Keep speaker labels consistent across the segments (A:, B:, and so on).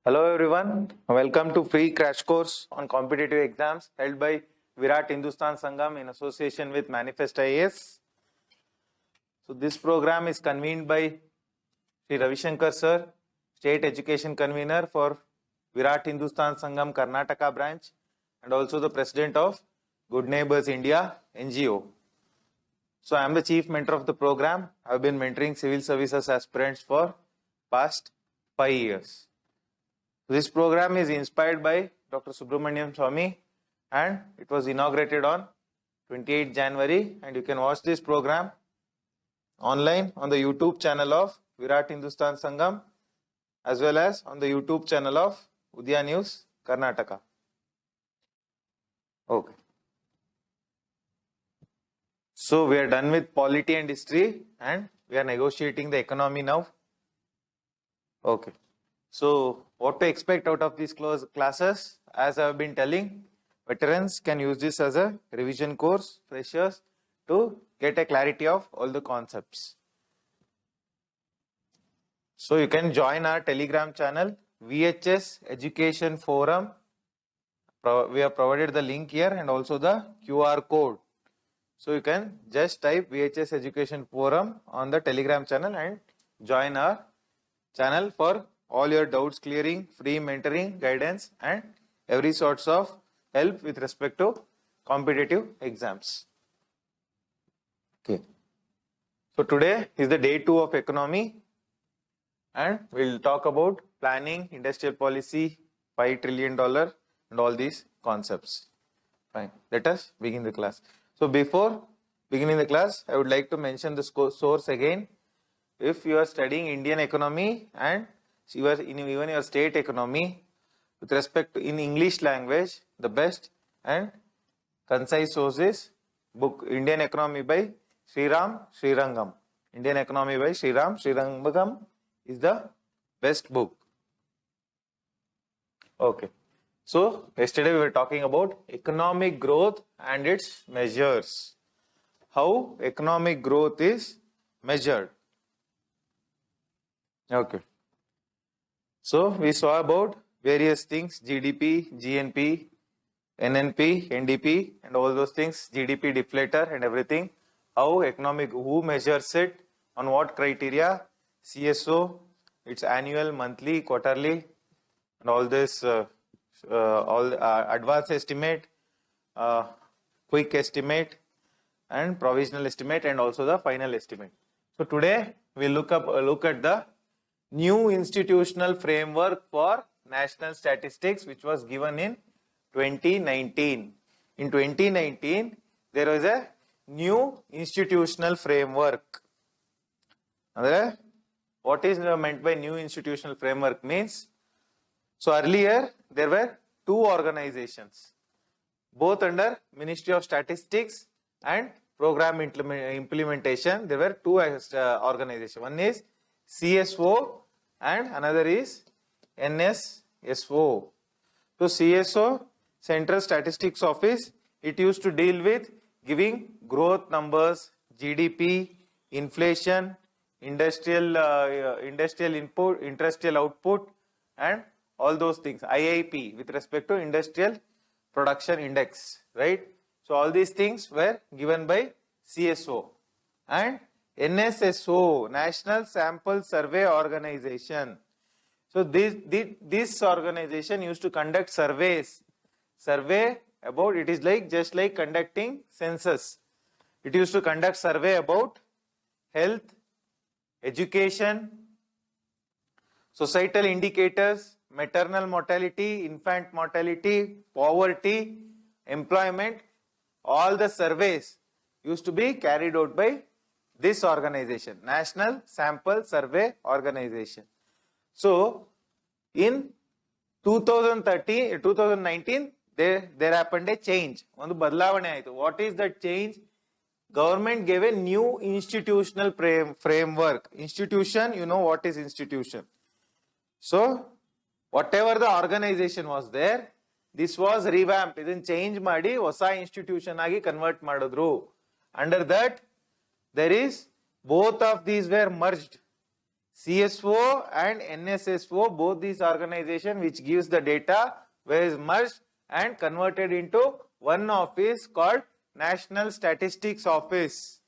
A: Hello everyone, welcome to free crash course on competitive exams held by Virat Hindustan Sangam in association with Manifest IAS. So this program is convened by Sri Ravi Shankar sir, State Education Convener for Virat Hindustan Sangam Karnataka branch and also the President of Good Neighbors India NGO. So I am the Chief Mentor of the program. I have been mentoring civil services aspirants for past 5 years. This program is inspired by Dr. Swamy and it was inaugurated on 28 January and you can watch this program online on the YouTube channel of Virat Hindustan Sangam as well as on the YouTube channel of Udaya News Karnataka. Okay. So we are done with polity and history and we are negotiating the economy now. Okay. So what to expect out of these classes? As I have been telling, veterans can use this as a revision course, freshers, to get a clarity of all the concepts. So you can join our Telegram channel, VHS Education Forum. We have provided the link here and also the QR code. So you can just type VHS Education Forum on the Telegram channel and join our channel for all your doubts clearing, free mentoring, guidance and every sorts of help with respect to competitive exams. Okay. So today is the day 2 of economy and we'll talk about planning, industrial policy, $5 trillion and all these concepts. Fine. Let us begin the class. So before beginning the class, I would like to mention the source again. If you are studying Indian economy and even your state economy with respect to in English language, the best and concise source is book Indian Economy by Sriram Srirangam. Indian Economy by Sriram Srirangam is the best book. Okay. So yesterday we were talking about economic growth and its measures. How economic growth is measured. Okay. So we saw about various things, GDP, GNP, NNP, NDP and all those things, GDP deflator and everything. How economic, who measures it, on what criteria, CSO, its annual, monthly, quarterly and all this, advanced estimate, quick estimate and provisional estimate and also the final estimate. So today we look at the new institutional framework for national statistics which was given in 2019. In 2019, there was a new institutional framework. What is meant by new institutional framework means? So earlier there were two organizations, both under Ministry of Statistics and Program Implementation. There were two organizations. One is CSO and another is NSSO. So CSO, Central Statistics Office, it used to deal with giving growth numbers, GDP, inflation, industrial input, industrial output and all those things. IIP with respect to Industrial Production Index, right? So all these things were given by CSO. And NSSO, National Sample Survey Organization. So this organization used to conduct surveys. Survey about, it is like just like conducting census. It used to conduct survey about health, education, societal indicators, maternal mortality, infant mortality, poverty, employment. All the surveys used to be carried out by this organization, National Sample Survey Organization. So in 2019, there happened a change. What is that change? Government gave a new institutional framework. Institution, you know what is institution. So whatever the organization was there, this was revamped. Idin change ಮಾಡಿ ಹೊಸ institution ಆಗಿ convert ಮಾಡಿದ್ರು. Under that, there is both of these were merged. CSO and NSSO, both these organizations which gives the data were merged and converted into one office called National Statistics Office.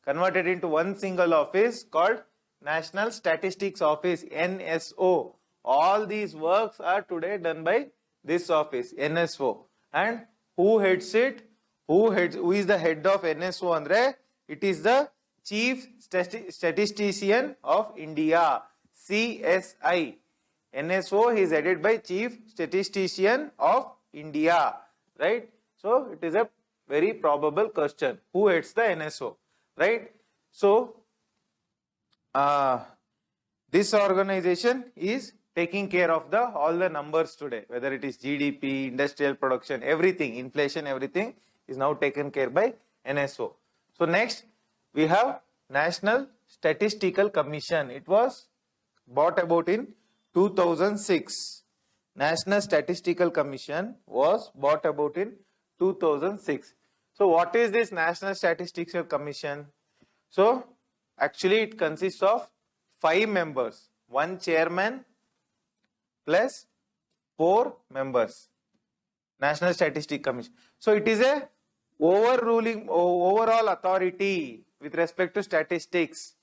A: Converted into one single office called National Statistics Office, NSO. All these works are today done by this office, NSO. And who heads it? Who is the head of NSO? Andre, it is the Chief Statistician of India, CSI. NSO is headed by Chief Statistician of India, right? So it is a very probable question. Who heads the NSO, right? So this organization is taking care of all the numbers today, whether it is GDP, industrial production, everything, inflation, everything is now taken care by NSO. So next we have National Statistical Commission. It was brought about in 2006. National Statistical Commission was brought about in 2006. So what is this National Statistical Commission? So actually it consists of 5 members, 1 chairman plus 4 members. National Statistics Commission. So it is a overall authority with respect to statistics.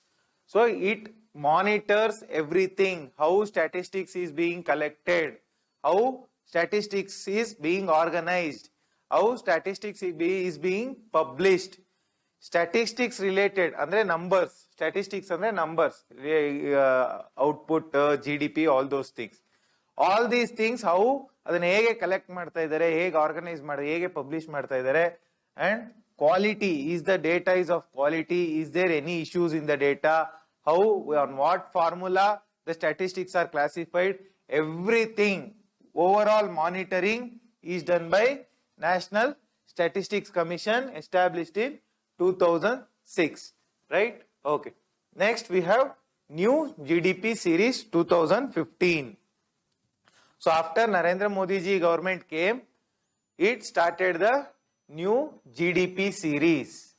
A: So it monitors everything, how statistics is being collected, how statistics is being organized, how statistics is being published. Statistics related andre numbers, statistics andre numbers, output, GDP, all those things. All these things, how adanna hege collect ಮಾಡ್ತಾ ಇದ್ದಾರೆ, ಹೇಗೆ organise ಮಾಡಿ, ಹೇಗೆ publish ಮಾಡ್ತಾ ಇದ್ದಾರೆ, and quality, is the data is of quality, is there any issues in the data, how, on what formula the statistics are classified, everything, overall monitoring is done by National Statistics Commission, established in 2006, right? Okay. Next we have new GDP series 2015. So after Narendra Modi ji government came, it started the new GDP series.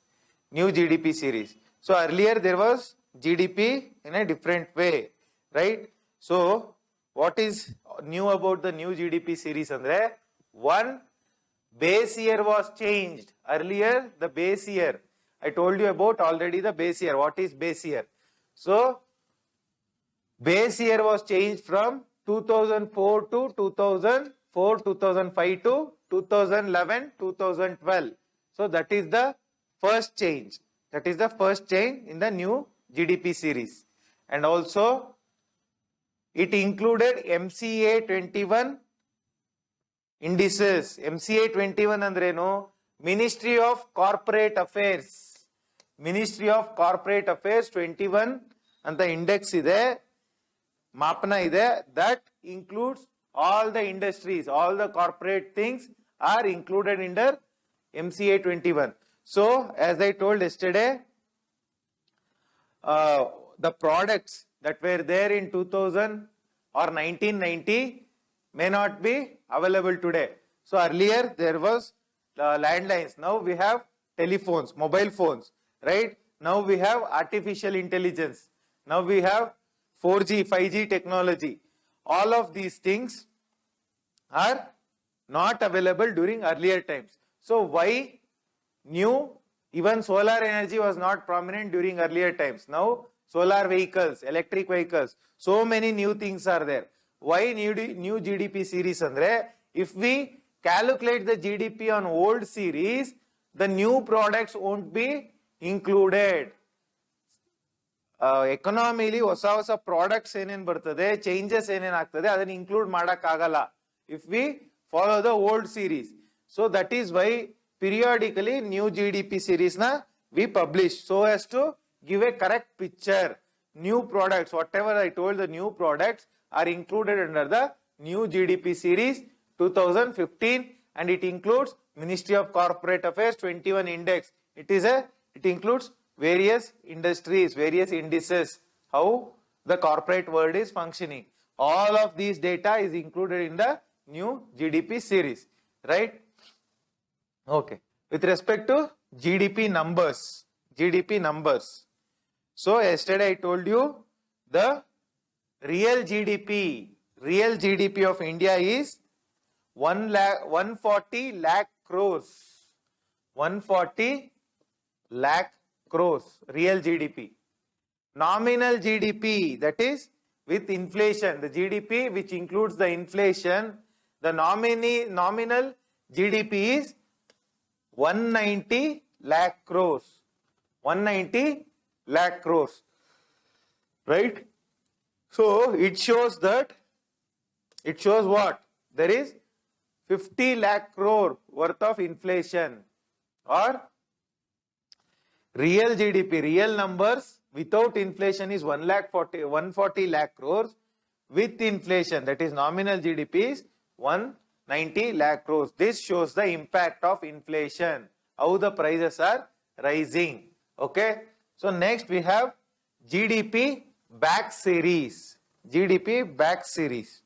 A: New GDP series. So earlier there was GDP in a different way, right? So what is new about the new GDP series? Andre, one base year was changed. Earlier the base year, I told you about already the base year. What is base year? So base year was changed from 2004 to 2004, 2005 to 2011, 2012. So that is the first change. That is the first change in the new GDP series. And also it included MCA 21 indices. MCA 21 andreno, Ministry of Corporate Affairs. Ministry of Corporate Affairs 21 and the index ide, mapana ide, that includes all the industries, all the corporate things are included under MCA 21. So as I told yesterday, the products that were there in 2000 or 1990 may not be available today. So earlier there was landlines, now we have telephones, mobile phones, right? Now we have artificial intelligence, now we have 4G, 5G technology. All of these things are not available during earlier times. So why new? Even solar energy was not prominent during earlier times. Now solar vehicles, electric vehicles, so many new things are there. Why new GDP series andre? If we calculate the GDP on old series, the new products won't be included. Economically ಹೊಸ products ಏನೇನ್ ಬರ್ತದೆ, changes ಏನೇನ್ ಆಗ್ತದೆ, ಅದನ್ನ include ಮಾಡಕ್ ಆಗಲ್ಲ if we follow the old series. So that is why periodically new GDP series na we publish, so as to give a correct picture. New products, whatever I told, the new products are included under the new GDP series 2015, and it includes Ministry of Corporate Affairs 21 index. It includes various industries, various indices, how the corporate world is functioning. All of these data is included in the new GDP series, right? Okay. With respect to GDP numbers, so yesterday I told you the real GDP of India is 140 lakh crores. 140 lakh crores, real GDP. Nominal GDP, that is with inflation, the GDP which includes the inflation, the nominal GDP is 190 lakh crores. 190 lakh crores. Right? So it shows that, it shows what? There is 50 lakh crore worth of inflation, or real GDP, real numbers without inflation is 140 lakh crores. With inflation, that is nominal GDP, is 190 lakh crores. This shows the impact of inflation, how the prices are rising. Okay. So next we have GDP Back Series. GDP Back Series.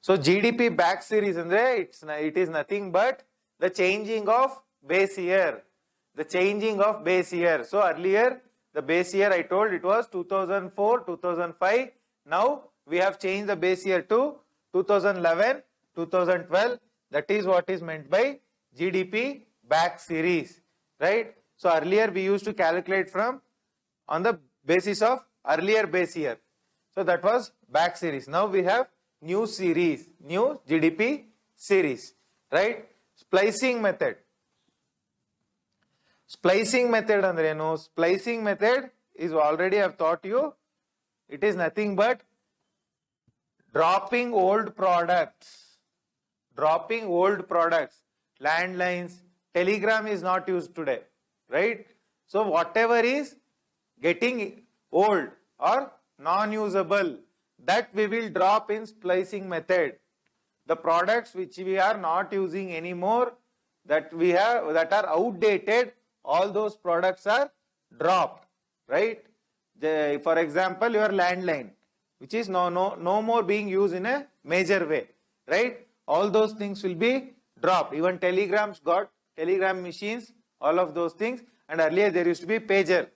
A: So GDP Back Series, it is nothing but the changing of base year. The changing of base year. So earlier the base year I told it was 2004, 2005. Now we have changed the base year to 2011, 2012. That is what is meant by GDP Back Series. Right? So earlier we used to calculate from on the basis of earlier base year. So that was Back Series. Now we have new series, new GDP series. Right? Splicing method. Splicing method andre eno? Splicing method is already I have taught you. It is nothing but dropping old products. Dropping old products. Landlines, telegram is not used today. Right? So whatever is getting old or non-usable, that we will drop in splicing method. The products which we are not using anymore, that we have, that are outdated, all those products are dropped. Right? For example, your landline, which is no more being used in a major way. Right? All those things will be dropped. Even telegrams got telegram machines, all of those things. And earlier there used to be pager.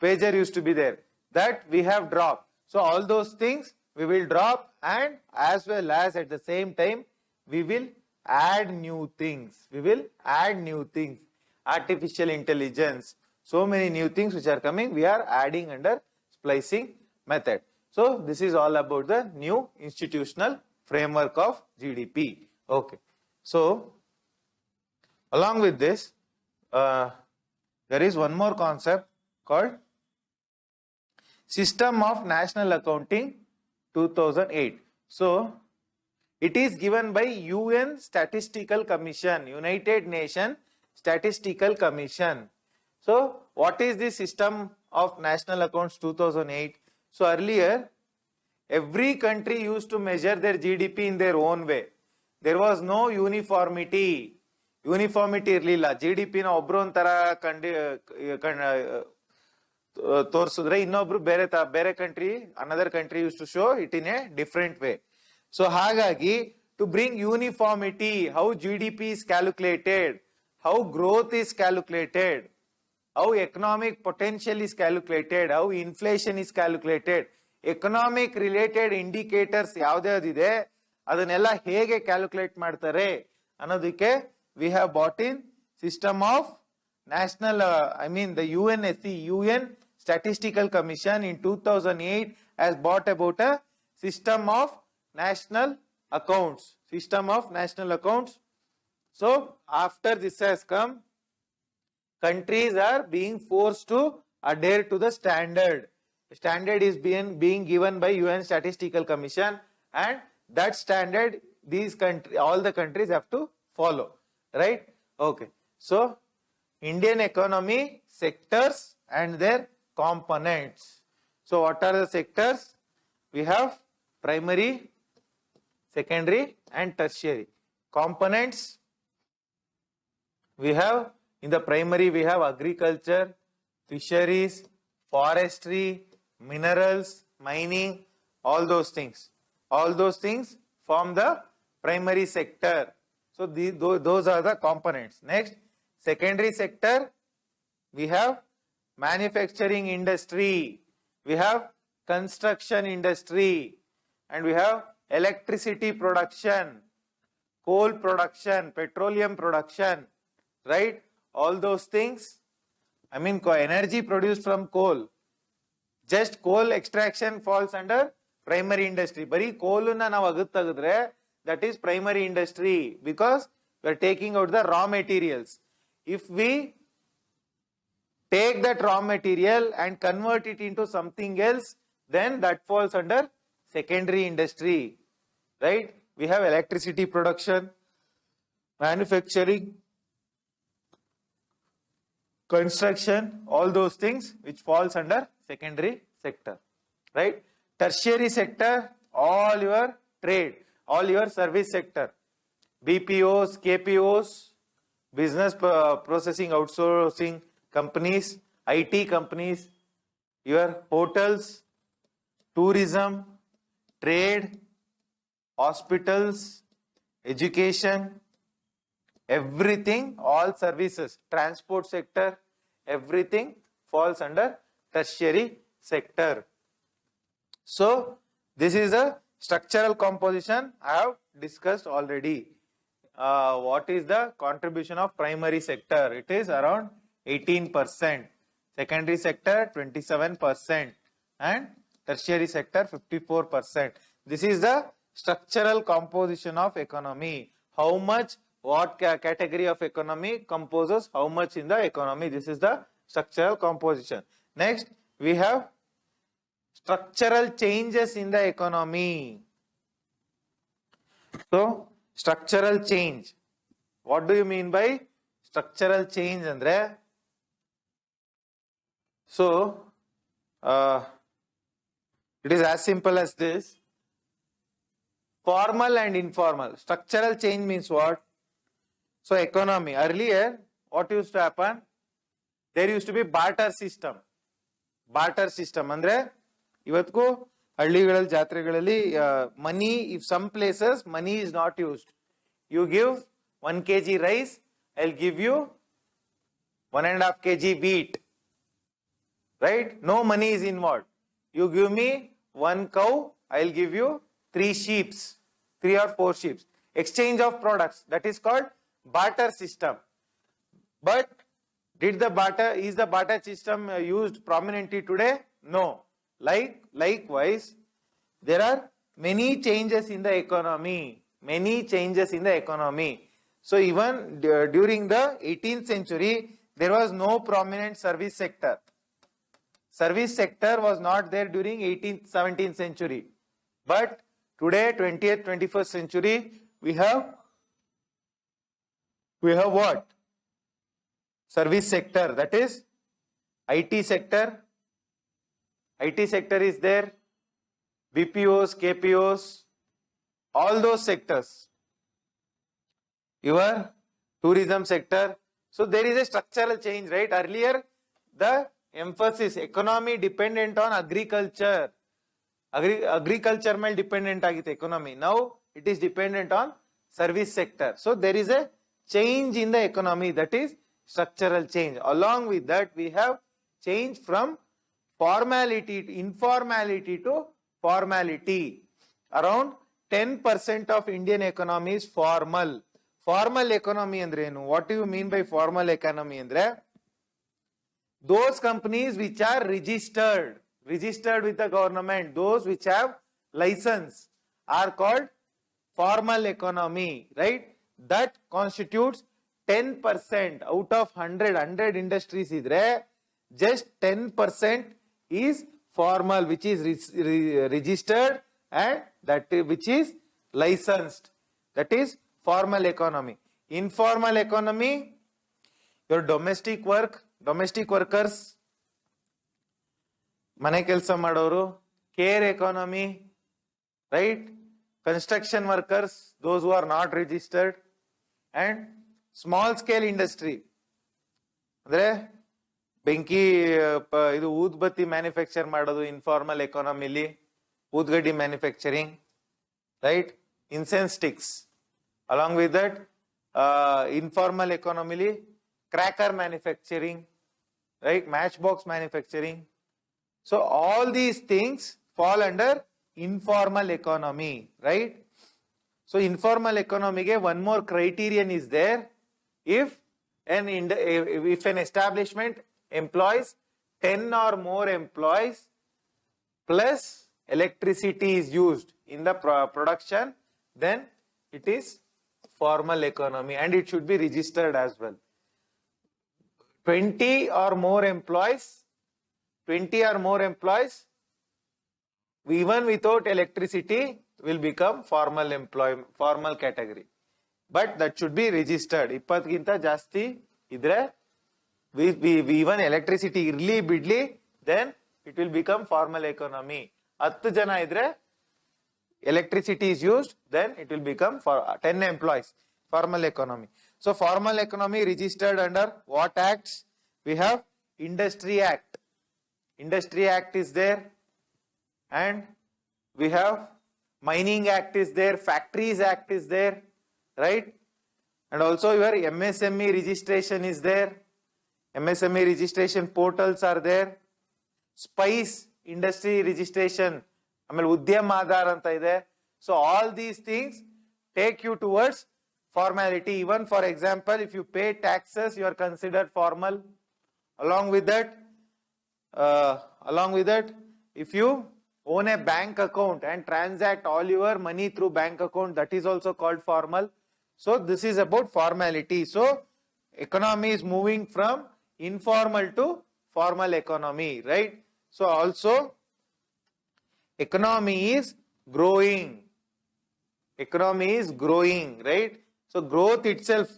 A: Pager used to be there. That we have dropped. So all those things we will drop, and as well as at the same time we will add new things. We will add new things. Artificial intelligence. So many new things which are coming, we are adding under splicing method. So this is all about the new institutional framework of GDP. Okay. So along with this, there is one more concept called System of National Accounting 2008. So it is given by UN Statistical Commission, United Nations Statistical Commission. So what is the System of National Accounts 2008? So earlier every country used to measure their GDP in their own way. There was no uniformity. Uniformity ಇರಲಿಲ್ಲ. GDP ನ ಒಬ್ರು ಒಂಥರ ತೋರಿಸಿದ್ರೆ ಇನ್ನೊಬ್ರು ಬೇರೆ country, another country used to show it in a different way. So ಹಾಗಾಗಿ to bring uniformity, how GDP is calculated, how growth is calculated, how economic potential is calculated, how inflation is calculated, economic related indicators ಯಾವ್ದ್ಯಾವ್ದಿದೆ ಅದನ್ನೆಲ್ಲ ಹೇಗೆ calculate ಮಾಡ್ತಾರೆ ಅನ್ನೋದಕ್ಕೆ we have brought in System of National, the UNSC, UN Statistical Commission in 2008 has brought about a System of National Accounts. System of National Accounts. So after this has come, countries are being forced to adhere to the standard. The standard is being given by UN Statistical Commission, and that standard all the countries have to follow. Right? Okay. So Indian economy sectors and their components. So what are the sectors? We have primary, secondary and tertiary. Components, we have in the primary we have agriculture, fisheries, forestry, minerals, mining, all those things. All those things form the primary sector. So those are the components. Next, secondary sector, we have manufacturing industry, we have construction industry, and we have electricity production, coal production, petroleum production, right? All those things, I mean energy produced from coal. Just coal extraction falls under primary industry. Bari coal na ನಾವು ಅಗದ್ ತೆಗೆದ್ರೆ that is primary industry because we are taking out the raw materials. If we take that raw material and convert it into something else, then that falls under secondary industry, right? We have electricity production, manufacturing, construction, all those things which falls under secondary sector, right? Tertiary sector, all your trade, all your service sector, BPOs, KPOs, business processing outsourcing companies, IT companies, your hotels, tourism, trade, hospitals, education, everything, all services, transport sector, everything falls under tertiary sector. So this is a structural composition I have discussed already. What is the contribution of primary sector? It is around 18%, secondary sector 27%, and tertiary sector 54%. This is the structural composition of economy. How much, what category of economy composes how much in the economy? This is the structural composition. Next, we have structural changes in the economy. So, structural change. What do you mean by structural change, Andre? So, it is as simple as this. Formal and informal. Structural change means what? So, economy. Earlier, what used to happen? There used to be barter system. Barter system. Andre, ಇವತ್ತಿಗೂ ಹಳ್ಳಿಗಳಲ್ಲಿ ಜಾತ್ರೆಗಳಲ್ಲಿ money, if some places money is not used, you give 1 kg rice, I'll give you 1.5 kg wheat, right? No money is involved. You give me 1 cow, I'll give you 3 sheep, 3 or 4 sheep. Exchange of products, that is called barter system. But is the barter system used prominently today? No. Likewise, there are many changes in the economy. So even during the 18th century, there was no prominent service sector. Service sector was not there during 18th, 17th century. But today, 20th, 21st century, we have what? Service sector, that is IT sector. IT sector is there, BPOs, KPOs, all those sectors. Your tourism sector. So there is a structural change, right? Earlier, the emphasis, economy dependent on agriculture. Agriculture may dependent agite economy. Now it is dependent on service sector. So there is a change in the economy, that is structural change. Along with that, we have change from informality to formality. Around 10% of Indian economy is formal. Formal economy andre enu? What do you mean by formal economy andre? Those companies which are registered with the government, those which have license, are called formal economy, right? That constitutes 10% out of 100 industries idre, just 10% is formal, which is registered, and that which is licensed. That is formal economy. Informal economy, your domestic workers, ಮನೆ ಕೆಲಸ ಮಾಡೋರು, care economy, right? Construction workers, those who are not registered, and small scale industry. ಅಂದ್ರೆ ಬೆಂಕಿ ಇದು ಊದ್ಬತ್ತಿ manufacture ಮಾಡೋದು informal ಎಕಾನಮಿಲಿ, ಊದ್ಗಡ್ಡಿ manufacturing, right? Incense sticks. Along with that, informal ಎಕಾನಮಿಲಿ cracker manufacturing, right? Matchbox manufacturing. So all these things fall under informal economy, right? So informal economy ke one more criterion is there. If an establishment employs 10 or more employees plus electricity is used in the production, then it is formal economy and it should be registered as well. 20 or more employees, even without electricity, will become formal category. But that should be registered. 20ginta jasti idre, we even electricity irli bidli, then it will become formal economy. 10 jana idre, electricity is used, then it will become for 10 employees, formal economy. So formal economy registered under what acts? We have Industry Act. Industry Act is there, and we have Mining Act is there, Factories Act is there, right? And also your MSME registration is there. MSME registration portals are there. Spice industry registration, Udyam Aadhar anta ide. So all these things take you towards formality. Even for example, if you pay taxes, you are considered formal. Along with that, if you own a bank account and transact all your money through bank account, that is also called formal. So this is about formality. So economy is moving from informal to formal economy, right? So also economy is growing. Economy is growing, right? So growth itself,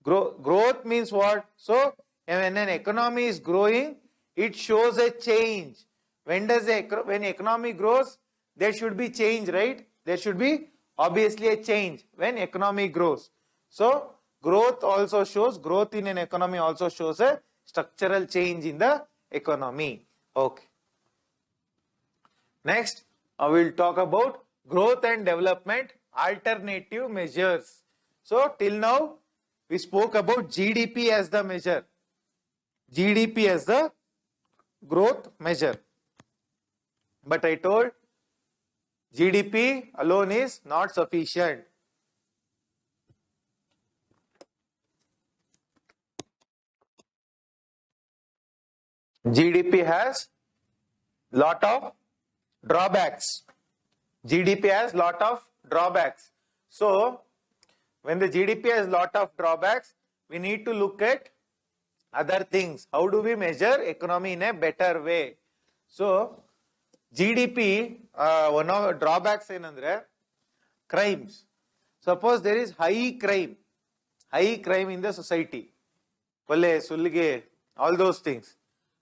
A: growth means what? So when an economy is growing, it shows a change. When economy grows, there should be change, right? There should be obviously a change when economy grows. So growth in an economy also shows a structural change in the economy. Okay. Next, I will talk about growth and development alternative measures. So till now, we spoke about GDP as the measure. GDP as the growth measure. But I told GDP alone is not sufficient. GDP has lot of drawbacks. GDP has lot of drawbacks. So when the GDP has lot of drawbacks, we need to look at other things. How do we measure economy in a better way? So GDP, one of the drawbacks enandre crimes. Suppose there is high crime in the society, Palle, Sullige, all those things.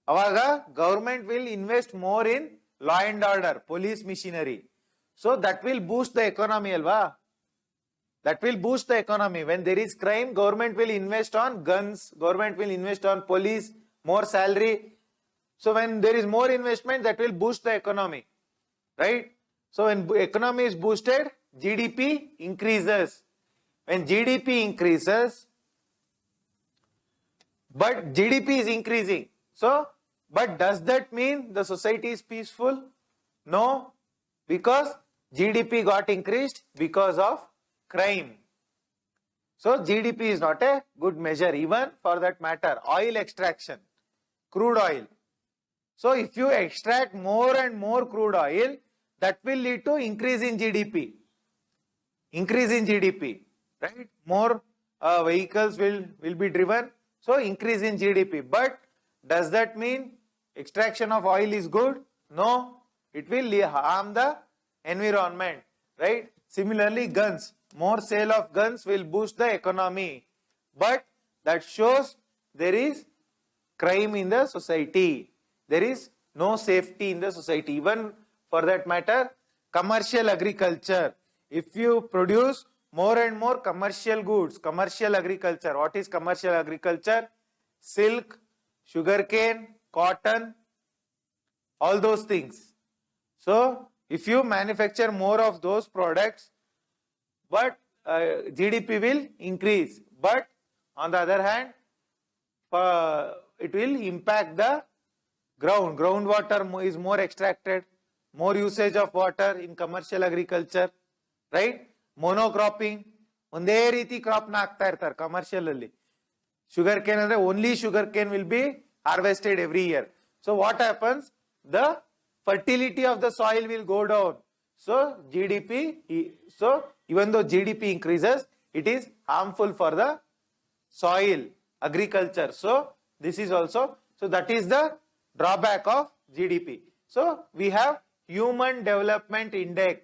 A: Avaga government will invest more in law and order, police machinery. So that will boost the economy, alva. That will boost the economy. When there is crime, government will invest on guns, government will invest on police, more salary. So when there is more investment, that will boost the economy, right? So when economy is boosted, GDP increases. When GDP increases, but GDP is increasing. So, but does that mean the society is peaceful? No, because GDP got increased because of crime. So GDP is not a good measure. Even for that matter, oil extraction, crude oil. So if you extract more and more crude oil, that will lead to increase in GDP. Increase in GDP, right? More vehicles will be driven. So increase in GDP. But does that mean extraction of oil is good? No, it will harm the environment, right? Similarly, guns. More sale of guns will boost the economy. But that shows there is crime in the society. There is no safety in the society. Even for that matter, commercial agriculture. If you produce more and more commercial goods, commercial agriculture. What is commercial agriculture? Silk, sugarcane, cotton, all those things. So if you manufacture more of those products, but GDP will increase. But on the other hand, it will impact the groundwater is more extracted, more usage of water in commercial agriculture, right? Monocropping, onದೇ ರೀತಿ crop ನ ಹಾಕ್ತಾ ಇರ್ತಾರೆ commercial ಅಲ್ಲಿ. Sugar cane andre only sugar cane will be harvested every year. So what happens? The fertility of the soil will go down. So even though GDP increases, it is harmful for the soil, agriculture. So this is also, so that is the drawback of GDP. So we have Human Development Index.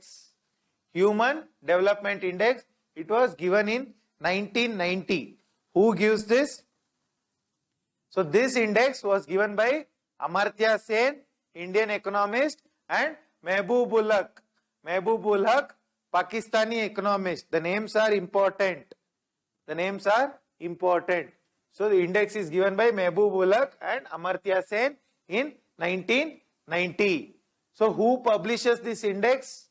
A: Human Development Index, it was given in 1990. Who gives this? So this index was given by Amartya Sen, Indian economist, and Mehboob-ul Haq. Mehboob-ul Haq, Pakistani economist. The names are important. The names are important. So the index is given by Mehboob-ul Haq and Amartya Sen in 1990. So who publishes this index?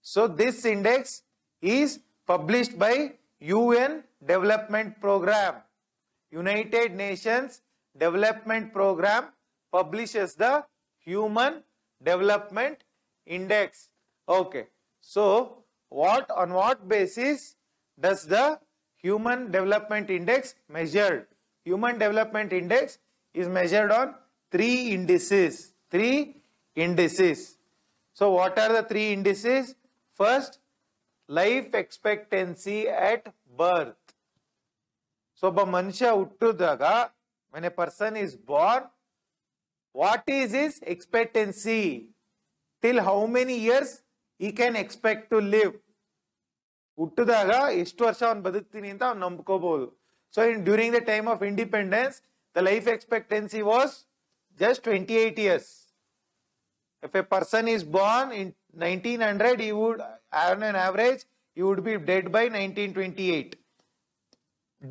A: So this index is published by UN Development Program. United Nations Development Program publishes the Human Development Index. Okay. So on what basis does the Human Development Index measured? Human Development Index is measured on three indices. So what are the three indices? First, life expectancy at birth. So manushya huttudaga, when a person is born, what is his expectancy? Till how many years he can expect to live? Huttudaga ಎಷ್ಟು ವರ್ಷ ಅವನು ಬದುಕ್ತೀನಿ ಅಂತ ಅವನು ನಂಬ್ಕೋಬಹುದು. So during the time of independence, the life expectancy was just 28 years. If a person is born in 1900, he would, on an average, he would be dead by 1928.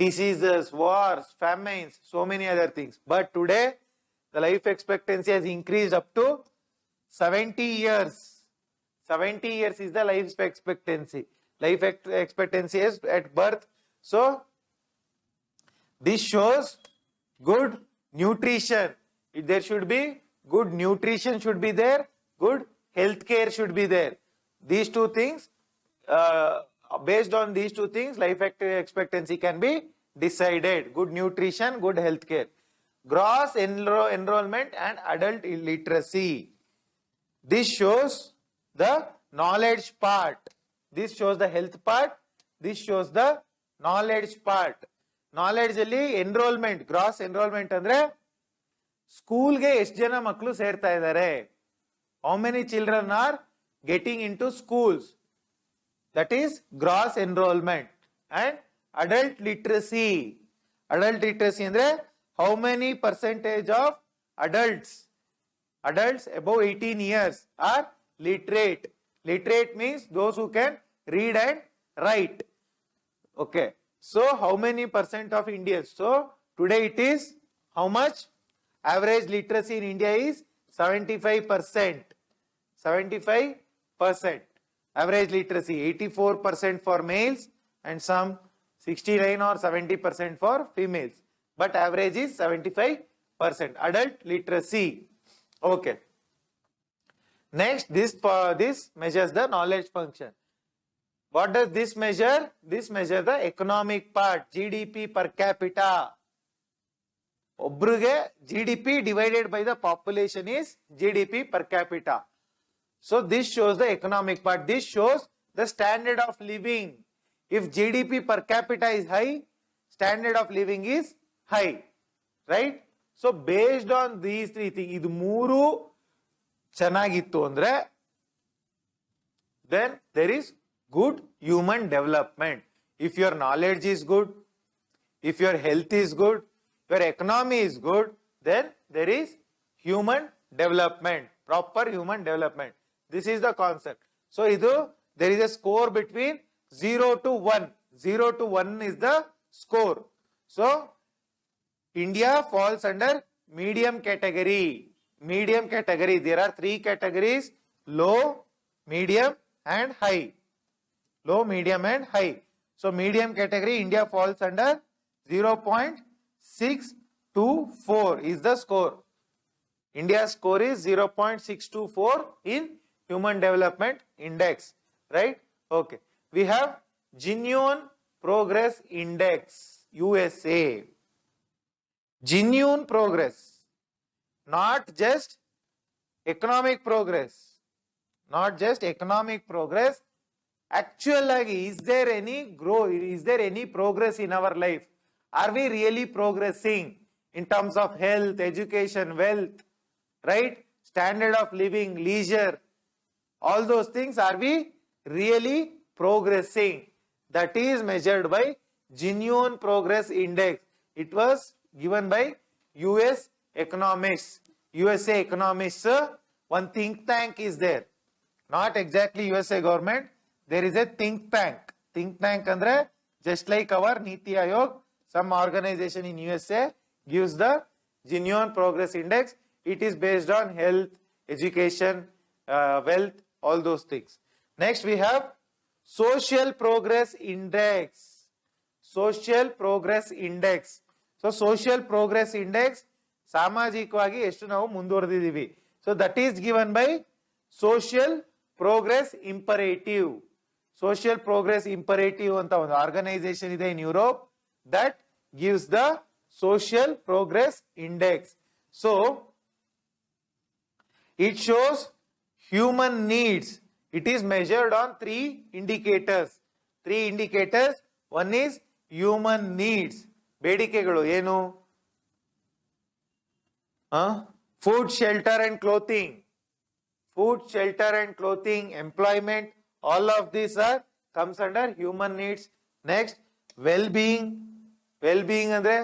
A: Diseases, wars, famines, so many other things. But today, the life expectancy has increased up to 70 years. 70 years is the life expectancy. Life expectancy is at birth. So, this shows good nutrition. There should be good nutrition should be there, good health care should be there. These two things, based on these two things, life expectancy can be decided. Good nutrition, good health care. Gross enrollment and adult literacy. This shows the knowledge part. This shows the health part. This shows the knowledge part. Knowledge alli enrollment, gross enrollment andre school ge ಎಷ್ಟು ಜನ ಮಕ್ಕಳು ಸೇರ್ತಾ ಇದ್ದಾರೆ. How many children are getting into schools? That is gross enrollment. And adult literacy. Adult literacy andre how many percentage of adults above 18 years are literate. Literate means those who can read and write. Okay. So how many percent of Indians? So today it is how much? Average literacy in India is 75%. 75%. Average literacy, 84% for males and some 69 or 70% for females. But average is 75%. Adult literacy. Okay. Next, this measures the knowledge function. What does this measure? This measures the economic part, GDP per capita. Obruge GDP divided by the population is GDP per capita. So this shows the economic part. This shows the standard of living. If GDP per capita is high, standard of living is high. Right? So based on these three things, idu ಮೂರು ಚೆನ್ನಾಗಿತ್ತು ಅಂದ್ರೆ then there is good human development. If your knowledge is good, if your health is good, your economy is good, then there is human development, proper human development. This is the concept. So there is a score between 0 to 1. 0 to 1 is the score. So India falls under medium category. Medium category. There are three categories: low, medium and high. Low, medium and high. So medium category, India falls under 0.624 is the score. India's score is 0.624 in Human Development Index, right? Okay. We have Genuine Progress Index, USA. Genuine progress, not just economic progress, not just economic progress. Actually, is there any growth? Is there any progress in our life? Are we really progressing in terms of health, education, wealth, right? Standard of living, leisure, all those things, are we really progressing? That is measured by Genuine Progress Index. It was given by USA economists. One think tank is there. Not exactly USA government. There is a think tank. Think tank andre just like our Niti Aayog, some organization in USA gives the Genuine Progress Index. It is based on health, education, wealth, all those things. Next we have Social Progress Index. Social Progress Index. So Social Progress Index ಸಾಮಾಜಿಕವಾಗಿ ಎಷ್ಟು ನಾವು ಮುಂದುವರೆದಿದ್ದೀವಿ. So that is given by Social Progress Imperative. Social Progress Imperative ಅಂತ ಒಂದು organisation ಇದೆ in Europe that gives the Social Progress Index. So it shows human needs. It is measured on three indicators. One is human needs. ಬೇಡಿಕೆಗಳು ಏನು? Food, shelter and clothing. Food, shelter and clothing, employment, all of these comes under human needs. Next, well-being. Well-being andre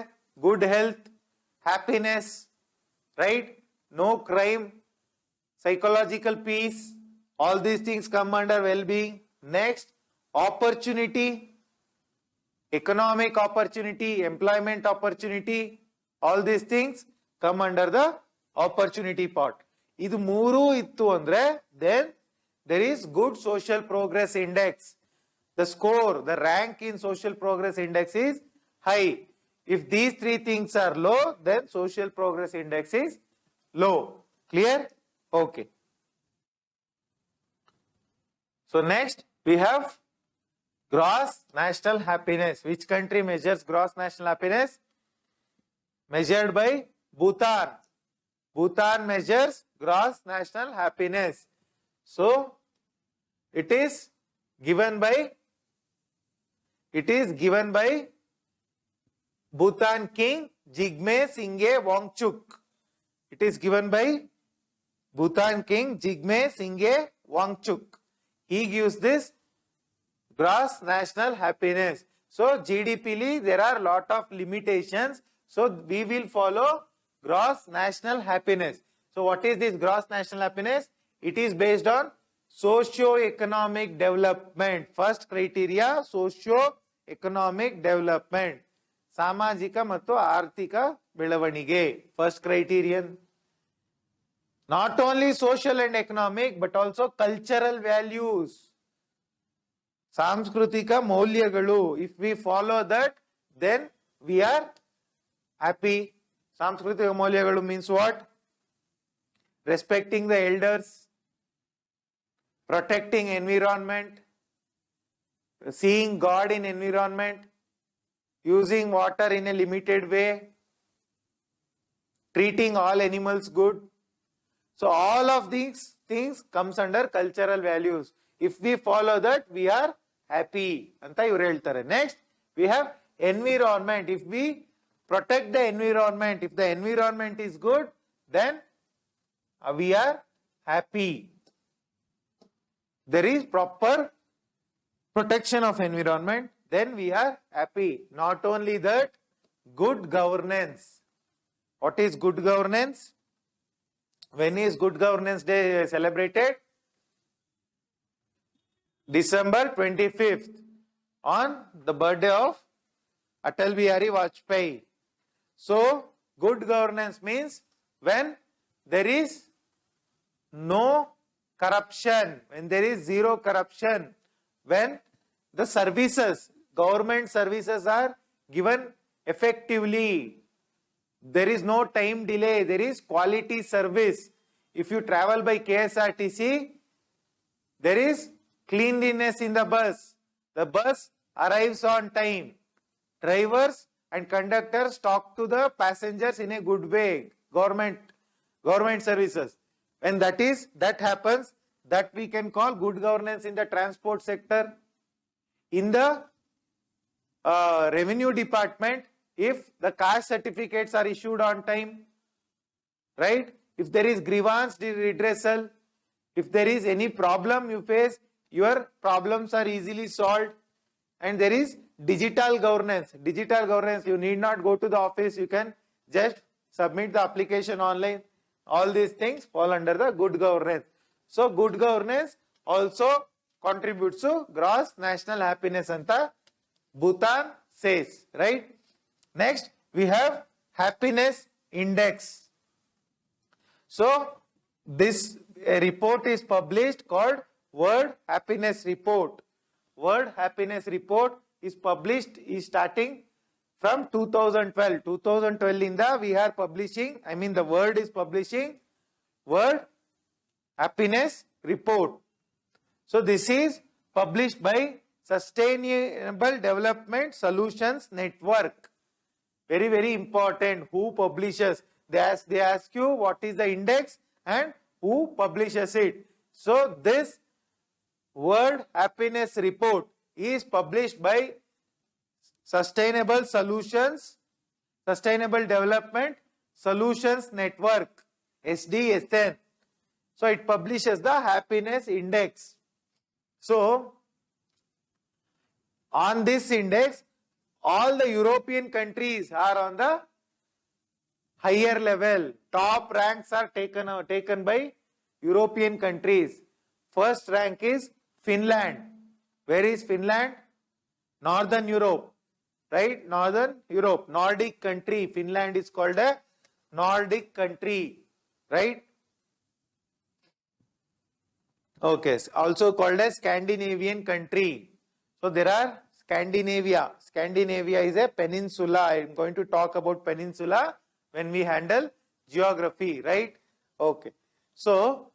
A: good health, happiness, right? No crime, psychological peace. All these things come under well-being. Next, opportunity, economic opportunity, employment opportunity. All these things come under the opportunity part. Idu ಮೂರು ಇತ್ತು ಅಂದ್ರೆ then there is good social progress index. The score, the rank in social progress index is high. If these three things are low, then social progress index is low. Clear? Okay. So next we have gross national happiness. Which country measures gross national happiness? Measured by Bhutan. Bhutan measures gross national happiness. So it is given by Bhutan King Jigme Singye Wangchuk. It is given by Bhutan King Jigme Singye Wangchuk. He gives this gross national happiness. So GDP there are lot of limitations. So we will follow gross national happiness. So what is this gross national happiness? It is based on socio-economic development. First criteria, socio-economic development. ಸಾಮಾಜಿಕ ಮತ್ತು ಆರ್ಥಿಕ ಬೆಳವಣಿಗೆ. First criterion. Not only social and economic but also cultural values. ಸಾಂಸ್ಕೃತಿಕ ಮೌಲ್ಯಗಳು. If we follow that, then we are happy. ಸಾಂಸ್ಕೃತಿಕ ಮೌಲ್ಯಗಳು means what? Respecting the elders, protecting environment, seeing God in environment, using water in a limited way, treating all animals good. So all of these things comes under cultural values. If we follow that, we are happy anta ivaru heltare. Next we have environment. If we protect the environment, if the environment is good, then we are happy. There is proper protection of environment, then we are happy. Not only that, good governance. What is good governance? When is Good Governance Day celebrated? December 25th, on the birthday of Atal Bihari Vajpayee. So good governance means when there is no corruption, when there is zero corruption, when the services, government services are given effectively, There is no time delay. There is quality service. If you travel by KSRTC, there is cleanliness in the bus. The bus arrives on time. Drivers and conductors talk to the passengers in a good way. Government services. When that happens, that we can call good governance in the transport sector. In the revenue department, if the caste certificates are issued on time, right? If there is grievance redressal, if there is any problem you face, your problems are easily solved. And there is digital governance. Digital governance, you need not go to the office, you can just submit the application online. All these things fall under the good governance. So good governance also contributes to gross national happiness anta Bhutan says, right? Next, we have happiness index. So this report is published called World Happiness Report. World Happiness Report is published, is starting from 2012. 2012 Inda we are publishing, I mean the world is publishing World Happiness Report. So this is published by Sustainable Development Solutions Network. Very, very important. Who publishes? They ask you what is the index and who publishes it. So this World Happiness Report is published by Sustainable Development Solutions Network, SDSN. So it publishes the happiness index. So on this index, all the European countries are on the higher level. Top ranks are taken by European countries. First rank is Finland. Where is Finland? Northern Europe, right? Northern Europe, Nordic country. Finland is called a Nordic country, right? Okay, also called a Scandinavian country. So there are Scandinavia. Scandinavia is a peninsula. I am going to talk about peninsula when we handle geography, right? Okay. So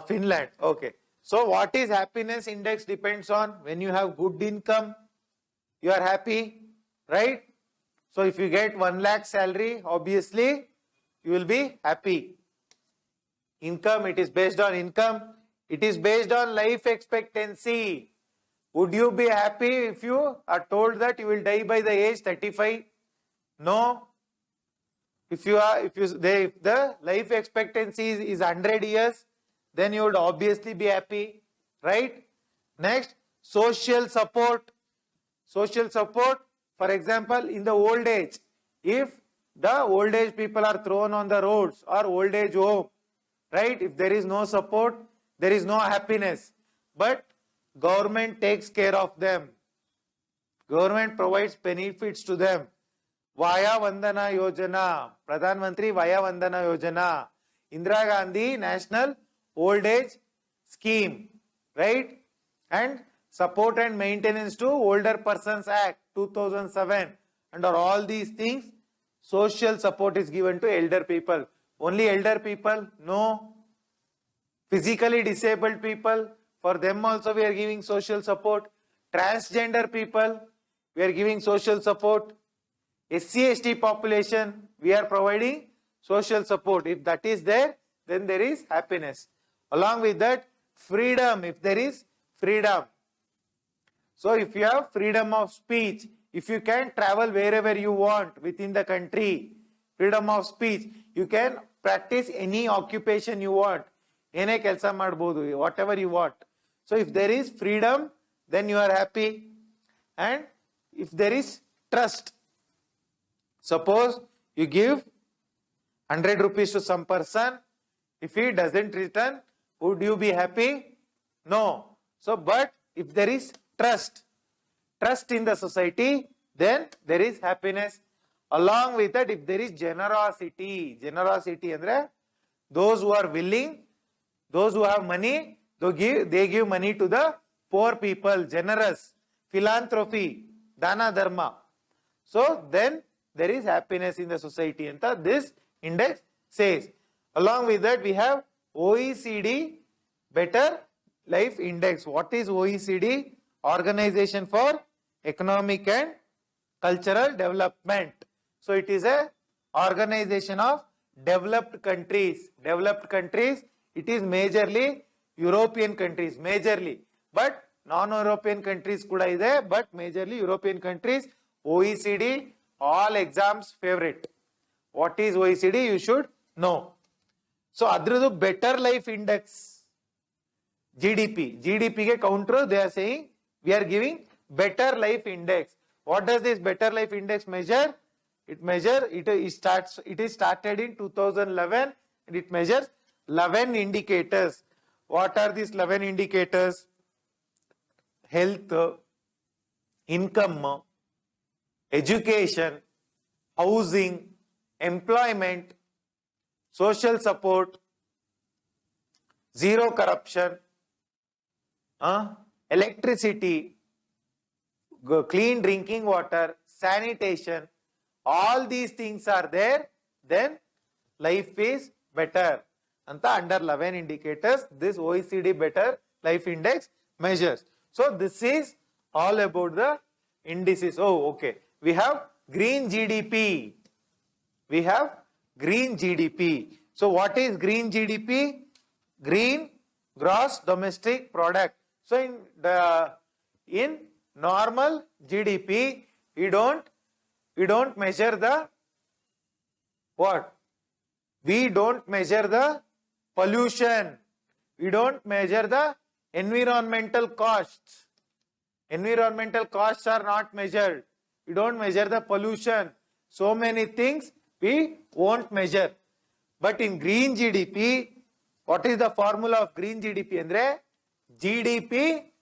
A: Finland. Okay. So what is happiness index depends on when you have good income, you are happy, right? So if you get 1 lakh salary, obviously you will be happy. Income, it is based on income. It is based on life expectancy. Would you be happy if you are told that you will die by the age 35? No. If the life expectancy is 100 years, then you would obviously be happy, right? Next, social support. Social support, for example, in the old age, if the old age people are thrown on the roads or old age home, right? If there is no support, there is no happiness. But government takes care of them. Government provides benefits to them. Vaya Vandana Yojana, Pradhan Mantri Vaya Vandana Yojana, Indira Gandhi National Old Age Scheme, right? And Support and Maintenance to Older Persons Act 2007. Under all these things, social support is given to elder people. Only elder people? No. Physically disabled people, for them also we are giving social support. Transgender people, we are giving social support. SC/ST population, we are providing social support. If that is there, then there is happiness. Along with that, freedom, if there is freedom. So if you have freedom of speech, if you can travel wherever you want within the country, freedom of speech, you can practice any occupation you want. Ene kelsa madbodu, whatever you want. So if there is freedom, then you are happy. And if there is trust, suppose you give 100 rupees to some person, if he doesn't return, would you be happy? No. So, but if there is trust in the society, then there is happiness. Along with that, if there is generosity andre, those who are willing, those who have money, they give money to the poor people, generous, philanthropy, dana dharma. So then there is happiness in the society. And this index says. Along with that, we have OECD Better Life Index. What is OECD? Organization for Economic and Cultural Development. So it is a organization of developed countries. Developed countries, it is majorly European countries, majorly. But non-European countries kuda ide, but majorly European countries. OECD, all exams favorite. What is OECD? You should know. So adradu Better Life Index, GDP. GDP ke counter, they are saying we are giving Better Life Index. What does this Better Life Index measure? It is started in 2011 and it measures 11 indicators. What are these 11 indicators? Health, income, education, housing, employment, social support, zero corruption, electricity, clean drinking water, sanitation. All these things are there, then life is better. Anta under 11 indicators, this OECD Better Life Index measures. So this is all about the indices. Oh, okay. We have Green GDP. We have Green GDP. So what is Green GDP? Green Gross Domestic Product. So in normal GDP, we don't measure the what? We don't measure the pollution. We don't measure the environmental costs. Environmental costs are not measured. We don't measure the pollution. So many things we won't measure. But in Green GDP, what is the formula of Green GDP? Andre GDP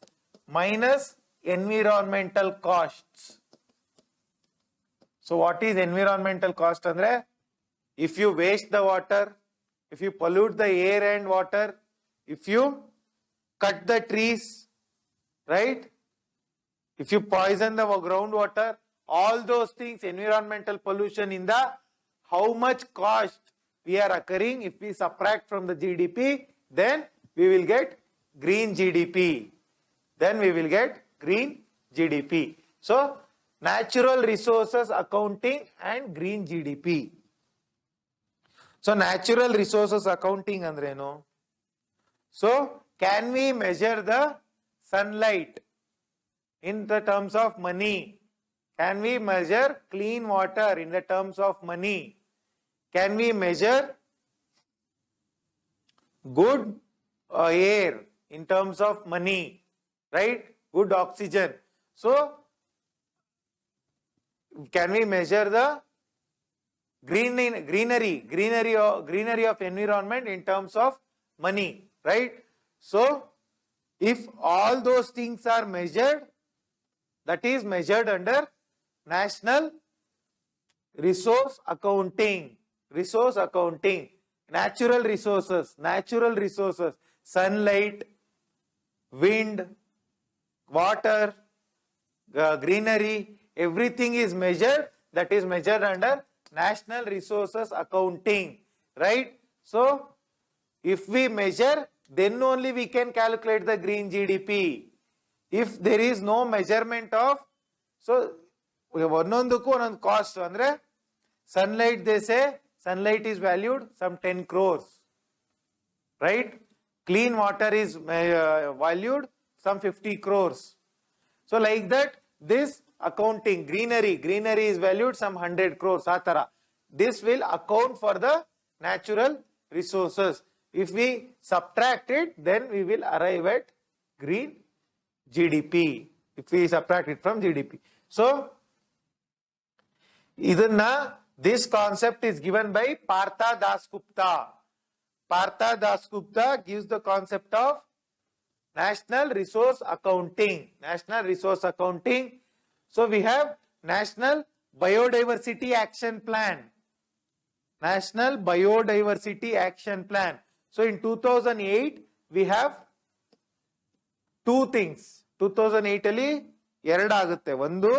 A: minus environmental costs. So what is environmental cost? Andre, if you waste the water, if you pollute the air and water, if you cut the trees, right? If you poison the groundwater, all those things, environmental pollution in the how much cost we are occurring, if we subtract from the GDP, then we will get Green GDP. Then we will get Green GDP. So, natural resources accounting and Green GDP. So, natural resources accounting andreno. So, can we measure the sunlight in the terms of money? Can we measure clean water in the terms of money? Can we measure good air in terms of money? Right? Good oxygen. So, can we measure the greenery of environment in terms of money? Right? So, if all those things are measured, that is measured under National Resource Accounting. Resource accounting. Natural resources, sunlight, wind, water, greenery, everything is measured. That is measured under National Resources Accounting. Right? So, if we measure, then only we can calculate the Green GDP. If there is no measurement of, so ononduku cost andre sunlight, they say sunlight is valued some 10 crores, right? Clean water is valued some 50 crores. So like that, this accounting, greenery is valued some 100 crores. Atara. This will account for the natural resources. If we subtract it, then we will arrive at Green GDP. If we subtract it from GDP. So, this concept is given by Partha Dasgupta. Partha Dasgupta gives the concept of National Resource Accounting. National Resource Accounting. So, we have National Biodiversity Action Plan. National Biodiversity Action Plan. So, in 2008, we have two things. 2008 ಅಲ್ಲಿ ಎರಡು ಆಗುತ್ತೆ. ಒಂದು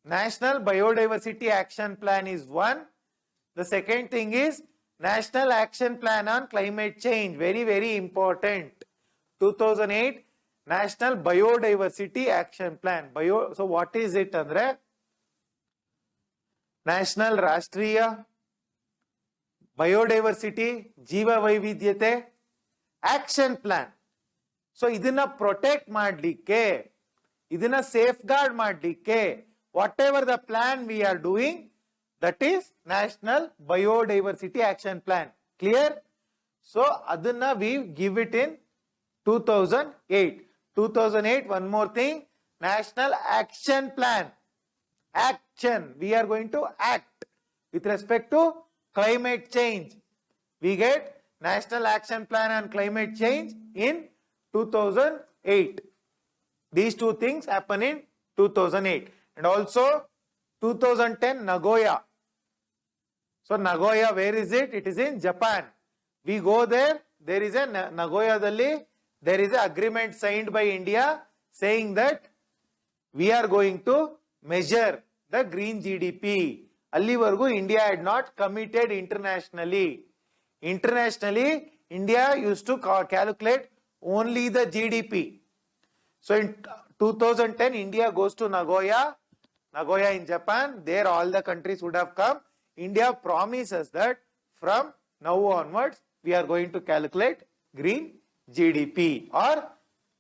A: National Biodiversity Action Plan is one. The second thing is National Action Plan on Climate Change. Very, very important. 2008 National Biodiversity Action Plan. So what is it, Andre? National Rashtriya Biodiversity Jeeva Vaividyate Action Plan. So idina protect madlikke, idina safeguard madlikke, whatever the plan we are doing, that is National Biodiversity Action Plan. Clear? So adana we give it in 2008. 2008, one more thing, National Action Plan. Action. We are going to act with respect to climate change. We get National Action Plan on Climate Change in 2008. These two things happen in 2008. And also 2010 Nagoya. So Nagoya, where is it? It is in Japan. We go there. There is a Nagoya Dalli. There is an agreement signed by India saying that we are going to measure the green GDP. Allivargu India had not committed internationally. Internationally, India used to calculate only the GDP. So in 2010, India goes to Nagoya in Japan. There all the countries would have come. India promises that from now onwards, we are going to calculate green GDP, or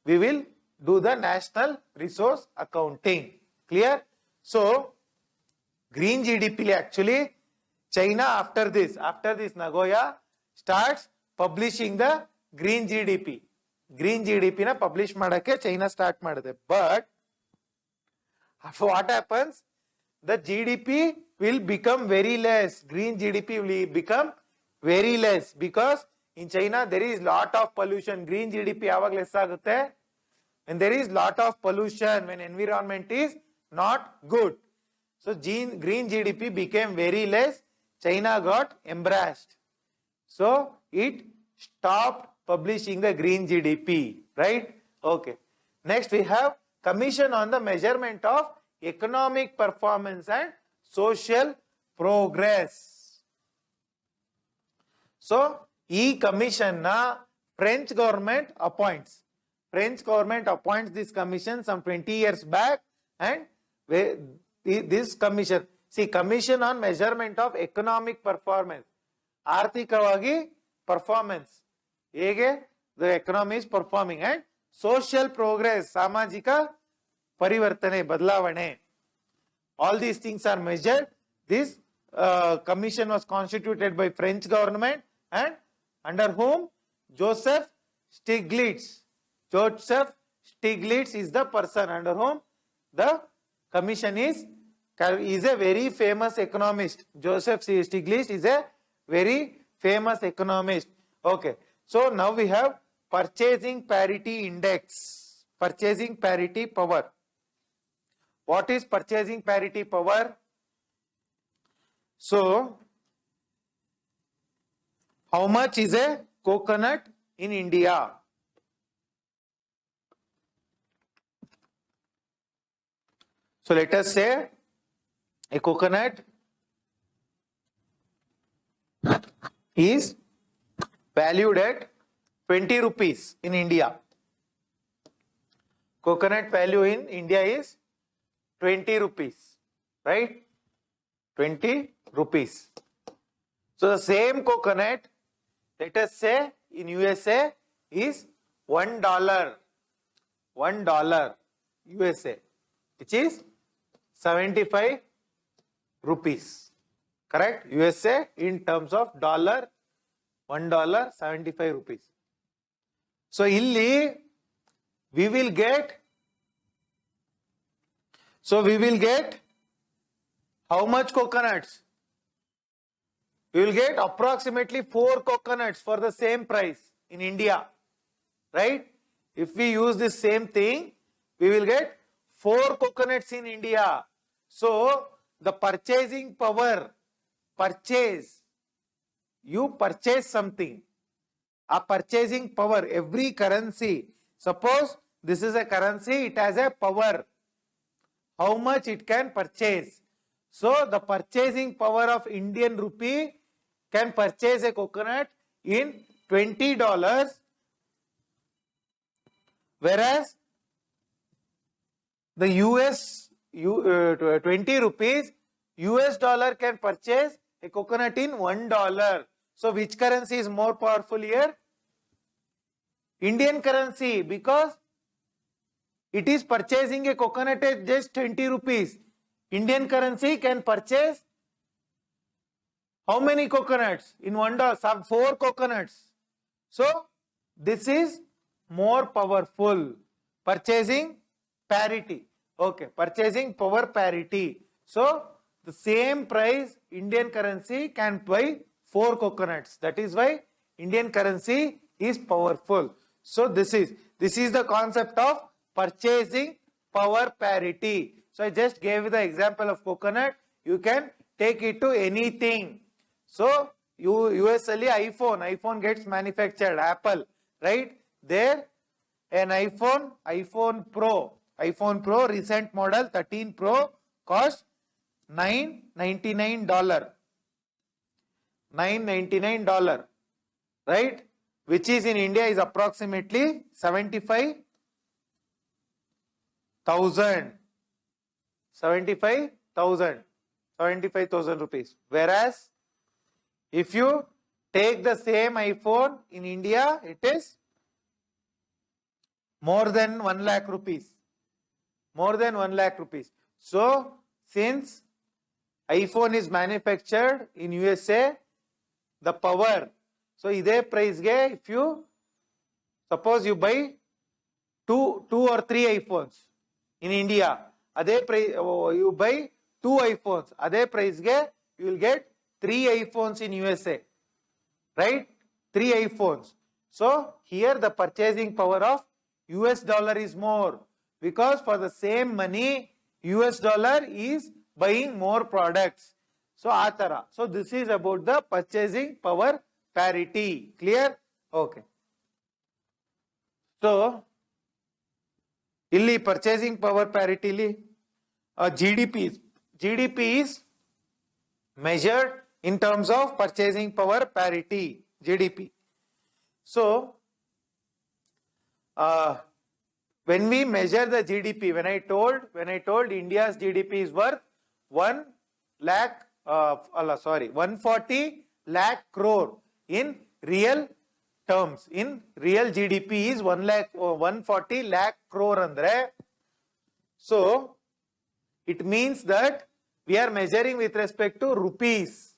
A: we will do the national resource accounting. Clear? So, green GDP actually, China after this Nagoya starts publishing the green GDP. Green GDP na publish madake China start madade. But what happens? The GDP will become very less. Green GDP will become very less because in China there is lot of pollution. Green GDP yavag less agutte when there is lot of pollution, when environment is not good. So green GDP became very less. China got embarrassed. So it stopped publishing the green GDP, right? Okay. Next we have Commission on the Measurement of Economic Performance and Social Progress. So, E commission na French government appoints. French government appoints this commission some 20 years back, and this commission, see, Commission on Measurement of Economic Performance. Arthikavagi performance. Hege the economy is performing, and social progress, samajika parivartane, badlavane. All these things are measured. This commission was constituted by French government, and under whom Joseph Stiglitz. Joseph Stiglitz is the person under whom the commission is a very famous economist. Joseph Stiglitz is a very famous economist. Okay. So now we have Purchasing Parity Index. Purchasing Parity Power. What is Purchasing Parity Power? So, how much is a coconut in India? So let us say a coconut is valued at 20 rupees in India. Coconut value in India is 20 rupees, right? 20 rupees. So the same coconut, let us say in USA, is $1. $1 USA, which is 75 rupees. Correct? USA in terms of dollar, $1, 75 rupees. So illi we will get how much coconuts? We will get approximately 4 coconuts for the same price in India, right? If we use this same thing, we will get 4 coconuts in India. So the purchasing power, you purchase something. A purchasing power, every currency, suppose this is a currency, it has a power. how much it can purchase. So the purchasing power of Indian rupee can purchase a coconut in $20, whereas the 20 rupees US dollar can purchase a coconut in $1. So which currency is more powerful here? Indian currency, because it is purchasing a coconut at just 20 rupees. Indian currency can purchase how many coconuts in $1? Some 4 coconuts. So this is more powerful. Purchasing parity. Okay, purchasing power parity. So the same price Indian currency can buy 4 coconuts. That is why Indian currency is powerful. So this is the concept of purchasing power parity. So I just gave you the example of coconut. You can take it to anything. So usually iPhone gets manufactured, Apple, right? There an iPhone Pro recent model 13 Pro cost $999. $999, right? Which is in India is approximately 75,000 rupees. Whereas if you take the same iPhone in India, it is more than 1 lakh rupees. More than 1 lakh rupees. So since iPhone is manufactured in USA, the power. So ide price ge, if you suppose you buy two or three iPhones in India, ade price you buy 2 iPhones, ade price ge you will get 3 iPhones in USA, right? 3 iPhones. So here the purchasing power of US dollar is more, because for the same money US dollar is buying more products. So atara. So this is about the purchasing power parity. Clear? Okay. So illi purchasing power parity li GDP is measured in terms of purchasing power parity, GDP. So when we measure the GDP, when I told India's GDP is worth 140 lakh crore in real terms. In real GDP is 140 lakh crore andre. So it means that we are measuring with respect to rupees,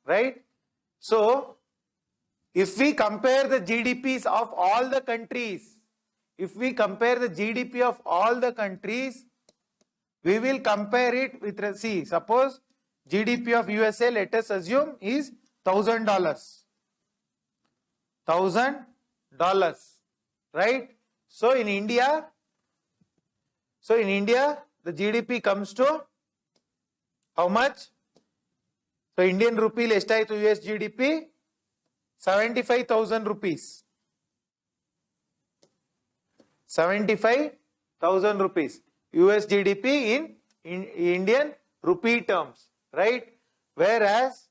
A: right? So if we compare the GDPs of all the countries, we will compare it with, suppose GDP of USA, let us assume, is $1,000. Right? So in India, the GDP comes to how much? So Indian rupee eshtayitu US GDP 75,000 rupees. 75,000 rupees. US GDP in Indian rupee terms, right? Whereas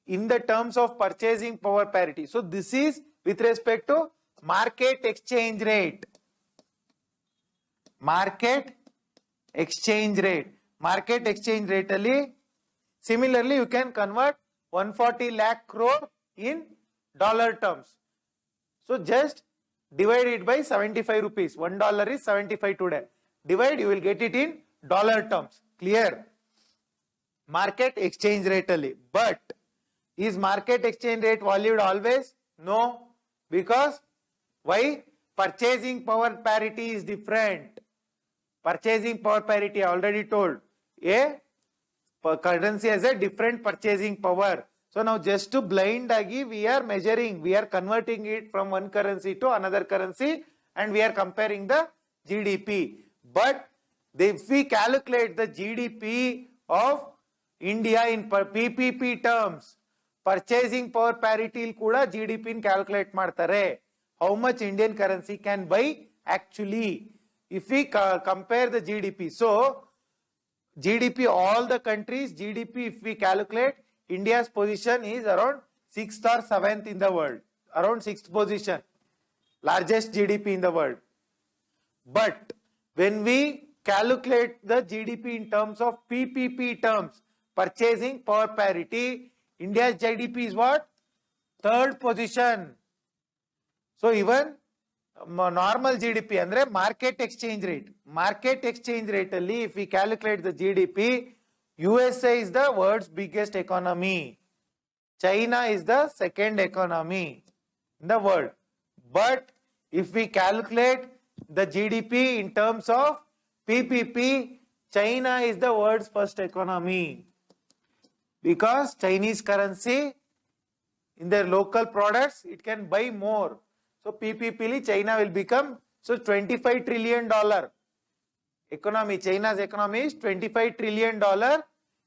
A: in the terms of purchasing power parity. So this is with respect to market exchange rate. Market exchange rate ali, similarly you can convert 140 lakh crore in dollar terms. So just divide it by 75 rupees. $1 is 75 today. Divide, you will get it in dollar terms. Clear? Market exchange rate ali. But is market exchange rate valued always? No. Because why? Purchasing power parity is different. Purchasing power parity, I already told. A currency has a different purchasing power. So now just to blind agi, we are measuring, we are converting it from one currency to another currency and we are comparing the GDP. But if we calculate the GDP of India in PPP terms, purchasing power parity kuda GDP in calculate ಮಾಡ್ತಾರೆ. How much Indian currency can buy actually. if we compare the GDP, so GDP, all the countries, GDP, if we calculate, India's position is around 6th or 7th in the world, around 6th position, largest GDP in the world. But when we calculate the GDP in terms of PPP terms, purchasing power parity, India's GDP is what? 3rd position. So even normal GDP andre market exchange rate alli if we calculate the GDP, USA is the world's biggest economy, China is the 2nd economy in the world. But if we calculate the GDP in terms of PPP, China is the world's 1st economy, because Chinese currency in their local products it can buy more. So PPP China will become, so $25 trillion economy. China's economy is $25 trillion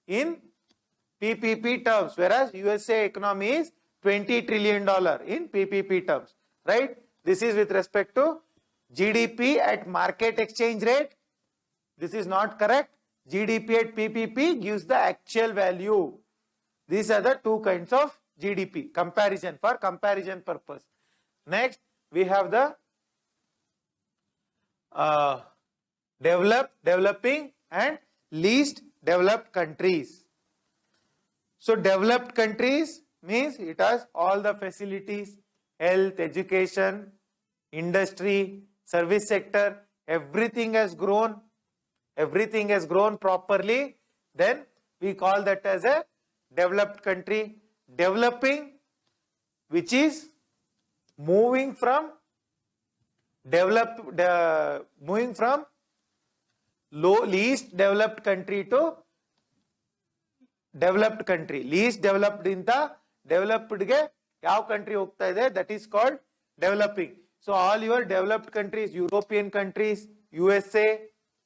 A: in PPP terms, whereas USA economy is $20 trillion in PPP terms, right? This is with respect to GDP at market exchange rate. This is not correct. GDP at PPP gives the actual value. These are the two kinds of GDP comparison for comparison purpose. Next, we have the developed, developing and least developed countries. So developed countries means it has all the facilities, health, education, industry, service sector, everything has grown properly. Then we call that as a developed country. Developing, which is moving from least developed country to developed country. Least developed inta developed ge yav country hogta ide, that is called developing. So all your developed countries, European countries, USA,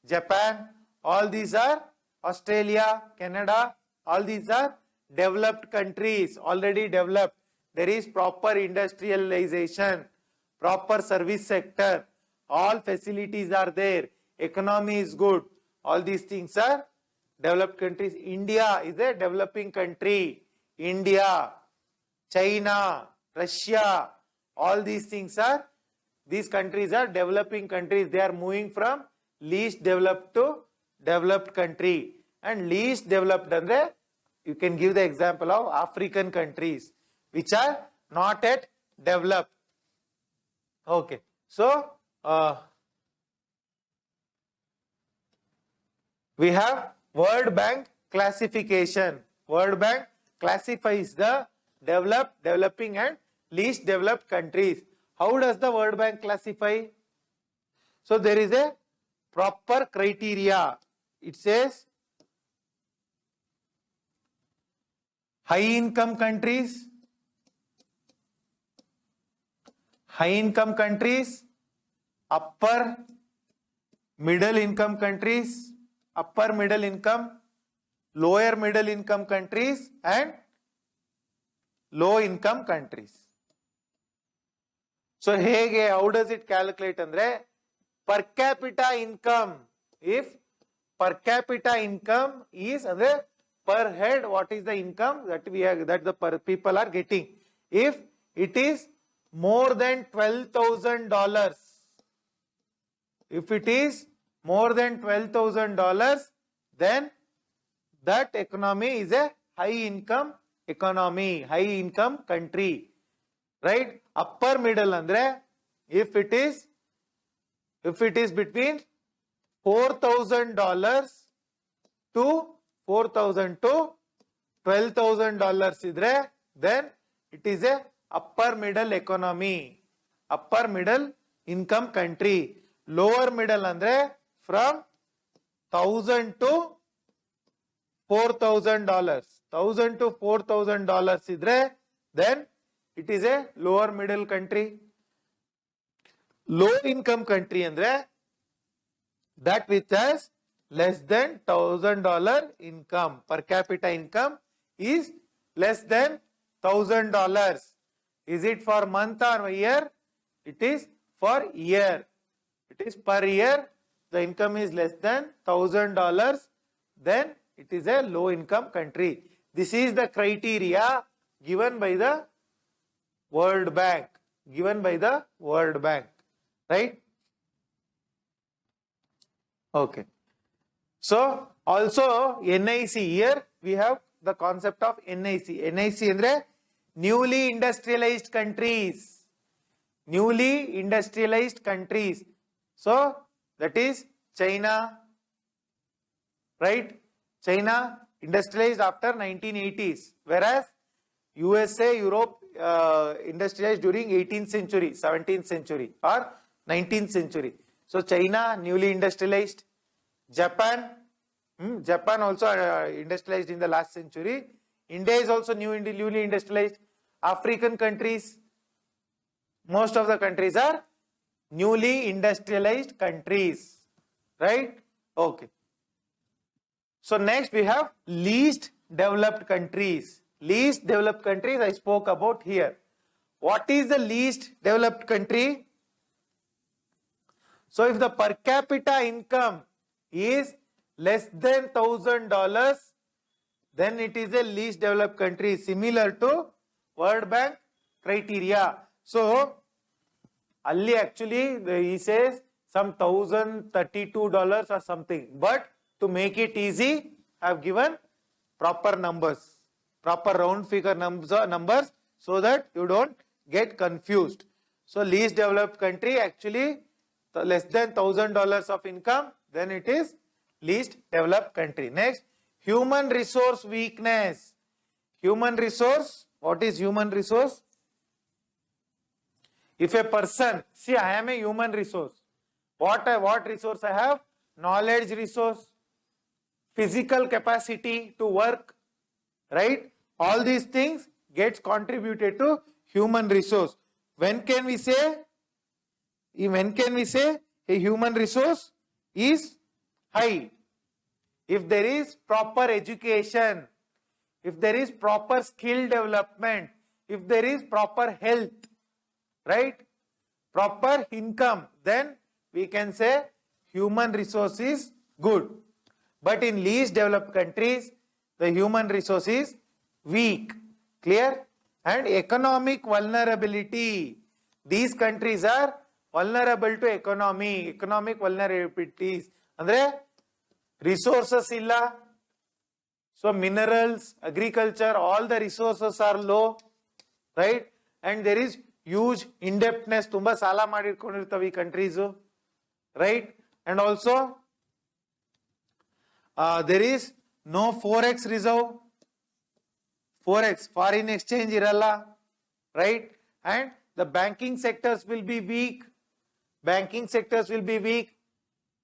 A: Japan, all these are, Australia, Canada, all these are developed countries, already developed. There is proper industrialization, proper service sector, all facilities are there, economy is good, all these things are developed countries. India is a developing country. India, China, Russia, all these things are, these countries are developing countries. They are moving from least developed to developed country. And least developed andre, you can give the example of African countries which are not yet developed. Okay, so we have World Bank classification. World Bank classifies the developed, developing and least developed countries. How does the World Bank classify? So there is a proper criteria. It says high income countries, upper middle income countries, upper middle income, lower middle income countries and low income countries. So hege, how does it calculate andre? Per capita income. If per capita income is andre per head, what is the income that the people are getting? If it is more than $12,000, if it is more than $12,000, then that economy is a high income economy, high income country, right? Upper middle andre, if it is between $4,000 to $4,000 to $12,000 idre, then it is a upper middle economy, upper middle income country. Lower middle andre from $1,000 to $4,000, $1,000 to $4,000 idre, then it is a lower middle country. Low income country andre that which has less than $1,000 income, per capita income is less than $1,000. Is it for month or year? It is for year. It is per year the income is less than $1,000, then it is a low income country. This is the criteria given by the World Bank. Given by the World Bank. Right? Okay. So also NIC, here we have the concept of NIC. NIC andre newly industrialized countries. Newly industrialized countries. So that is China, right? China industrialized after 1980s, whereas USA, Europe industrialized during 18th century, 17th century or 19th century. So China newly industrialized. Japan, Japan also industrialized in the last century. India is also newly industrialized. African countries, most of the countries are newly industrialized countries, right? Okay. So next we have least developed countries. Least developed countries I spoke about here. What is the least developed country? So if the per capita income is less than $1,000, then it is a least developed country, similar to World Bank criteria. So Ali actually he says some $1,032 or something, but to make it easy, I have given proper numbers, proper round figure numbers, so that you don't get confused. So least developed country actually less than $1,000 of income, then it is least developed country. Next, human resource weakness. Human resource, what is human resource? If a person, see I am a human resource. What resource I have? Knowledge resource, physical capacity to work, right? All these things gets contributed to human resource. When can we say a human resource is high? If there is proper education, if there is proper skill development, if there is proper health, right? Proper income, then we can say human resource is good. But in least developed countries, the human resource is weak. Clear? And economic vulnerability. These countries are vulnerable to economic vulnerabilities. Andre resources illa. So minerals, agriculture, all the resources are low, right? And there is huge indebtedness. Tumba sala madirkondirtave countries, right? And also there is no forex reserve. Forex, foreign exchange iralla, right? And the banking sectors will be weak. Banking sectors will be weak.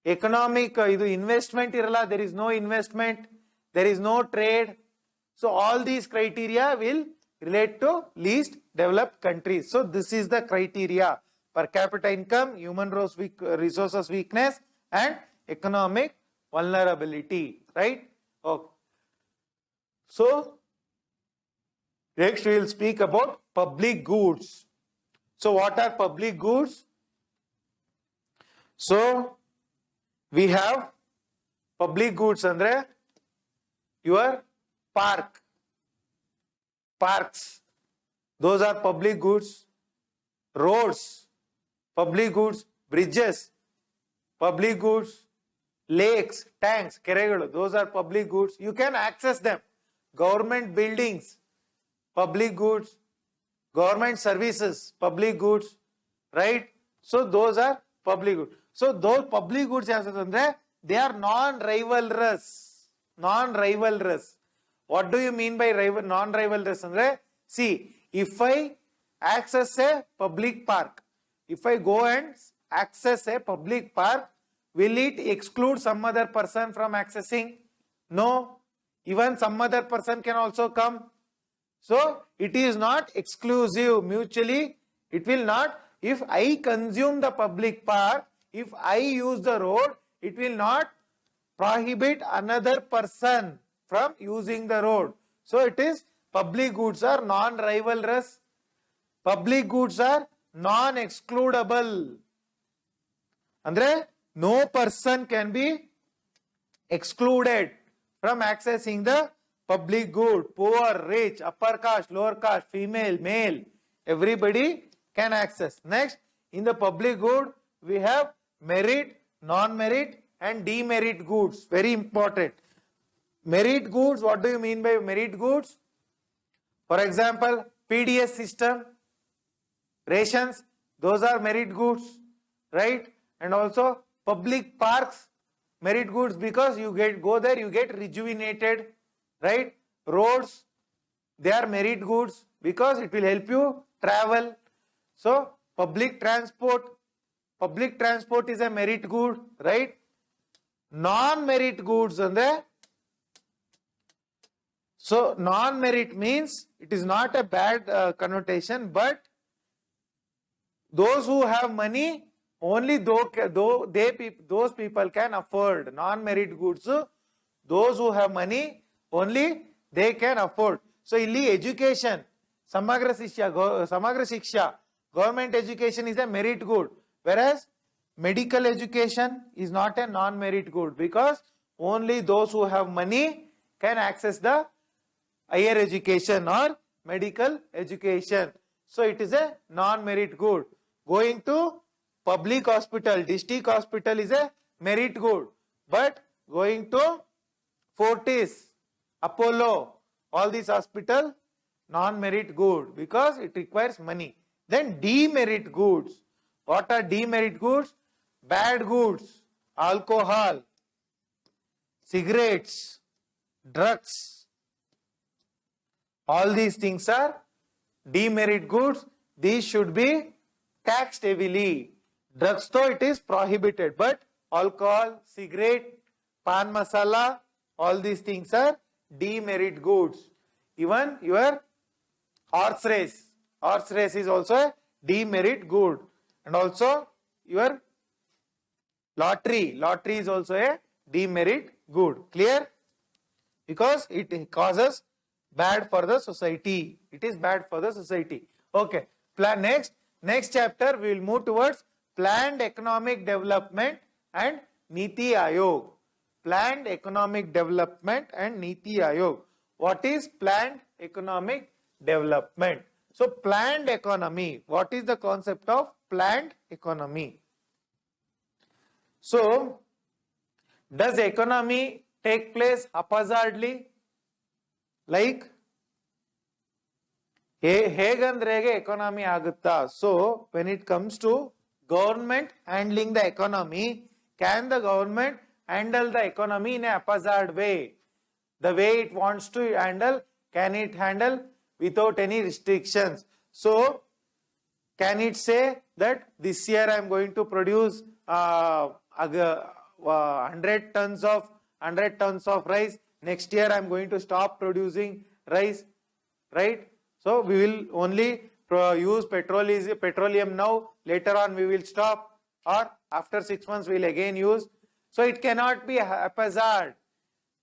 A: Economic investment iralla, there is no investment, there is no trade. So all these criteria will relate to least developed countries. So this is the criteria: per capita income, human resources weakness, and economic vulnerability, right? Okay. So next we will speak about public goods. So what are public goods? So we have public goods andre your parks, those are public goods. Roads, public goods. Bridges, public goods. Lakes, tanks, keregalu, those are public goods. You can access them. Government buildings, public goods. Government services, public goods, right? So those are public goods. So those public goods, they are non-rivalrous. Non-rivalrous. What do you mean by non-rivalrous? See, if I access a public park, if I go and access a public park, will it exclude some other person from accessing? No. Even some other person can also come. So it is not exclusive. Mutually, it will not. If I consume the public park, if I use the road, it will not prohibit another person from using the road. So it is public goods are non-rivalrous. Public goods are non-excludable. Andre no person can be excluded from accessing the public good. Poor, rich, upper caste, lower caste, female, male, everybody can access. Next, in the public good, we have merit, non-merit and demerit goods. Very important. Merit goods, what do you mean by merit goods? For example, PDS system, rations, those are merit goods, right? And also public parks, merit goods, because you go there, you get rejuvenated, right? Roads, they are merit goods because it will help you travel. So public transport is a merit good, right? Non-merit goods andre, so non-merit means it is not a bad connotation, but those who have money, only those people can afford non-merit goods. Those who have money, only they can afford. So illi education, Samagra Shiksha, government education is a merit good, whereas medical education is not a non-merit good, because only those who have money can access the higher education or medical education. So it is a non-merit good. Going to public hospital, district hospital is a merit good, but going to Fortis, Apollo, all these hospital, non-merit good because it requires money. Then demerit goods. What are demerit goods? Bad goods, alcohol, cigarettes, drugs. All these things are demerit goods. These should be taxed heavily. Drugs though it is prohibited, but alcohol, cigarette, pan masala, all these things are demerit goods. Even your horse race is also a demerit good. And also your lottery is also a demerit good. Clear? Because it causes bad for the society. It is bad for the society. Okay. Next chapter we will move towards planned economic development and Niti Aayog. Planned economic development and Niti Aayog. What is planned economic development? So planned economy, what is the concept of planned economy? So does economy take place haphazardly? Like hegandrege economy agutta. So when it comes to government handling the economy, can the government handle the economy in a haphazard way? The way it wants to handle, can it handle without any restrictions? So can it say that this year I am going to produce 100 tons of rice, next year I am going to stop producing rice, right? So we will only use petroleum now, later on we will stop, or after 6 months we will again use. So it cannot be haphazard.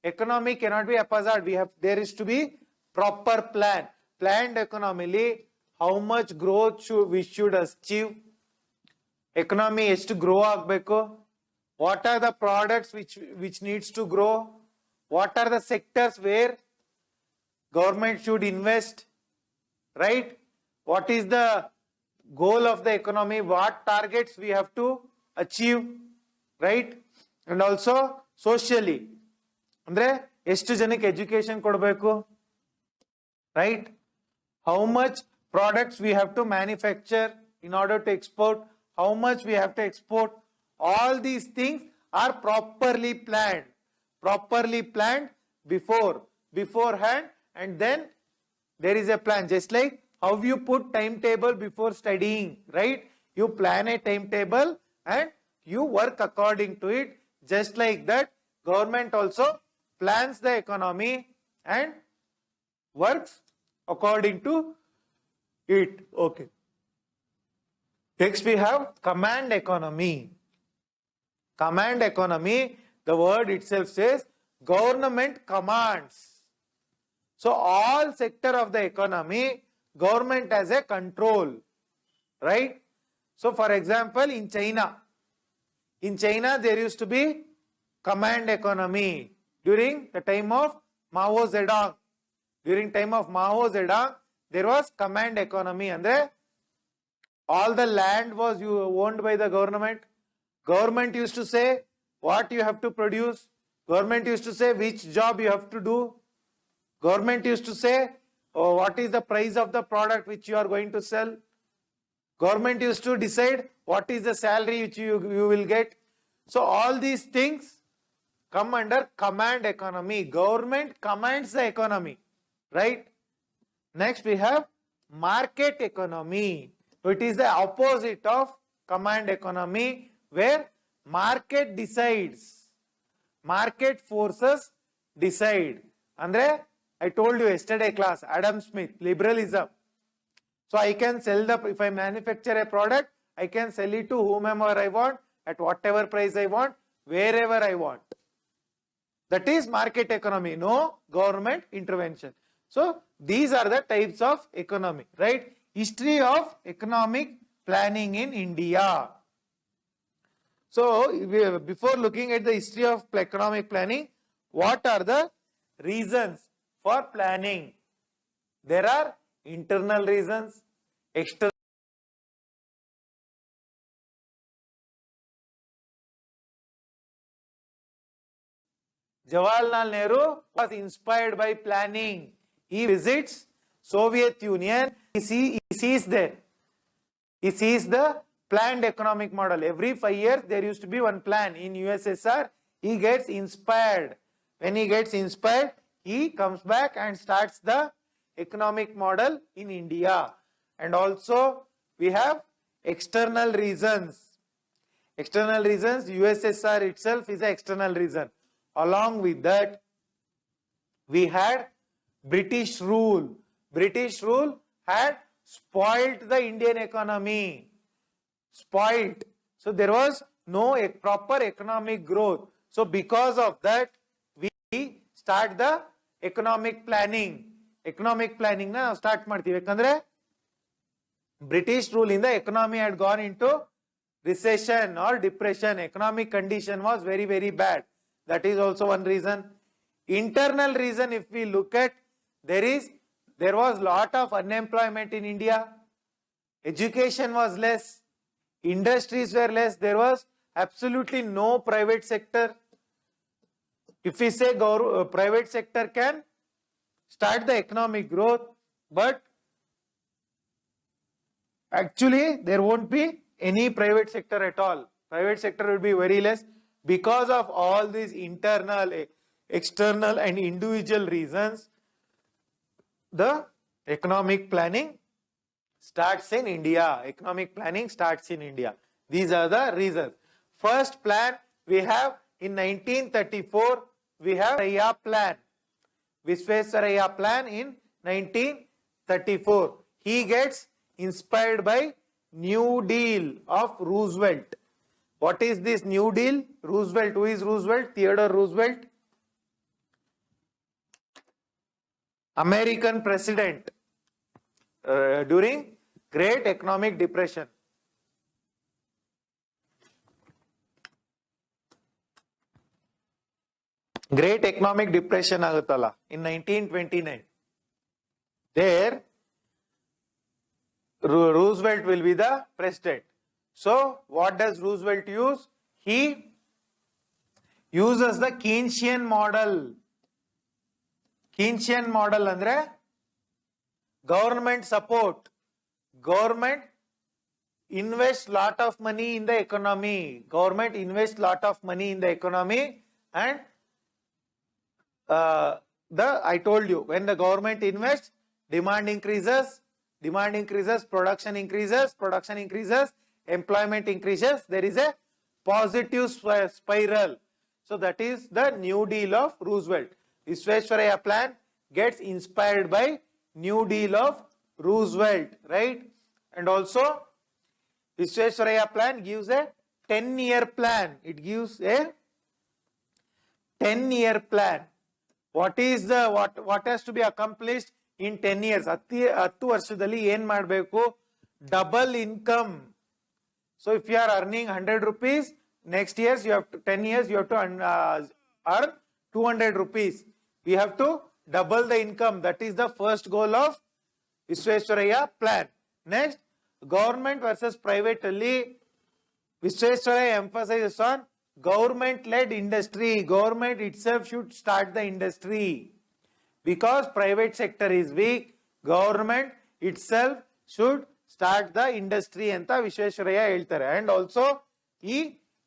A: Economy cannot be haphazard. There is to be proper plan. Planned economy, how much growth we should achieve. Economy is to grow agbeku. What are the products which needs to grow? What are the sectors where government should invest? Right? What is the goal of the economy? What targets we have to achieve? Right? And also socially. Andre, ಎಷ್ಟು ಜನಕ್ಕೆ education ಕೊಡಬೇಕು? Right? How much products we have to manufacture in order to export? How much we have to export? All these things are properly planned beforehand, and then there is a plan. Just like how you put timetable before studying, right? You plan a timetable and you work according to it. Just like that, government also plans the economy and works according to it. Okay. Next we have command economy. Command economy, the word itself says government commands. So all sector of the economy, government has a control, right? So for example, in China, In China, there used to be command economy during the time of Mao Zedong. During time of Mao Zedong, there was command economy, and all the land was owned by the government. Government used to say what you have to produce. Government used to say which job you have to do. Government used to say what is the price of the product which you are going to sell. Government used to decide what is the salary which you will get. So all these things come under command economy. Government commands the economy, right? Next we have market economy. It is the opposite of command economy, where market decides. Market forces decide. Andre, I told you yesterday class, Adam Smith, liberalism. So I can sell if I manufacture a product, I can sell it to whomever I want, at whatever price I want, wherever I want. That is market economy, no government intervention. So these are the types of economy, right? History of economic planning in India. So before looking at the history of economic planning, what are the reasons for planning? There are internal reasons, external. Jawaharlal Nehru was inspired by planning. He visits Soviet Union. He sees there. He sees the planned economic model. Every 5 years there used to be one plan. In USSR, he gets inspired. When he gets inspired, he comes back and starts the economic model in India. And also we have external reasons. External reasons, USSR itself is an external reason. Along with that, we had British rule. British rule had spoilt the Indian economy. Spoilt. So there was no proper economic growth. So because of that, we start the economic planning. Economic planning na start ಮಾಡ್ತೀವಿ ಯಾಕಂದ್ರೆ British rule in the economy had gone into recession or depression. Economic condition was very, very bad. That is also one reason. Internal reason, if we look at, there was lot of unemployment in India. Education was less. Industries were less. There was absolutely no private sector. If we say private sector can start the economic growth, but actually there won't be any private sector at all. Private sector will be very less. Because of all these internal, external and individual reasons, the economic planning starts in India. Economic planning starts in India. These are the reasons. First plan we have in 1934, we have Visvesvaraya plan. Visvesvaraya plan in 1934. He gets inspired by New Deal of Roosevelt. What is this New Deal? Roosevelt. Who is Roosevelt? Theodore Roosevelt. American president during Great Economic Depression. Great Economic Depression aguttalla in 1929. There, Roosevelt will be the president. So, what does Roosevelt use? He uses the Keynesian model. Keynesian model andre government support. Government invests lot of money in the economy. Government invests lot of money in the economy, and I told you, when the government invests, demand increases, production increases, employment increases. There is a positive spiral. So that is the New Deal of Roosevelt. Visvesvaraya plan gets inspired by New Deal of Roosevelt, right? And also Visvesvaraya plan gives a 10-year plan. It gives a 10-year plan. What is the what has to be accomplished in 10 years? 10 ವರ್ಷದಲ್ಲಿ ಏನು ಮಾಡಬೇಕು? Double income. So if you are earning 100 rupees, next years you have to 10 years you have to earn 200 rupees. We have to double the income. That is the first goal of Visvesvaraya plan. Next, government versus private ali. Visvesvaraya emphasizes on government-led industry. Government itself should start the industry. Because private sector is weak, government itself should start the industry anta Visvesvaraya ಹೇಳ್ತಾರೆ. And also he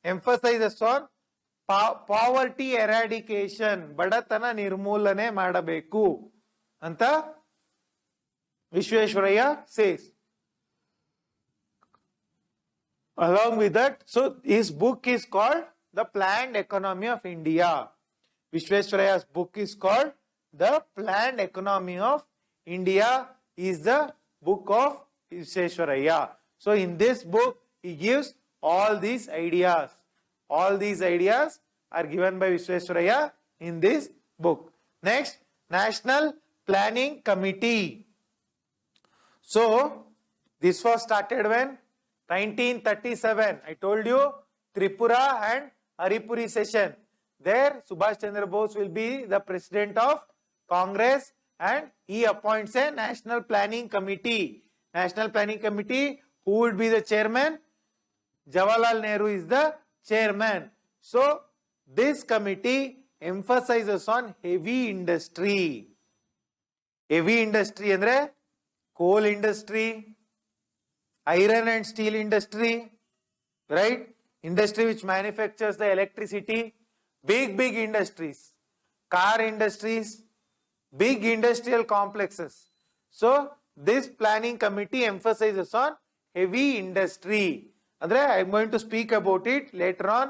A: emphasizes on poverty eradication, ಬಡತನ ನಿರ್ಮೂಲನೆ ಮಾಡಬೇಕು ಅಂತ Visvesvaraya says. Along with that, so his book is called The Planned Economy of India. Visvesvaraya's book is called The Planned Economy of India is the book of Visvesvaraya. So in this book, he gives all these ideas. All these ideas are given by Visvesvaraya in this book. Next, National Planning Committee. So this was started when 1937. I told you Tripura and Haripuri session. There Subhash Chandra Bose will be the president of Congress and he appoints a National Planning Committee. National Planning Committee, who would be the chairman? Jawaharlal Nehru is the chairman. So this committee emphasizes on heavy industry. Heavy industry andre coal industry, iron and steel industry, right? Industry which manufactures the electricity, big industries, car industries, big industrial complexes. So this planning committee emphasizes on heavy industry. Andre I am going to speak about it later on,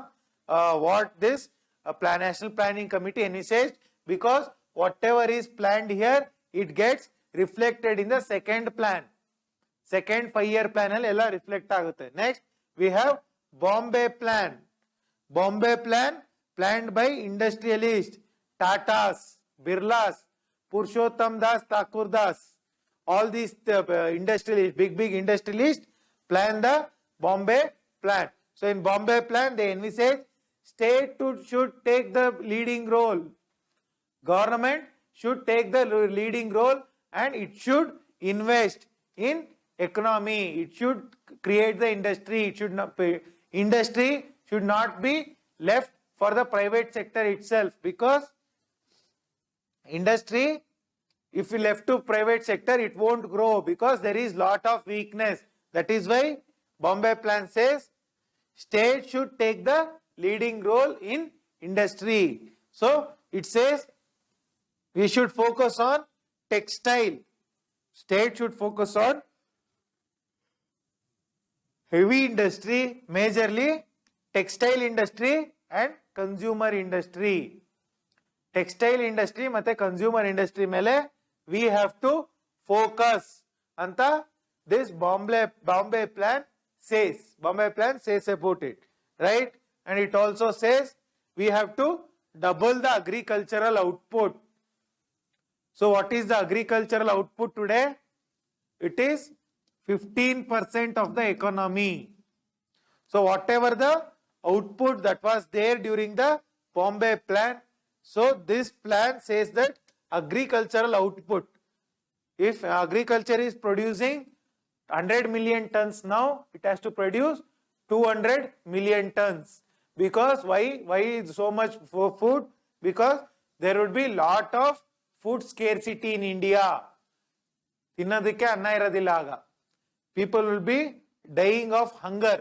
A: what this National Planning Committee envisaged, because whatever is planned here, it gets reflected in the second plan. Second 5-year plan ella reflect agutte. Next, we have Bombay plan. Bombay plan planned by industrialists, Tatas, Birlas, Purushottam Das, Thakur Das. All these industrialists, big industrialists plan the Bombay plan. So in Bombay plan, they envisage state should take the leading role. Government should take the leading role and it should invest in economy. It should create the industry. It should not be, industry should not be left for the private sector itself, because industry, if we left to private sector, it won't grow because there is lot of weakness. That is why Bombay plan says state should take the leading role in industry. So it says we should focus on textile. State should focus on heavy industry, majorly textile industry and consumer industry. Textile industry ಮತ್ತೆ consumer industry ಮೇಲೆ we have to focus ಅಂತ this Bombay plan says. Bombay plan says about it, right? And it also says we have to double the agricultural output. So what is the agricultural output today? It is 15% of the economy. So whatever the output that was there during the Bombay plan, so this plan says that agricultural output, if agriculture is producing 100 million tons now, it has to produce 200 million tons. Because why so much for food? Because there would be lot of food scarcity in India. ತಿನ್ನೋದಕ್ಕೆ ಅನ್ನ ಇರೋದಿಲ್ಲ ಆಗ. People will be dying of hunger,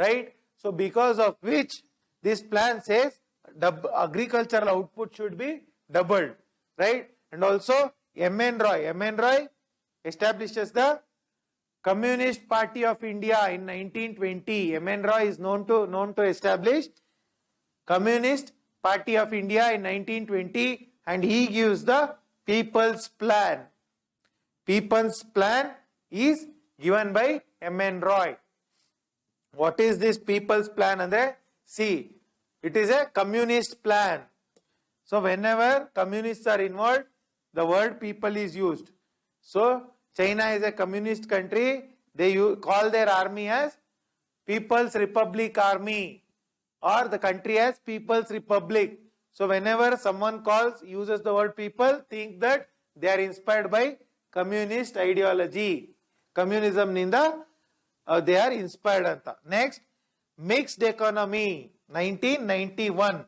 A: right? So because of which this plan says agricultural output should be doubled, right? And also M.N. Roy establishes the Communist Party of India in 1920. M.N. Roy is known to establish Communist Party of India in 1920, and he gives the People's Plan. People's Plan is given by M.N. Roy. What is this People's Plan? Andre, see, it is a communist plan. So whenever communists are involved, the word people is used. So China is a communist country. They call their army as People's Republic Army. or the country as People's Republic. So whenever someone uses the word people, think that they are inspired by communist ideology. Communism ninda they are inspired anta. Next, mixed economy, 1991.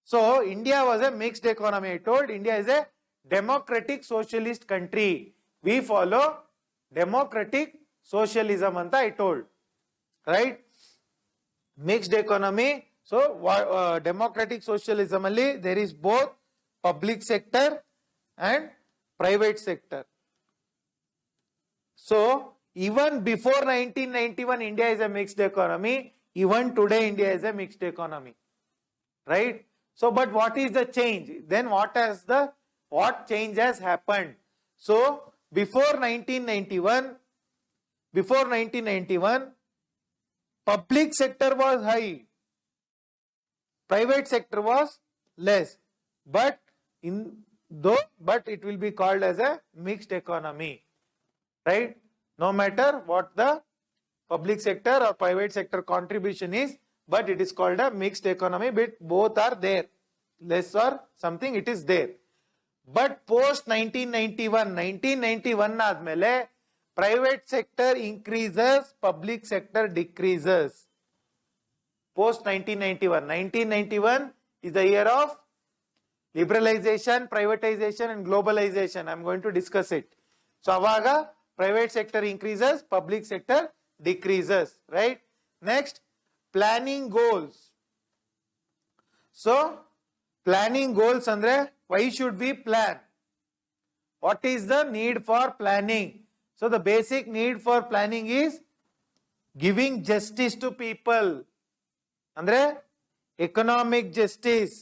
A: So India was a mixed economy. I told India is a democratic socialist country. We follow democratic socialism anta I told. Right? Mixed economy. So democratic socialism alli there is both public sector and private sector. So even before 1991 India is a mixed economy. Even today India is a mixed economy. Right? So but what is the change? Then what change has happened? So before 1991 public sector was high, private sector was less, but it will be called as a mixed economy, right? No matter what the public sector or private sector contribution is, but it is called a mixed economy, but both are there, less or something it is there. But post 1991 ಆದ್ಮೇಲೆ private sector increases, public sector decreases. Post 1991 is the year of liberalization, privatization and globalization. I am going to discuss it. So avaga private sector increases, public sector decreases, right? Next, planning goals. So planning goals andre, why should we plan? What is the need for planning? So the basic need for planning is giving justice to people. Andre economic justice,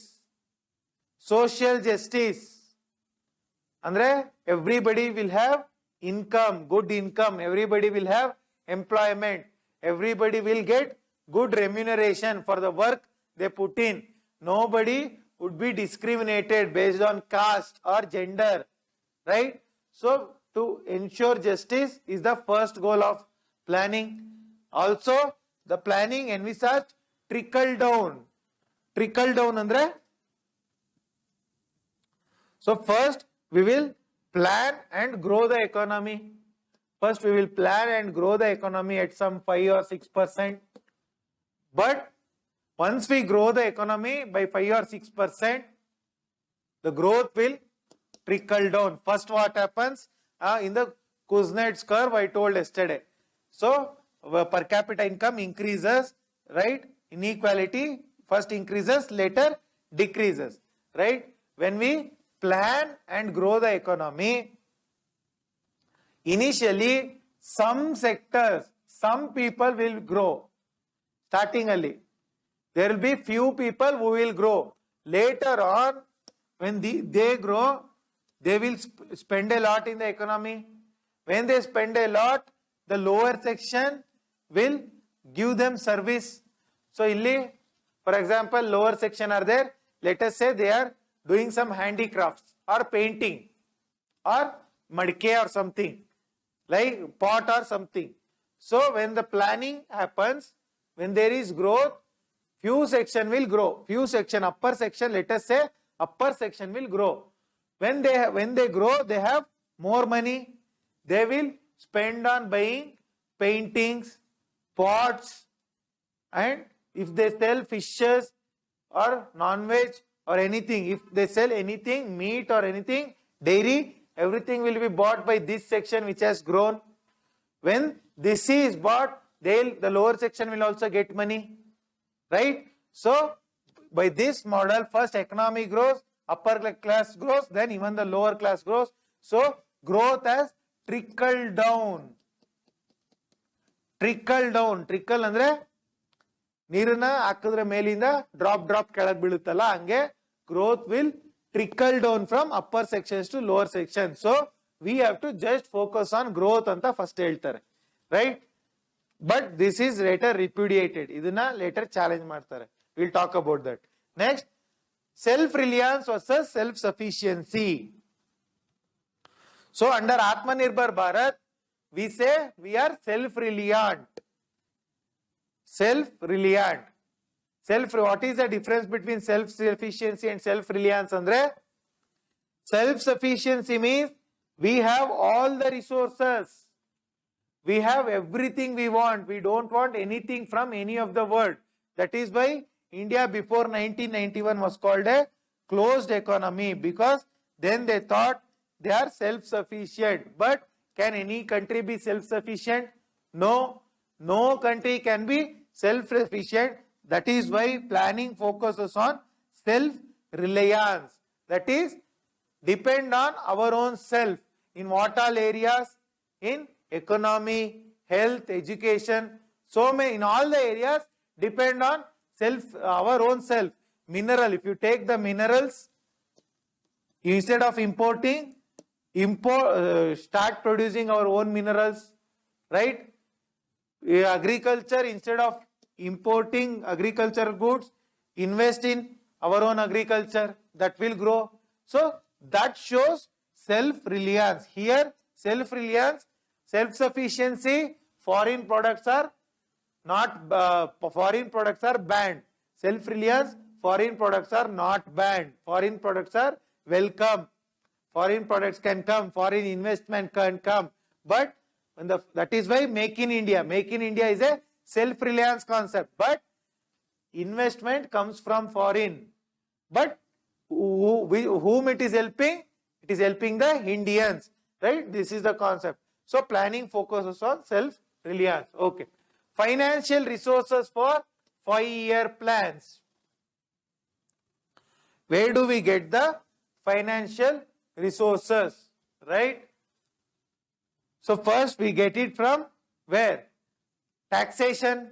A: social justice. Andre everybody will have income, good income. Everybody will have employment. Everybody will get good remuneration for the work they put in. Nobody would be discriminated based on caste or gender, right? So to ensure justice is the first goal of planning. Also, the planning envisaged trickle down. Trickle down andre. So first we will plan and grow the economy. First we will plan and grow the economy at some 5 or 6%. But once we grow the economy by 5 or 6%, the growth will trickle down. First what happens? In the Kuznets curve I told yesterday. So per capita income increases, right? Inequality first increases, later decreases, right? When we plan and grow the economy, initially some sectors, some people will grow. Starting early, there will be few people who will grow. Later on, when they grow, they will spend a lot in the economy. When they spend a lot, the lower section will give them service. So, illi, for example, lower section are there. Let us say they are doing some handicrafts or painting or madke or something, like pot or something. So, when the planning happens, when there is growth, few section will grow. Few section, upper section, let us say upper section will grow. When they grow, they have more money. They will spend on buying paintings, pots, and if they sell fishes or non-veg or anything, if they sell anything, meat or anything, dairy, everything will be bought by this section which has grown. When this is bought, the lower section will also get money, right? So by this model, first economy grows, upper class grows, then even the lower class grows. So growth has trickled down. Trickle down. Trickle andre ನೀರನ್ನ ಹಾಕಿದ್ರೆ ಮೇಲಿಂದ drop ಕೆಳಗೆ ಬೀಳುತ್ತಲ್ಲ ಹಂಗೆ growth will trickle down from upper sections to lower sections. So we have to just focus on growth ಅಂತ first ಹೇಳ್ತಾರೆ, right? But this is later repudiated. ಇದನ್ನ later challenge ಮಾಡ್ತಾರೆ. We'll talk about that. Next, self-reliance versus self-sufficiency. So under Atmanirbhar Bharat, we say we are self-reliant. Self-reliant. What is the difference between self-sufficiency and self-reliance? Andre, self-sufficiency means we have all the resources. We have everything we want. We don't want anything from any of the world. That is why India before 1991 was called a closed economy, because then they thought they are self-sufficient. But can any country be self-sufficient? No. No country can be self-sufficient. That is why planning focuses on self-reliance. That is, depend on our own self. In what all areas? In economy, health, education, so many, in all the areas, depend on our own self. Mineral, if you take the minerals, instead of importing, start producing our own minerals, right? Agriculture, instead of importing agricultural goods, invest in our own agriculture, that will grow. So that shows self-reliance. Here, self-reliance, self-sufficiency, foreign products are not, foreign products are banned. Self-reliance, foreign products are not banned. Foreign products are welcome. Foreign products can come, foreign investment can come. But that is why Make in India. Make in India is a self-reliance concept. But investment comes from foreign. But whom it is helping? It is helping the Indians. Right? This is the concept. So planning focuses on self-reliance. Okay. Financial resources for 5-year plans. Where do we get the financial resources? Right? So first we get it from where? Taxation.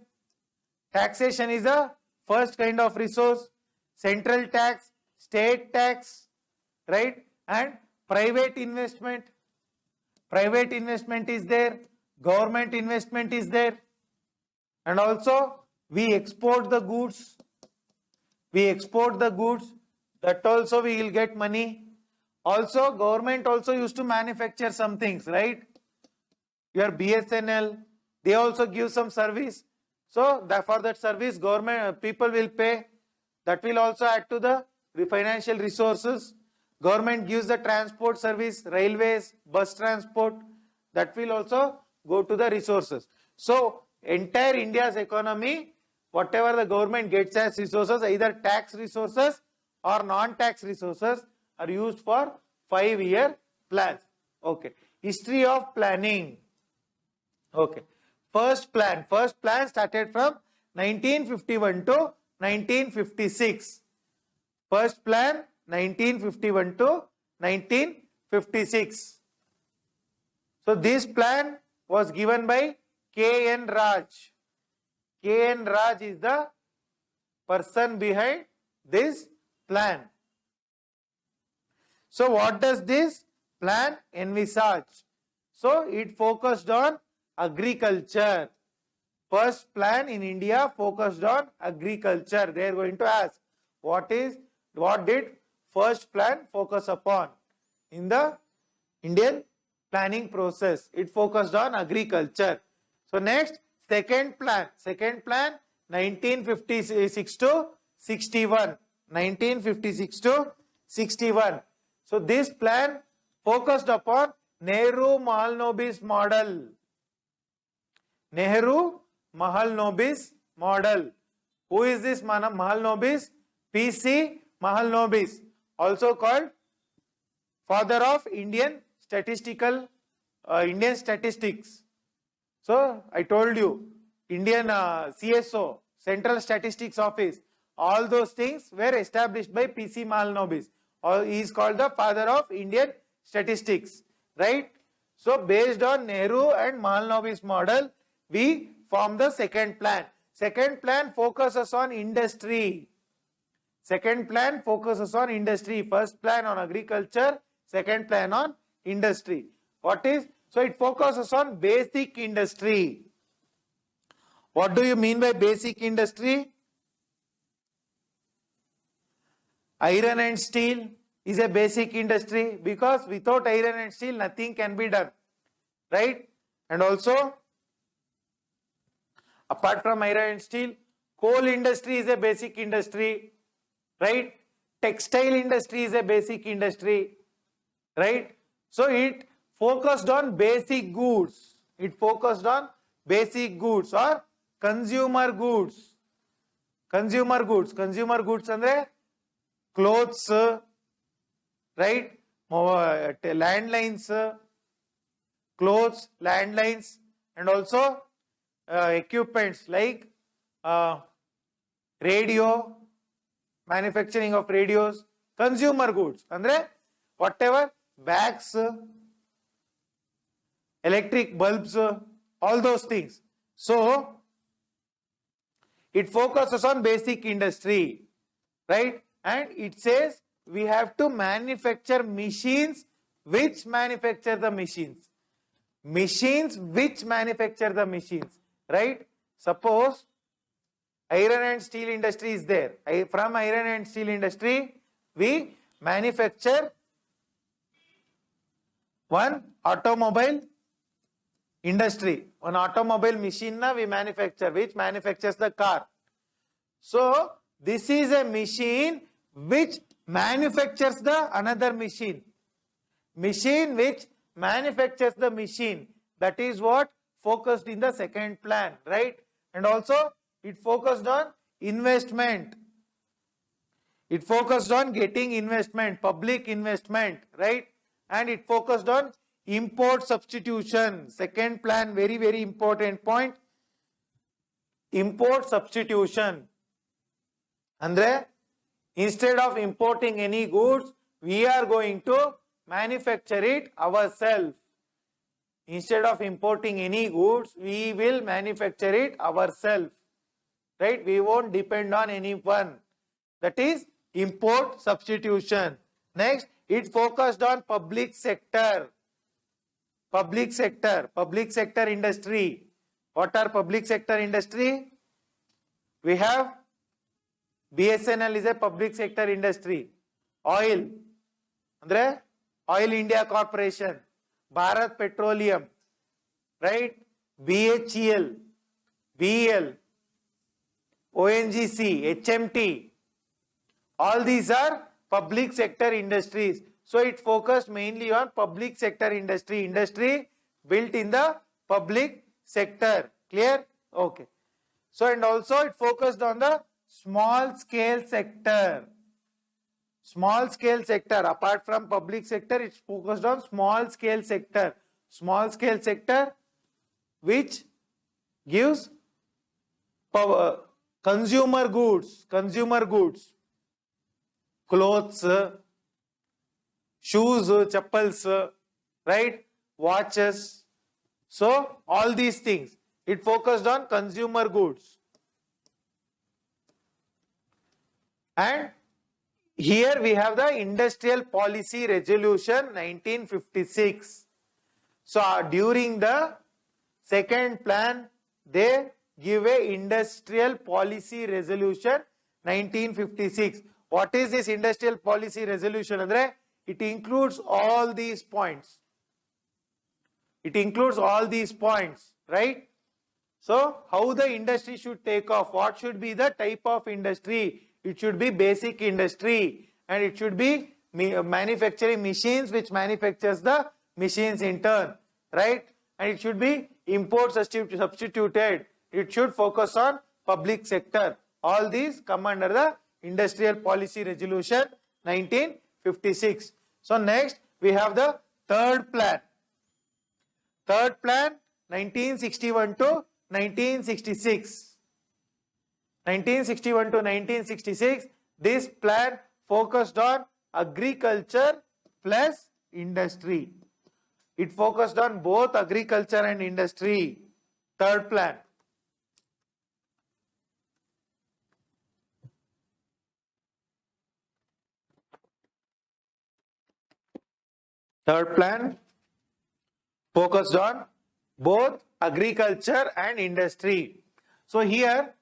A: Taxation is the first kind of resource. Central tax, state tax, right? And private investment. Private investment is there. Government investment is there. And also we export the goods. We export the goods. That also we will get money. Also government also used to manufacture some things, right? Your BSNL, they also give some service. So for that service, government people will pay. That will also add to the financial resources. Government gives the transport service, railways, bus transport. That will also go to the resources. So entire India's economy, whatever the government gets as resources, either tax resources or non-tax resources, are used for 5-year plans. Okay. History of planning. Okay. First plan started from 1951 to 1956. First plan 1951 to 1956. So this plan was given by K.N. Raj. K.N. Raj is the person behind this plan. So what does this plan envisage? So it focused on agriculture. First plan in India focused on agriculture. They are going to ask, what did first plan focus upon in the Indian planning process? It focused on agriculture. So next, second plan 1956 to 61. 1956 to 61. So this plan focused upon Nehru-Mahalanobis model. Nehru-Mahalanobis model. Who is this Mahalanobis? P.C. Mahalanobis, also called father of Indian statistics. So I told you, Indian CSO, Central Statistics Office, all those things were established by P.C. Mahalanobis. He is called the father of Indian statistics, right? So based on Nehru and Mahalanobis model, we form the second plan. Second plan focuses on industry. Second plan focuses on industry. First plan on agriculture, second plan on industry. What is? So it focuses on basic industry. What do you mean by basic industry? Iron and steel is a basic industry, because without iron and steel nothing can be done, right? And also apart from iron and steel, Coal industry is a basic industry, right? Textile industry is a basic industry, right? So it focused on basic goods. It focused on basic goods or consumer goods. Consumer goods. Consumer goods andre clothes, right? Landlines, clothes, landlines, and also equipments like radio, manufacturing of radios, consumer goods, andre whatever bags, electric bulbs, all those things. So it focuses on basic industry, right? And it says we have to manufacture machines which manufacture the machines. Machines which manufacture the machines, right? Suppose iron and steel industry is there. From iron and steel industry, we manufacture one automobile industry. One automobile machine na we manufacture, which manufactures the car. So this is a machine which manufactures the another machine. Machine which manufactures the machine. That is what focused in the second plan, right? And also it focused on investment. It focused on getting investment, public investment, right? And it focused on import substitution. Second plan, very, very important point. Import substitution. Andre, instead of importing any goods, we are going to manufacture it ourselves. Instead of importing any goods, we will manufacture it ourselves. Right? We won't depend on anyone. That is import substitution. Next, it focused on public sector. Public sector industry. What are public sector industry? We have BSNL is a public sector industry. Oil, andre Oil India Corporation, Bharat Petroleum, right? BHEL, BEL, ONGC, HMT. All these are public sector industries. So it focused mainly on public sector industry. Industry built in the public sector. Clear? Okay. So and also it focused on the small scale sector. Small scale sector. Apart from public sector, it's focused on small scale sector. Small scale sector which gives power, consumer goods, clothes, shoes, chappals, right? Watches. So all these things. It focused on consumer goods. And here we have the Industrial Policy Resolution 1956. So during the second plan, they give a Industrial Policy Resolution 1956. What is this Industrial Policy Resolution? Andre, it includes all these points. It includes all these points, right? So how the industry should take off? What should be the type of industry? It should be basic industry, and it should be manufacturing machines which manufactures the machines in turn, right? And it should be import substituted. It should focus on public sector. All these come under the Industrial Policy Resolution 1956. So next we have the third plan. Third plan 1961 to 1966. 1961 to 1966, this plan focused on agriculture plus industry. It focused on both agriculture and industry. Third plan. Third plan focused on both agriculture and industry. So here,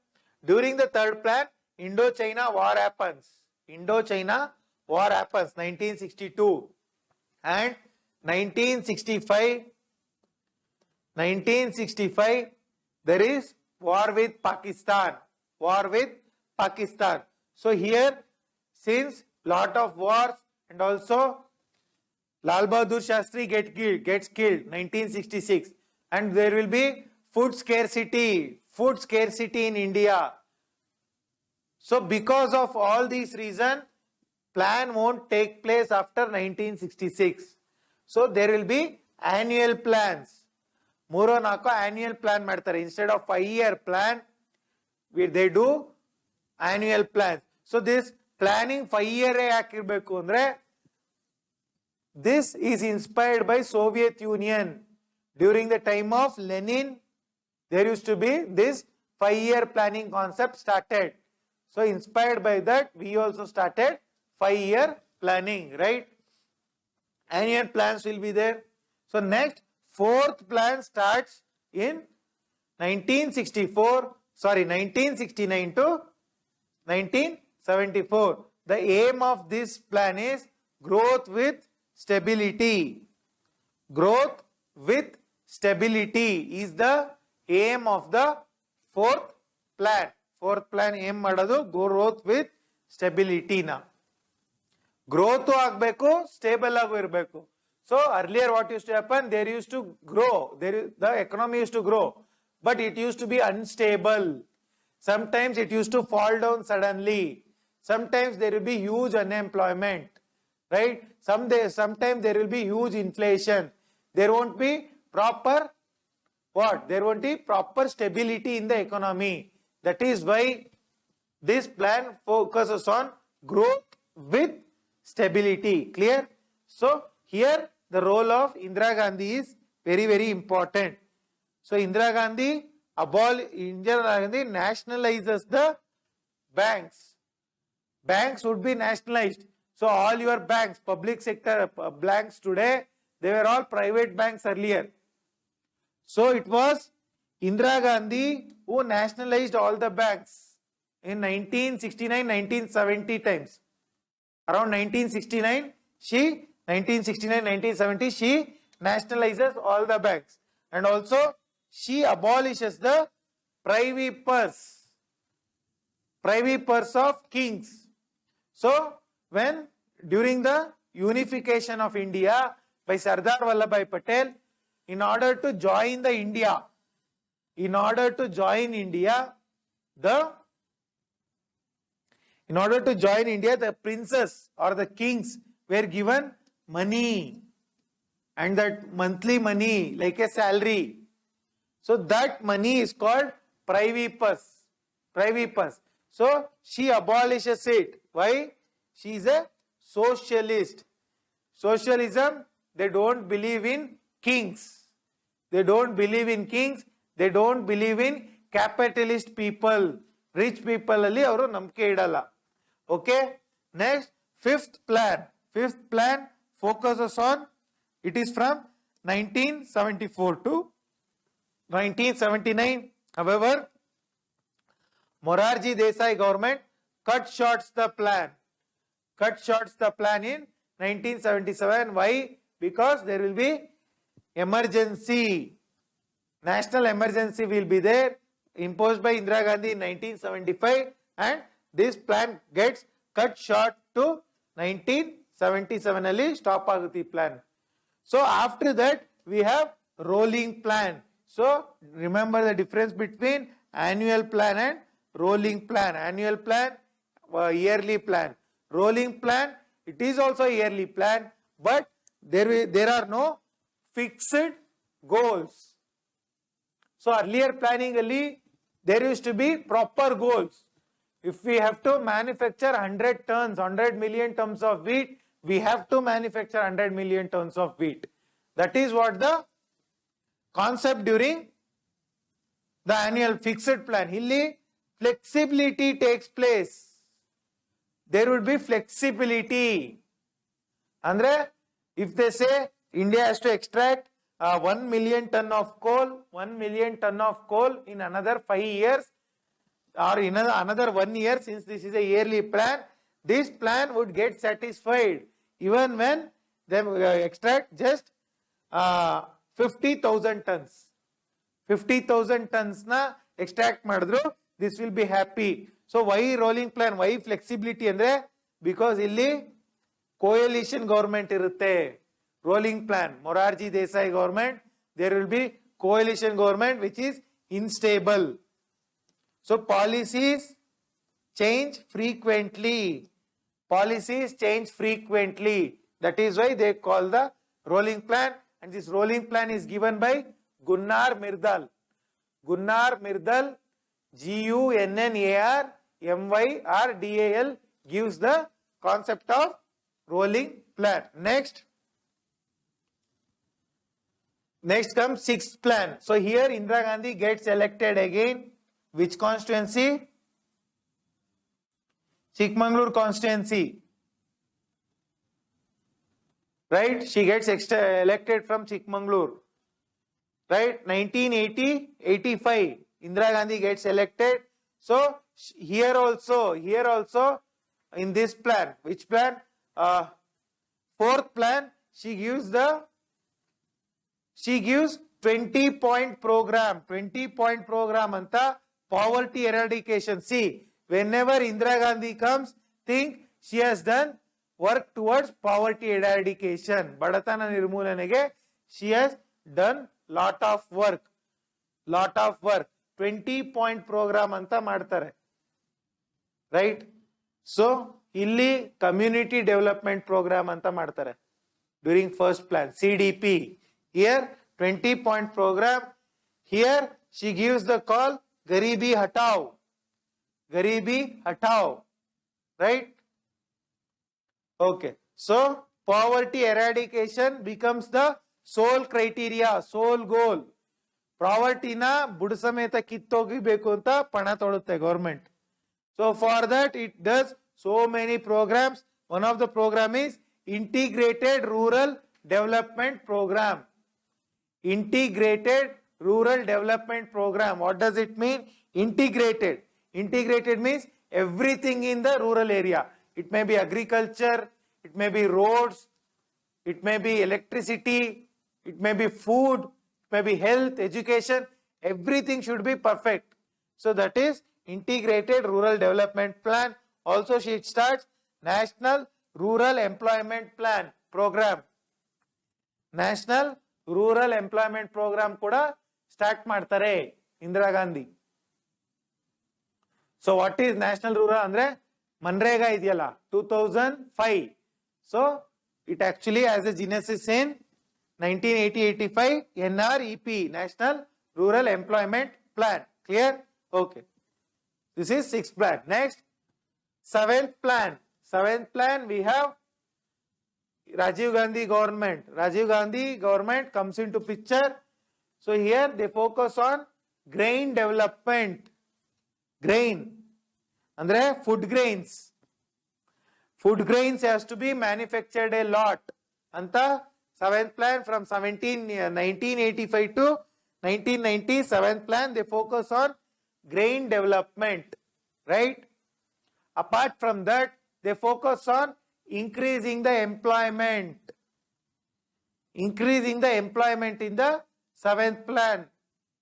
A: during the third plan, Indo-China war happens. Indo-China war happens, 1962. And 1965, there is war with Pakistan. war with Pakistan. So here, since lot of wars and also Lal Bahadur Shastri gets killed 1966, and there will be food scarcity in India. So because of all these reasons, plan won't take place after 1966. So there will be annual plans. Muro naako annual plan ಮಾಡ್ತಾರೆ. Instead of 5-year plan, they do annual plans. So this planning 5-year ಯಾಕಿರಬೇಕು ಅಂದ್ರೆ, this is inspired by Soviet Union. During the time of Lenin, there used to be this 5-year planning concept started. So inspired by that, we also started 5-year planning, right? Annual plans will be there. So next, fourth plan starts in 1969 to 1974. The aim of this plan is growth with stability. Growth with stability is the aim of the fourth plan. Fourth plan aim madadu growth with stability na. Growth agbeku, stable agu irbeku. So earlier what used to happen, there used to grow, the economy used to grow, but it used to be unstable. Sometimes it used to fall down suddenly. Sometimes there will be huge unemployment, right? Sometimes there will be huge inflation. There won't be proper what? There won't be proper stability in the economy. That is why this plan focuses on growth with stability. Clear? So here the role of Indira Gandhi is very, very important. So Indira Gandhi nationalizes the banks. Banks would be nationalized. So all your banks, public sector banks today, they were all private banks earlier. So it was Indira Gandhi who nationalized all the banks in 1969, 1970 times. Around 1969, 1970, she nationalizes all the banks. And also, she abolishes the privy purse of kings. So, when during the unification of India by Sardar Vallabhbhai Patel, in order to join India, the princes or the kings were given money, and that monthly money like a salary. So that money is called privy purse. So she abolishes it. Why? She is a socialist. Socialism, they don't believe in kings. They don't believe in capitalist people. Rich people alli avaru namke idalla. Okay. Next, fifth plan focuses on, it is from 1974 to 1979. However, Morarji Desai government cut short the plan in 1977. Why? Because there will be emergency. National emergency will be there, imposed by Indira Gandhi in 1975, and this plan gets cut short to 1977 alli stop agutti plan. So after that we have rolling plan. So remember the difference between annual plan and rolling plan. Annual plan, yearly plan. Rolling plan, it is also a yearly plan, but there are no fixed goals. So earlier planning alli, there used to be proper goals. If we have to manufacture 100 million tons of wheat, we have to manufacture 100 million tons of wheat. That is what the concept during the annual fixed plan. Hilli flexibility takes place. There would be flexibility. Andre, if they say India has to extract 1 million ton of coal in another 5 years or in another 1 year, since this is a yearly plan, this plan would get satisfied even when they extract just 50,000 tons. 50,000 tons na extract madru, this will be happy. So why rolling plan? Why flexibility andre? Because illi coalition government irutte. Rolling plan. Morarji Desai government, there will be coalition government which is unstable. So policies change frequently. Policies change frequently. That is why they call the rolling plan, and this rolling plan is given by Gunnar Myrdal. Gunnar Myrdal, Gunnarmyrdal gives the concept of rolling plan. Next comes sixth plan. So here Indira Gandhi gets elected again. Which constituency? Chikmagalur constituency. Right? She gets elected from Chikmagalur. Right? 1980-85. Indira Gandhi gets elected. So here also in this plan, which plan? Fourth plan, she gives 20-point program. 20-point program anta poverty eradication. See, whenever Indira Gandhi comes, think she has done work towards poverty eradication. Badatana nirmoolanege she has done lot of work. 20-point program anta ಮಾಡ್ತಾರೆ. Right? So ಇಲ್ಲಿ community development program anta ಮಾಡ್ತಾರೆ during first plan, CDP. Here 20-point program. Here she gives the call Garibi Hatao. Garibi Hatao. Right? Okay. So poverty eradication becomes the sole criteria, sole goal. Poverty na budusameta kittogibeku anta pana todutte government. So for that it does so many programs. One of the program is Integrated Rural Development Program. Integrated Rural Development Program. What does it mean? Integrated. Integrated means everything in the rural area. It may be agriculture, it may be roads, it may be electricity, it may be food, it may be health, education. Everything should be perfect. So that is Integrated Rural Development Plan. Also she starts National Rural Employment Plan Program. National Rural Employment Program kuda start ಮಾಡ್ತಾರೆ Indira Gandhi. So what is National Rural andre? Manrega idiyala 2005. So it actually has a genesis in 1980-85 NREP, National Rural Employment Plan. Clear? Okay. This is sixth plan. Next, seventh plan. Seventh plan we have Rajiv Gandhi government. Rajiv Gandhi government comes into picture. So here they focus on grain development. Grain. Andre food grains. Food grains has to be manufactured a lot. Anta seventh plan from 1985 to 1990. Seventh plan they focus on grain development. Right? Apart from that, they focus on increasing the employment. Increasing the employment in the seventh plan.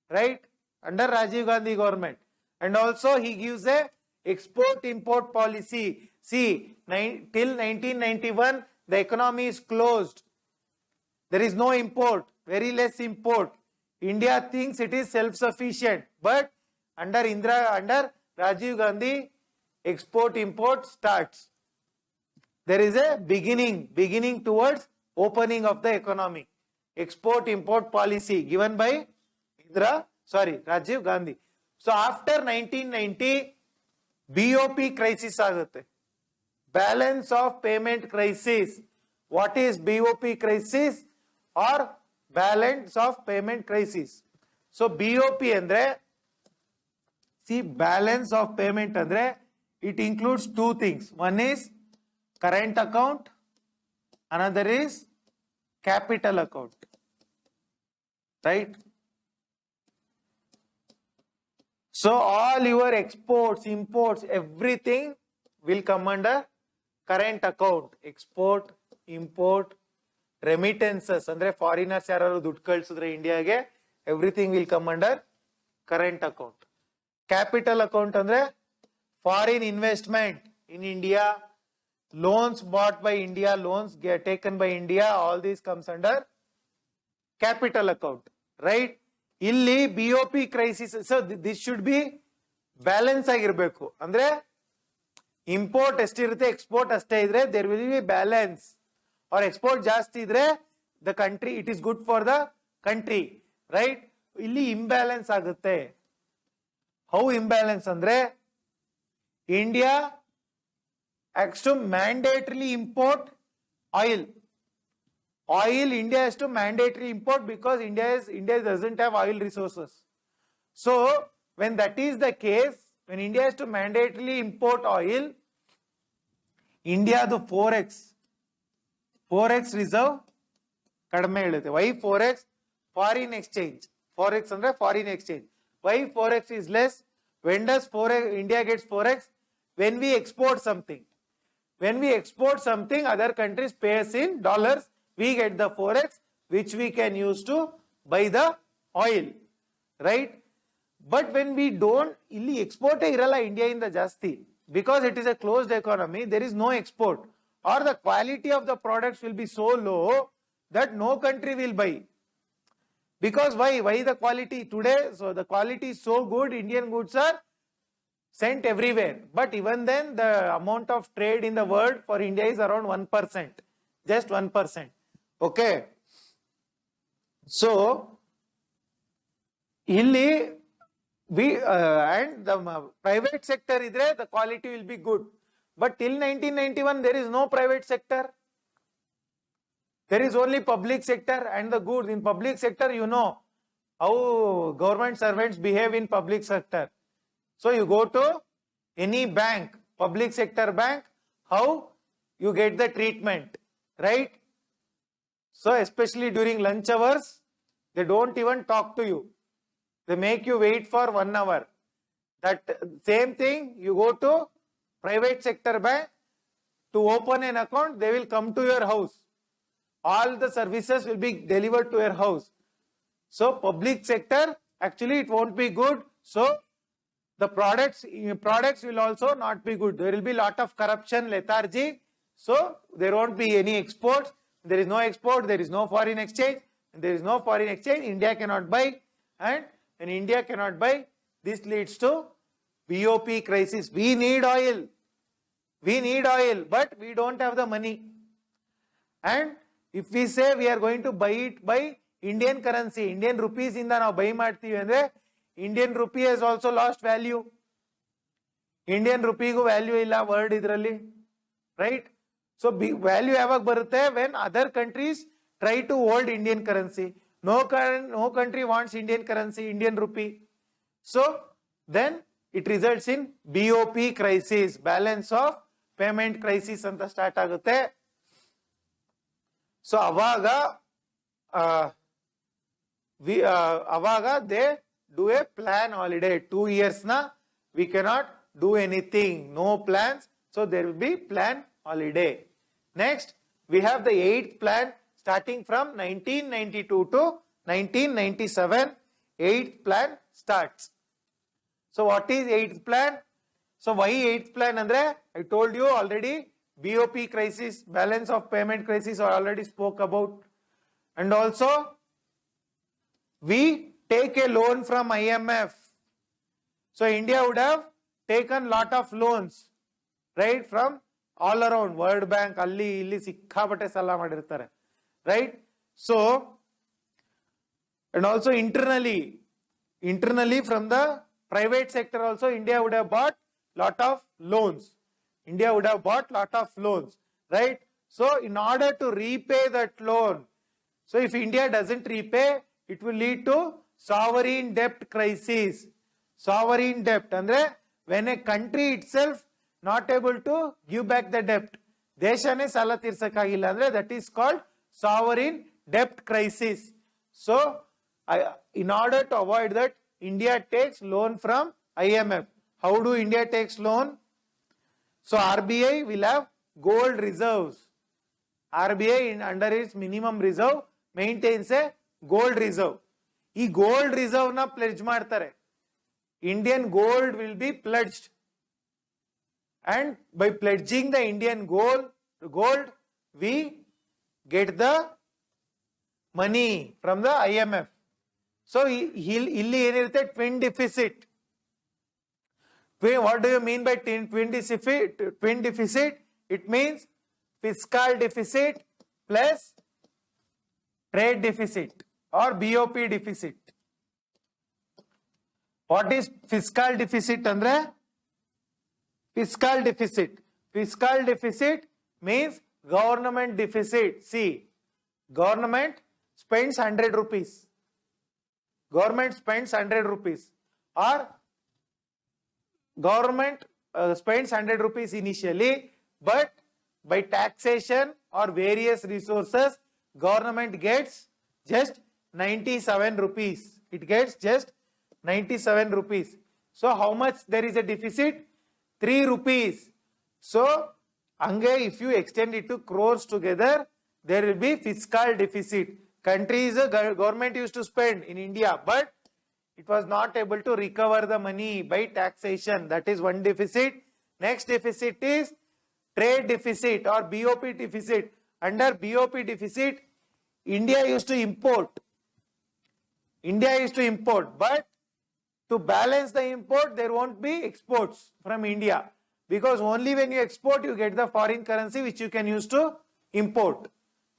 A: Right? Under Rajiv Gandhi government. And also he gives a export-import policy. See, till 1991, the economy is closed. There is no import, very less import. India thinks it is self-sufficient. But under Rajiv Gandhi, export-import starts. There is a beginning towards opening of the economy. Export-import policy given by Rajiv Gandhi. So after 1990, BOP crisis agutte. Balance of payment crisis. What is BOP crisis or balance of payment crisis? So BOP andre, see, balance of payment andre, it includes two things. One is current account, another is capital account. Right? So all your exports, imports, everything will come under current account. Export, import, remittances, andre foreigners yararu ದುಡ್ಡು ಕಳಿಸಿದ್ರೆ India ge, everything will come under current account. Capital account andre foreign investment in India, loans bought by India, loans get taken by India, all these comes under capital account, right? Illi BOP crisis, so this should be balance ಆಗಿರಬೇಕು. ಅಂದ್ರೆ import ಎಷ್ಟಿರುತ್ತೆ, export ಅಷ್ಟೇ ಇದ್ರೆ there will be balance, or export ಜಾಸ್ತಿ ಇದ್ರೆ the country, it is good for the country, right? ಇಲ್ಲಿ imbalance ಆಗುತ್ತೆ. How imbalance ಅಂದ್ರೆ India has to mandatorily import oil. India has to mandatorily import because India doesn't have oil resources. So when that is the case, when India has to mandatorily import oil, India the forex reserve kadme ilutte. Why forex? Foreign exchange. Forex andre foreign exchange. Why forex is less? When does India gets forex? When we export something. When we export something, other countries pay us in dollars. We get the forex, which we can use to buy the oil, right? But when we don't, illi export iralla India in the jasti, because it is a closed economy, there is no export, or the quality of the products will be so low that no country will buy. Because why the quality today? So the quality is so good, Indian goods are sent everywhere, but even then the amount of trade in the world for India is around 1%, just 1%. Okay, so illi we and the private sector idre the quality will be good, but till 1991 there is no private sector, there is only public sector. And the goods in public sector, you know how government servants behave in public sector. So you go to any bank, public sector bank, how you get the treatment, right? So especially during lunch hours, they don't even talk to you. They make you wait for 1 hour. That same thing, you go to private sector bank to open an account, they will come to your house. All the services will be delivered to your house. So public sector, actually it won't be good. So the products will also not be good. There will be lot of corruption, lethargy. So there won't be any exports. There is no export, there is no foreign exchange. There is no foreign exchange, India cannot buy. And when India cannot buy, this leads to BOP crisis. We need oil, but we don't have the money. And if we say we are going to buy it by Indian currency, Indian rupees inda now buy ಮಾಡ್ತೀವಿ ಅಂದ್ರೆ Indian rupee has also lost value. Indian rupee ಗೂ value ಇಲ್ಲ word ಇದ್ರಲ್ಲಿ, right? So value ಯಾವಾಗ ಬರುತ್ತೆ? When other countries try to hold Indian currency. No country wants Indian currency, Indian rupee. So then it results in BOP crisis, balance of payment crisis ಅಂತ start ಆಗುತ್ತೆ. So avaga they do a plan holiday. 2 years na we cannot do anything, no plans. So there will be plan holiday. Next, we have the 8th plan starting from 1992 to 1997. 8th plan starts. So what is 8th plan? So why 8th plan andre? I told you already, BOP crisis, balance of payment crisis, I already spoke about. And also we take a loan from IMF. So India would have taken lot of loans, right, from all around, World Bank, alli illi sikkapate sala madirtare, right? So and also internally from the private sector also, India would have bought lot of loans. Right? So in order to repay that loan, so if India doesn't repay, it will lead to sovereign debt crisis. Sovereign debt andre when a country itself not able to give back the debt, deshane sala ತೀರ್ಸಕ್ಕಾಗಿಲ್ಲ andre, that is called sovereign debt crisis. So in order to avoid that, India takes loan from IMF. How do India takes loan? So RBI will have gold reserves. RBI under its minimum reserve maintains a gold reserve. ಈ gold reserve ನ pledge ಮಾಡ್ತಾರೆ. Indian gold will be pledged, and by pledging the Indian gold, we get the money from the IMF. So ಇಲ್ಲಿ ಏನಿರುತ್ತೆ twin deficit. What do you mean by twin deficit? It means fiscal deficit plus trade deficit or BOP deficit. What is fiscal deficit andre? Fiscal deficit. Fiscal deficit means government deficit. See, government spends 100 rupees. Government spends 100 rupees. Or government spends 100 rupees initially, but by taxation or various resources, government gets just 97 rupees. It gets just 97 rupees. So how much there is a deficit? 3 rupees. So if you extend it to crores together, there will be fiscal deficit. Countries, government used to spend in India, but it was not able to recover the money by taxation. That is one deficit. Next deficit is trade deficit or BOP deficit. Under BOP deficit, India used to import. But to balance the import, there won't be exports from India, because only when you export, you get the foreign currency which you can use to import,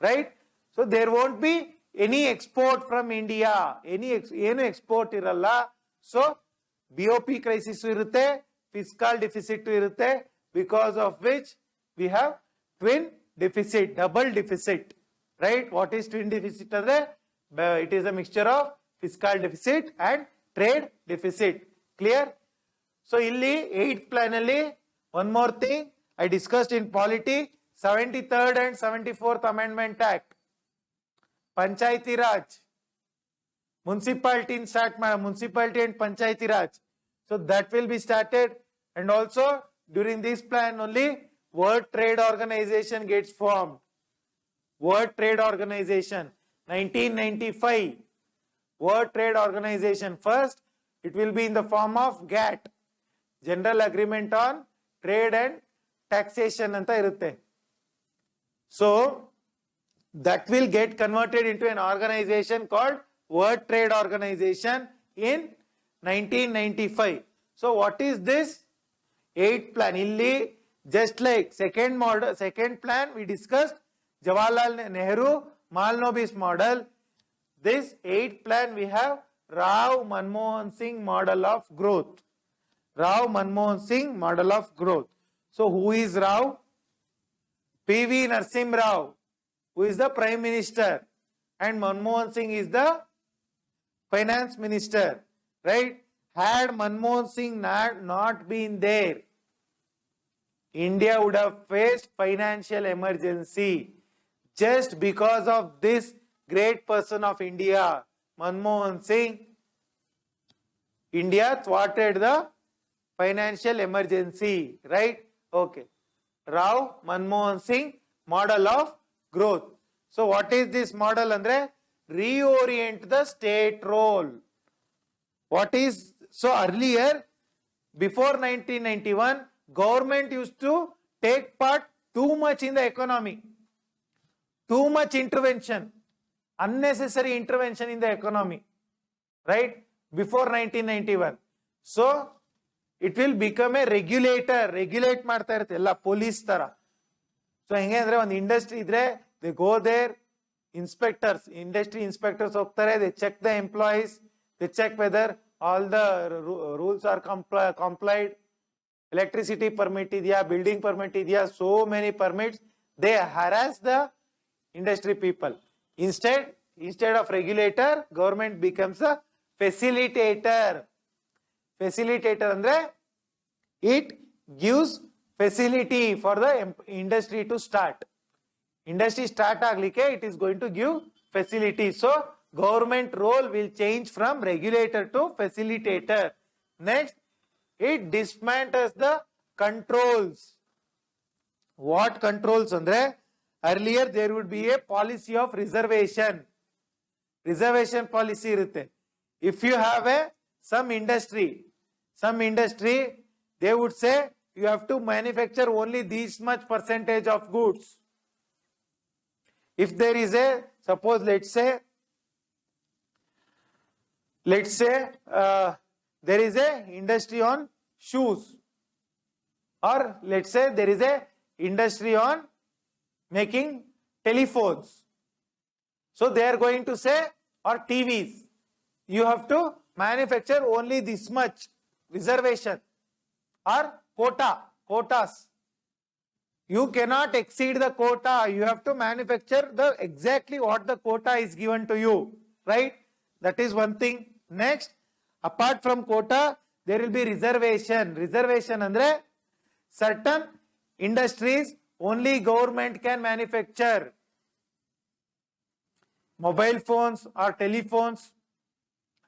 A: right? So there won't be any export from India. Any export iralla. So BOP crisis irutte, fiscal deficit irutte, because of which we have twin deficit, double deficit, right? What is twin deficit? It is a mixture of fiscal deficit and trade deficit. Clear? So illi 8th plan alli one more thing I discussed in polity, 73rd and 74th Amendment Act. Panchayati Raj, municipality and Panchayati Raj. So that will be started, and also during this plan only World Trade Organization gets formed. World Trade Organization, 1995. World Trade Organization, first it will be in the form of GATT, General Agreement on Trade and Taxation anta irutte. So that will get converted into an organization called World Trade Organization in 1995. So what is this 8th plan? Illi just like second plan we discussed Jawaharlal Nehru Malnobis model. This 8th plan we have Rao Manmohan Singh model of growth. Rao Manmohan Singh model of growth. So who is Rao? P.V. Narasimha Rao, who is the Prime Minister, and Manmohan Singh is the Finance Minister, right? Had Manmohan Singh not been there, India would have faced financial emergency. Just because of this great person of India, Manmohan Singh, India thwarted the financial emergency, right? Okay. Rao Manmohan Singh model of growth. So what is this model andre? Reorient the state role. What is, so earlier, before 1991, government used to take part too much in the economy. Too much intervention, unnecessary intervention in the economy, right? Before 1991. So it will become a regulator, regulate ಮಾಡ್ತಾ ಇರುತ್ತೆ ಎಲ್ಲ police ತರ. So ಹೆಂಗೆ ಅಂದ್ರೆ ಒಂದು industry ಇದ್ರೆ they go there, inspectors, industry inspectors ಹೋಗ್ತಾರೆ, they check the employees, they check whether all the rules are complied, electricity permit ಇದೆಯಾ, building permit ಇದೆಯಾ, so many permits. They harass the industry people. Instead of regulator, government becomes a facilitator. Facilitator andre it gives facility for the industry to start. Industry start aglike it is going to give facility. So government role will change from regulator to facilitator. Next, it dismantles the controls. What controls andre? Earlier there would be a policy of reservation. Reservation policy irutte. If you have some industry, some industry, they would say you have to manufacture only this much percentage of goods. If there is a, suppose let's say there is a industry on shoes, or let's say there is a industry on making telephones. So they are going to say, or TVs, you have to manufacture only this much, reservation or quotas. You cannot exceed the quota. You have to manufacture the exactly what the quota is given to you, right? That is one thing. Next, apart from quota, there will be reservation. Reservation andre certain industries only government can manufacture. Mobile phones or telephones,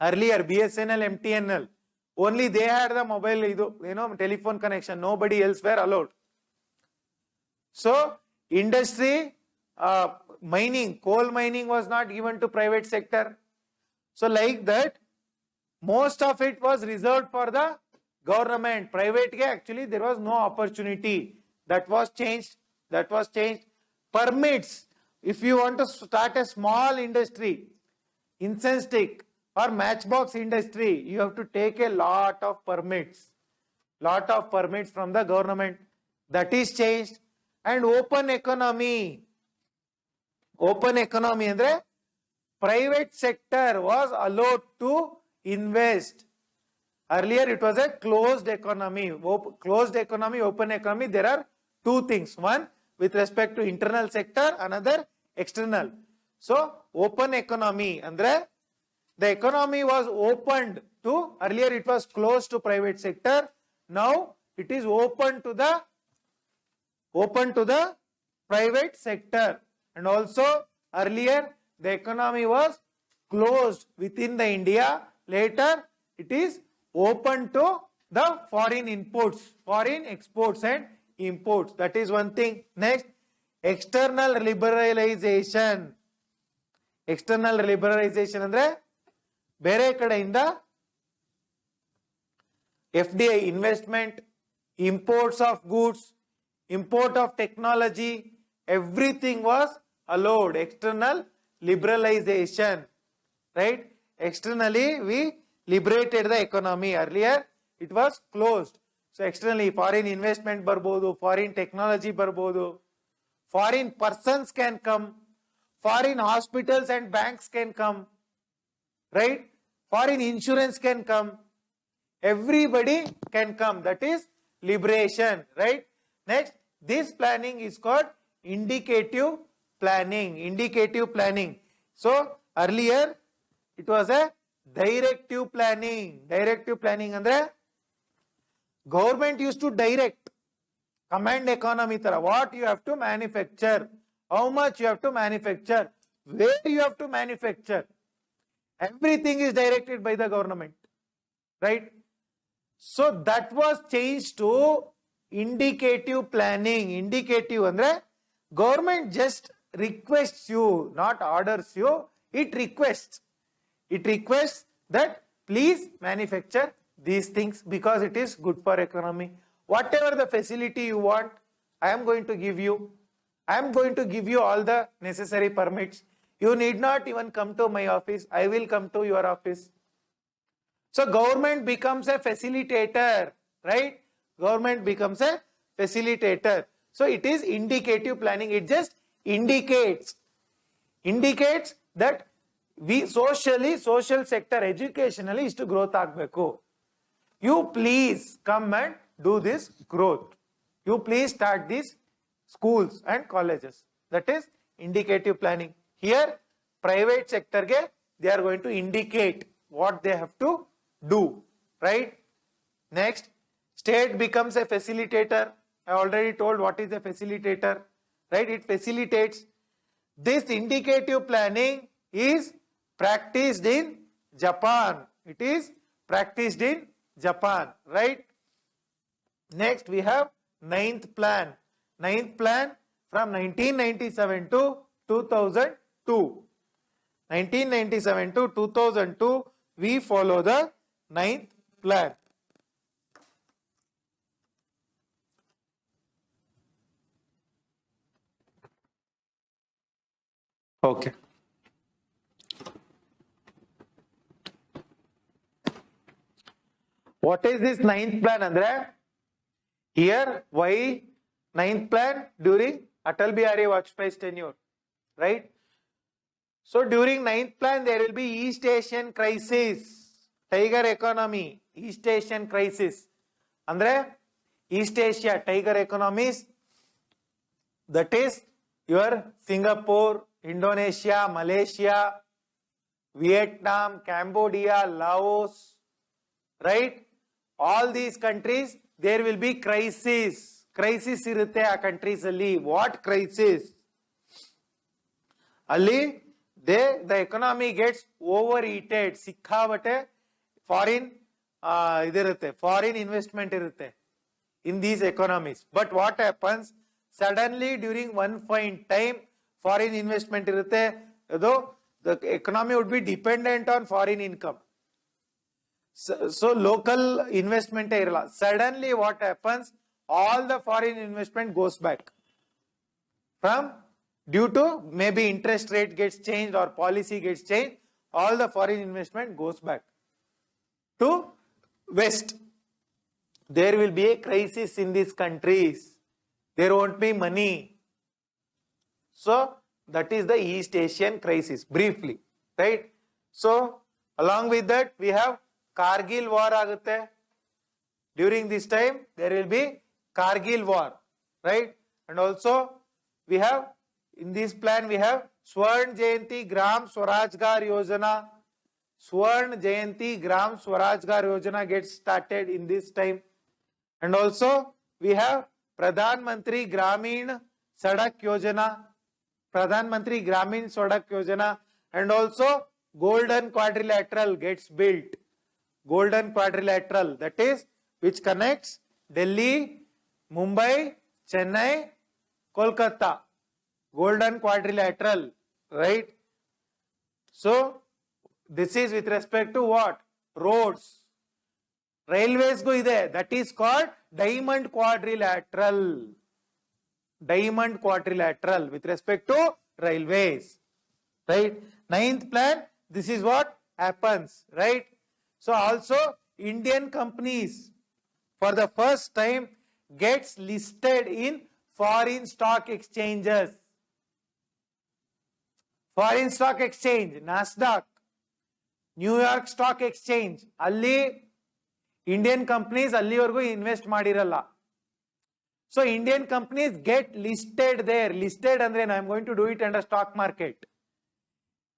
A: earlier BSNL, MTNL, only they had the mobile, telephone connection. Nobody else were allowed. So industry, mining, coal mining was not given to private sector. So like that, most of it was reserved for the government. Private, actually there was no opportunity. That was changed. Permits. If you want to start a small industry, incense stick or matchbox industry, you have to take a lot of permits. From the government. That is changed. And open economy. Andre private sector was allowed to invest. Earlier it was a closed economy. Closed economy, open economy, there are two things. One with respect to internal sector, another external. So open economy, andre the economy was opened to, earlier it was closed to private sector. Now it is open to the private sector. And also earlier the economy was closed within the India. Later it is open to the foreign inputs, foreign exports and imports. That is one thing. Next, external liberalization. External liberalization andre bere kadeinda FDI, investment, imports of goods, import of technology, everything was allowed. External liberalization, right? Externally we liberated the economy. Earlier it was closed. So externally foreign investment barbodu, foreign technology barbodu, foreign persons can come, foreign hospitals and banks can come, right? Foreign insurance can come, everybody can come. That is liberation, right? Next, this planning is called indicative planning. Indicative planning. So earlier it was a directive planning. Directive planning andre government used to direct, command economy tara, what you have to manufacture, how much you have to manufacture, where you have to manufacture. Everything is directed by the government, right? So that was changed to indicative planning. Indicative andre government just requests you, not orders you. It requests that please manufacture these things because it is good for economy. Whatever the facility you want, I am going to give you. I am going to give you all the necessary permits. You need not even come to my office. I will come to your office. So government becomes a facilitator, right? Government becomes a facilitator. So it is indicative planning. It just indicates that we socially, social sector, educationally is to growth agbeku. You please come and do this growth. You please start these schools and colleges. That is indicative planning. Here, private sector ge, they are going to indicate what they have to do, right? Next, state becomes a facilitator. I already told what is a facilitator, right? It facilitates. This indicative planning is practiced in Japan. It is practiced in Japan, right? Next, we have ninth plan. Ninth plan from 1997 to 2002. 1997 to 2002, we follow the ninth plan. Okay. What is this ninth plan, Andre? Here, why ninth plan? During Atal Bihari Vajpayee's tenure, right? So during ninth plan, there will be East Asian crisis, tiger economy, East Asian crisis. Andre, East Asia, tiger economies, that is your Singapore, Indonesia, Malaysia, Vietnam, Cambodia, Laos, right? All these countries, there will be crisis. Crisis irutte a countries alli. What crisis? Ali, the economy gets overheated. Sikkhavate foreign foreign investment irutte in these economies. But what happens? Suddenly during one fine time, foreign investment irutte, though the economy would be dependent on foreign income. So local investment irala. Suddenly what happens? All the foreign investment goes back. From due to maybe interest rate gets changed or policy gets changed, all the foreign investment goes back to West. There will be a crisis in these countries. There won't be money. So that is the East Asian crisis, briefly, right? So along with that, we have Kargil war agutte. During this time, there will be Kargil war, right? And also, we have, in this plan, we have Swern Jayanti Gram Swarajgar Yojana. Swern Jayanti Gram Swarajgar Yojana gets started in this time. And also, we have Pradhan Mantri Gramin Sadak Yojana. Pradhan Mantri Gramin Sadak Yojana. And also, Golden Quadrilateral gets built. Golden Quadrilateral, that is, which connects Delhi, Mumbai, Chennai, Kolkata. Golden Quadrilateral, right? So, this is with respect to what? Roads. Railways go ide, that is called Diamond Quadrilateral. Diamond Quadrilateral with respect to railways, right? Ninth plan, this is what happens, right? So also Indian companies for the first time gets listed in foreign stock exchanges. Foreign stock exchange, NASDAQ, New York Stock Exchange, alli Indian companies allivargu invest madiralla. So Indian companies get listed there. Listed andre I am going to do it under stock market.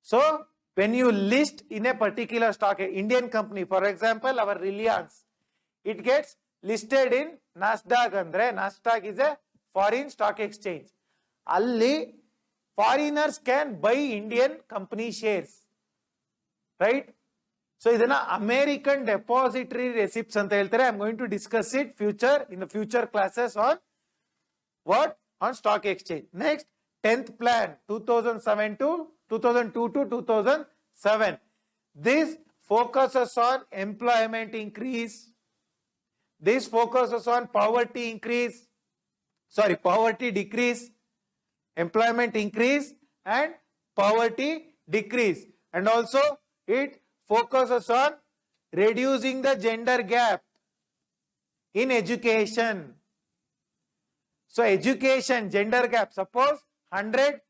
A: So when you list in a particular stock, Indian company, for example, our Reliance, it gets listed in NASDAQ andre. NASDAQ is a foreign stock exchange. Alli foreigners can buy Indian company shares, right? So idana American depository receipts anta heltare. I am going to discuss it in the future classes on what? On stock exchange. Next, 10th plan, 2002 to 2007. This focuses on employment increase. This focuses on poverty decrease, employment increase and poverty decrease. And also it focuses on reducing the gender gap in education. So education, gender gap, suppose 100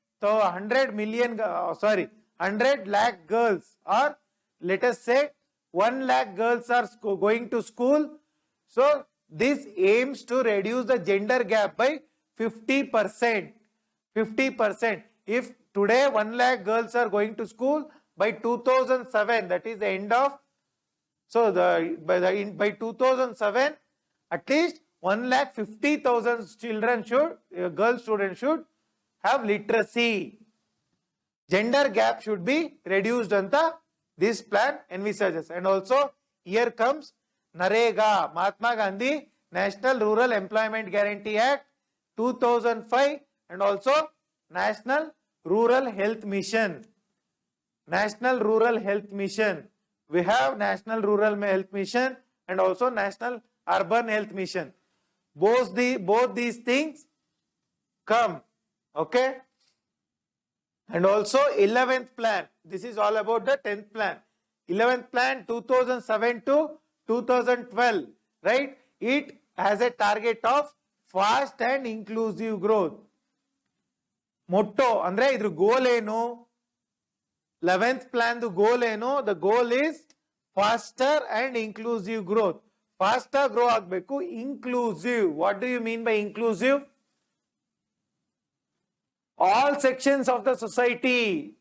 A: lakh girls, or let us say 1 lakh girls are going to school. So this aims to reduce the gender gap by 50%. 50%. If today 1 lakh girls are going to school, by 2007, that is the end of, so by 2007, at least 1,50,000 children girl students should have literacy. Gender gap should be reduced anta this plan envisages. And also here comes Narega, Mahatma Gandhi National Rural Employment Guarantee Act 2005, and also National Rural Health Mission. National Rural Health Mission. We have National Rural Health Mission and also National Urban Health Mission. Both these things come, okay? And also 11th plan. This is all about the 10th plan. 11th plan 2007 to 2012. Right? It has a target of fast and inclusive growth. Motto andre idru goal enu? 11th plan the goal enu? The goal is faster and inclusive growth. Faster grow agbeku, inclusive. What do you mean by inclusive? All sections of the society,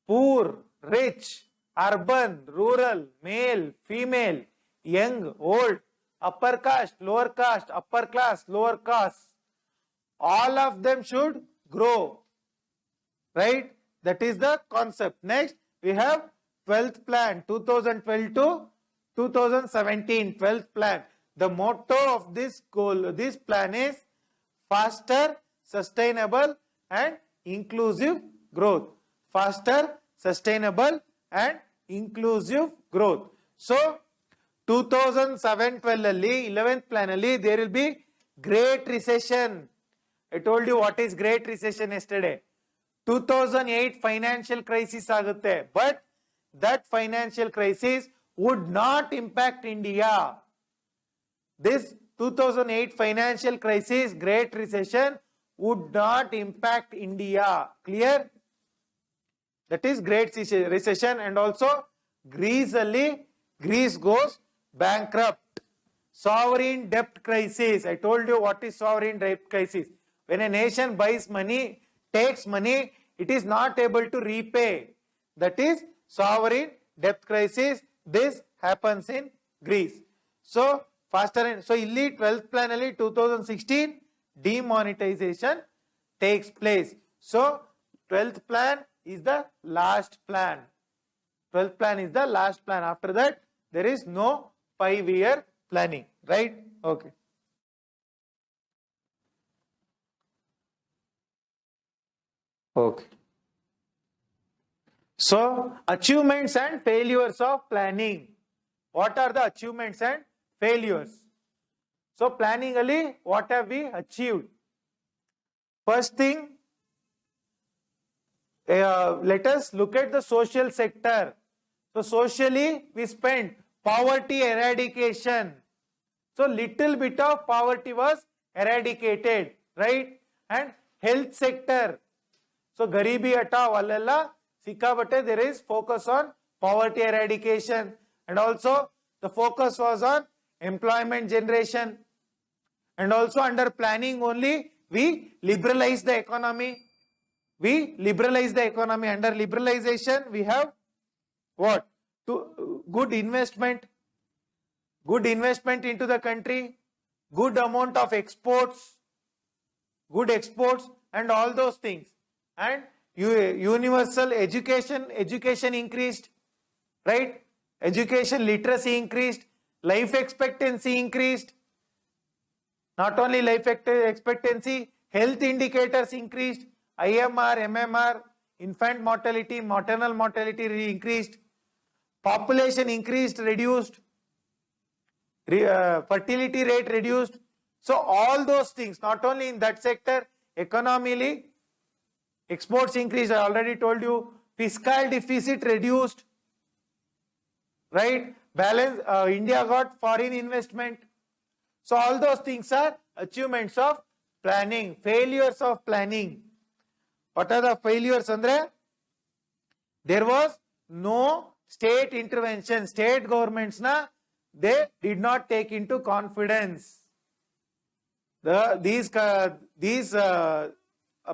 A: poor, rich, urban, rural, male, female, young, old, upper caste, lower caste, upper class, lower caste, all of them should grow. Right? That is the concept. Next, we have 12th plan, 2012 to 2017, 12th plan. The motto of this goal, this plan is faster, sustainable and inclusive growth. Faster, sustainable and inclusive growth. So 2007-12 alli 11th plan alli there will be great recession. I told you what is great recession yesterday. 2008 financial crisis agutte, but that financial crisis would not impact India. This 2008 financial crisis, great recession, would not impact India. Clear? That is great recession. And also Greece goes bankrupt. Sovereign debt crisis. I told you what is sovereign debt crisis. When a nation buys money, takes money, it is not able to repay. That is sovereign debt crisis. This happens in Greece. So faster and so illi 12th plan alli 2016 demonetization takes place. So 12th plan is the last plan. 12th plan is the last plan. After that there is no 5-year planning. Right? Okay. Okay. So achievements and failures of planning. What are the achievements and failures? So planning alli what have we achieved? First thing, let us look at the social sector. So socially we spent poverty eradication. So little bit of poverty was eradicated, right? And health sector. So garibi hatao allella sikkabatte there is focus on poverty eradication, and also the focus was on employment generation. And also under planning only we liberalize the economy. We liberalize the economy. Under liberalization we have what? Good investment into the country, good amount of exports, good exports and all those things. And universal education increased, right? Education literacy increased, life expectancy increased. Not only life expectancy, health indicators increased, IMR, MMR, infant mortality, maternal mortality increased, population increased, reduced, fertility rate reduced. So all those things, not only in that sector, economically, exports increased. I already told you, fiscal deficit reduced, right? Balance, India got foreign investment. So all those things are achievements of planning. Failures of planning. What are the failures, Andre? There was no state intervention. State governments they did not take into confidence. These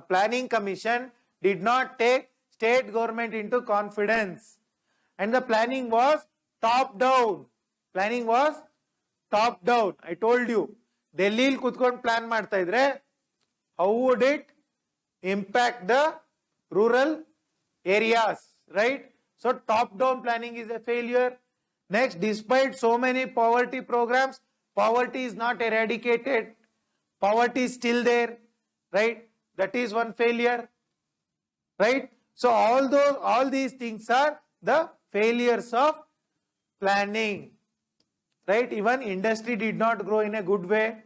A: planning commission did not take state government into confidence. And the planning was top down. Planning was top down. I told you, Delhi kutkond plan ಮಾಡ್ತಾ ಇದ್ರೆ, how would it impact the rural areas, right? So top down planning is a failure. Next, despite so many poverty programs, poverty is not eradicated. Poverty is still there, right? That is one failure, right? So all these things are the failures of planning, right? Even industry did not grow in a good way,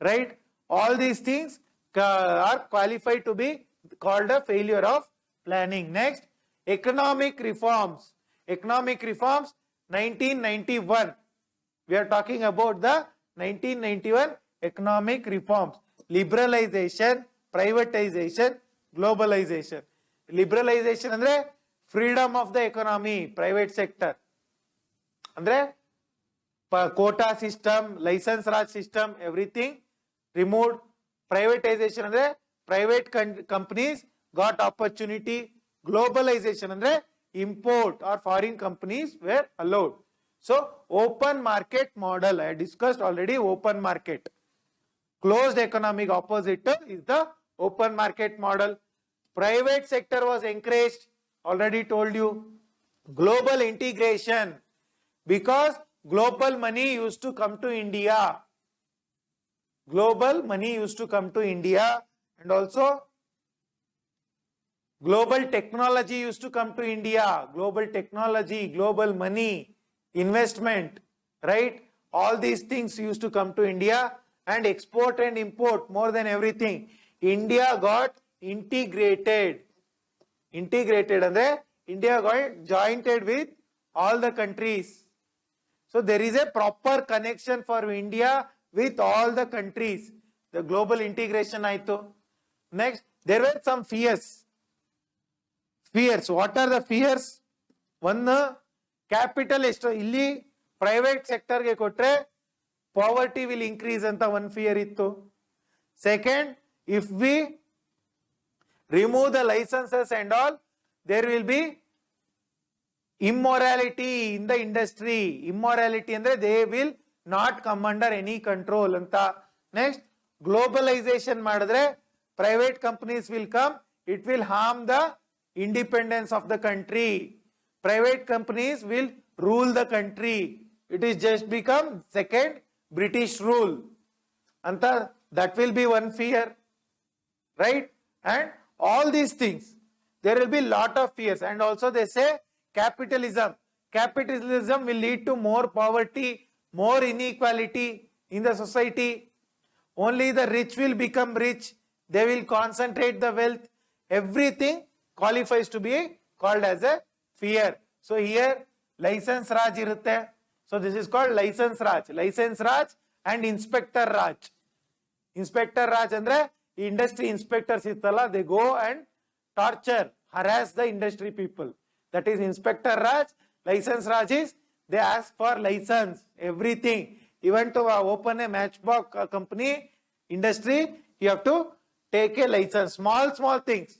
A: right? All these things are qualified to be called a failure of planning. Next, economic reforms. Economic reforms 1991. We are talking about the 1991 economic reforms. Liberalization, privatization, globalization. Liberalization andre freedom of the economy, private sector. Andre quota system, license raj system, everything removed. Privatization andre private companies got opportunity. Globalization andre import or foreign companies were allowed. So open market model, I discussed already open market. Closed economic opposite is the open market model. Private sector was encouraged, already told you. Global integration, because global money used to come to India. Global money used to come to India, and also global technology used to come to India. Global technology, global money, investment, right? All these things used to come to India, and export and import more than everything. India got integrated. Integrated andre India got jointed with all the countries. So there is a proper connection for India with all the countries. The global integration aito. Next, there were some fears. Fears. What are the fears? One, capital illi private sector ge kotre poverty will increase anta one fear ittu. Second, if we remove the licenses and all, there will be immorality in the industry. Immorality andre they will not come under any control anta. Next, globalization madre private companies will come, it will harm the independence of the country. Private companies will rule the country. It is just become second British rule anta. That will be one fear, right? And all these things, there will be lot of fears. And also they say capitalism. Capitalism will lead to more poverty, more inequality in the society. Only the rich will become rich. They will concentrate the wealth. Everything qualifies to be called as a fear. So here license raj irutte. So this is called license raj. License raj and inspector raj. Inspector raj andre industry inspectors ittalla, they go and torture, harass the industry people. That is inspector raj. License raj is they ask for license, everything. Even to open a matchbox company, industry, you have to take a license. Small things,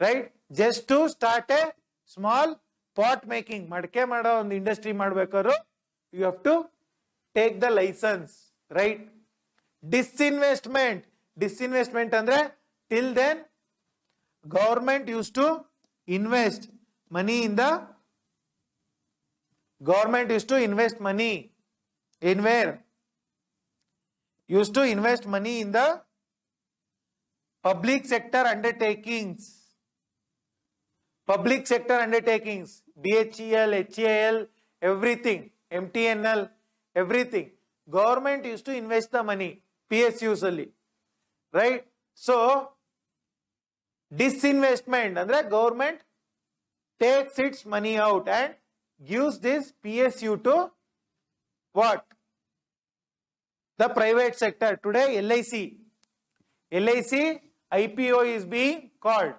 A: right? Just to start a small pot making, madke mado on the industry madbekaru, you have to take the license, right? Disinvestment. Disinvestment andre till then government used to invest money in the government used to invest money in where? Used to invest money in the public sector undertakings. Public sector undertakings, BHEL, HAL, everything, MTNL, everything. Government used to invest the money, PSUs only, right? So, disinvestment, andre government takes its money out and gives this PSU to what? The private sector. Today, LIC. LIC IPO is being called.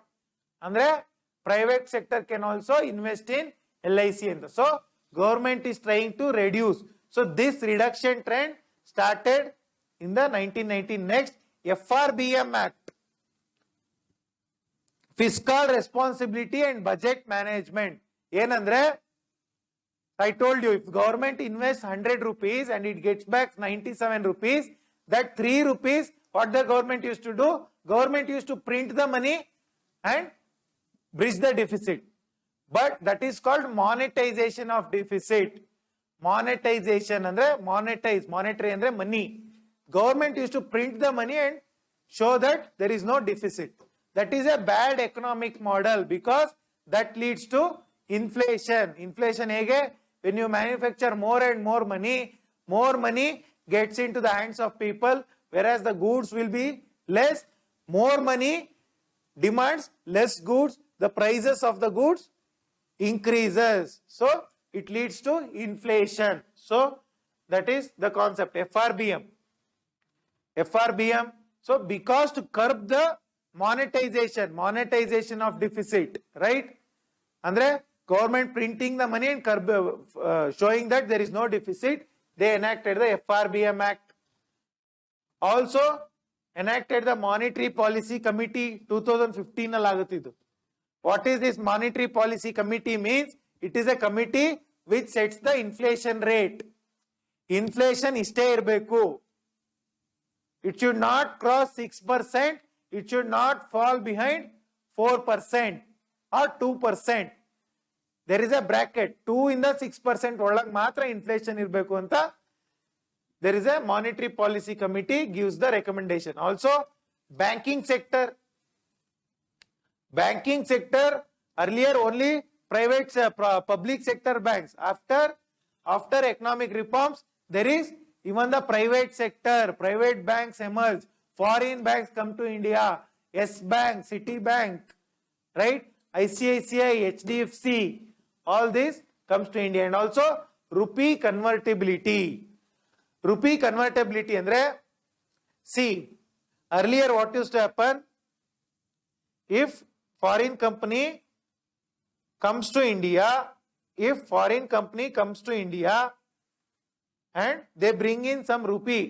A: Andre private sector can also invest in LIC. So, government is trying to reduce. So, this reduction trend started in the 1990. Next, FRBM Act. Fiscal responsibility and budget management. Yenandre, I told you, if government invests 100 rupees and it gets back 97 rupees, that 3 rupees, what the government used to do? Government used to print the money and bridge the deficit. But that is called monetization of deficit. Monetization andre monetize, monetary andre money. Government used to print the money and show that there is no deficit. That is a bad economic model because that leads to inflation. Inflation hege, when you manufacture more and more money gets into the hands of people, whereas the goods will be less. More money demands less goods, the prices of the goods increases. So it leads to inflation. So that is the concept, FRBM. FRBM. So because to curb the monetization of deficit, right? Andre government printing the money and showing that there is no deficit, they enacted the FRBM Act. Also enacted the Monetary Policy Committee 2015 alagutidu. What is this Monetary Policy Committee means? It is a committee which sets the inflation rate. Inflation iste irbeku. It should not cross 6%. It should not fall behind 4% or 2%. There is a bracket. 2 in the 6% ಒಳಗೆ ಮಾತ್ರ inflation ಇರಬೇಕು ಅಂತ. There is a Monetary Policy Committee gives the recommendation. Also, banking sector. Banking sector, earlier only private, public sector banks. After economic reforms, there is even the private sector. Private banks emerge. Foreign banks come to India. Yes Bank, Citibank, right? ICICI, HDFC. All this comes to India. And also Rupee Convertibility. Rupee Convertibility andre, see, earlier what used to happen, if foreign company comes to India, and they bring in some rupee,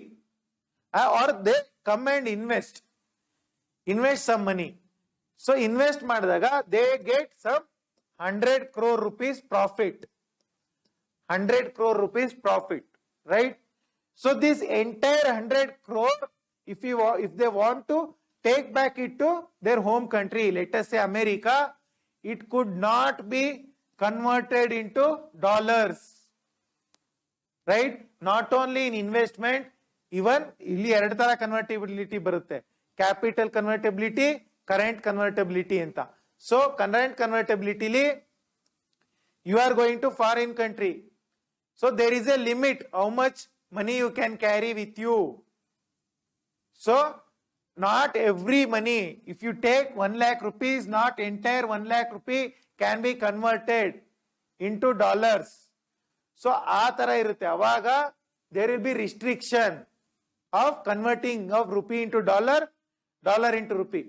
A: or they come and invest some money. So invest madadaga, they get some 100 crore rupees profit. 100 crore rupees profit, right? So this entire 100 crore, if they want to take back it to their home country, let us say America, it could not be converted into dollars, right? Not only in investment, even ಇಲ್ಲಿ ಎರಡು ತರ convertibility ಬರುತ್ತೆ. Capital convertibility, current convertibility ಅಂತ. So current convertibility, you are going to foreign country. So there is a limit how much money you can carry with you. So not every money, if you take 1 lakh rupees, not entire 1 lakh rupee can be converted into dollars. So ಆ ತರ ಇರುತ್ತೆ. ಅವಾಗ there will be restriction of converting of rupee into dollar, dollar into rupee.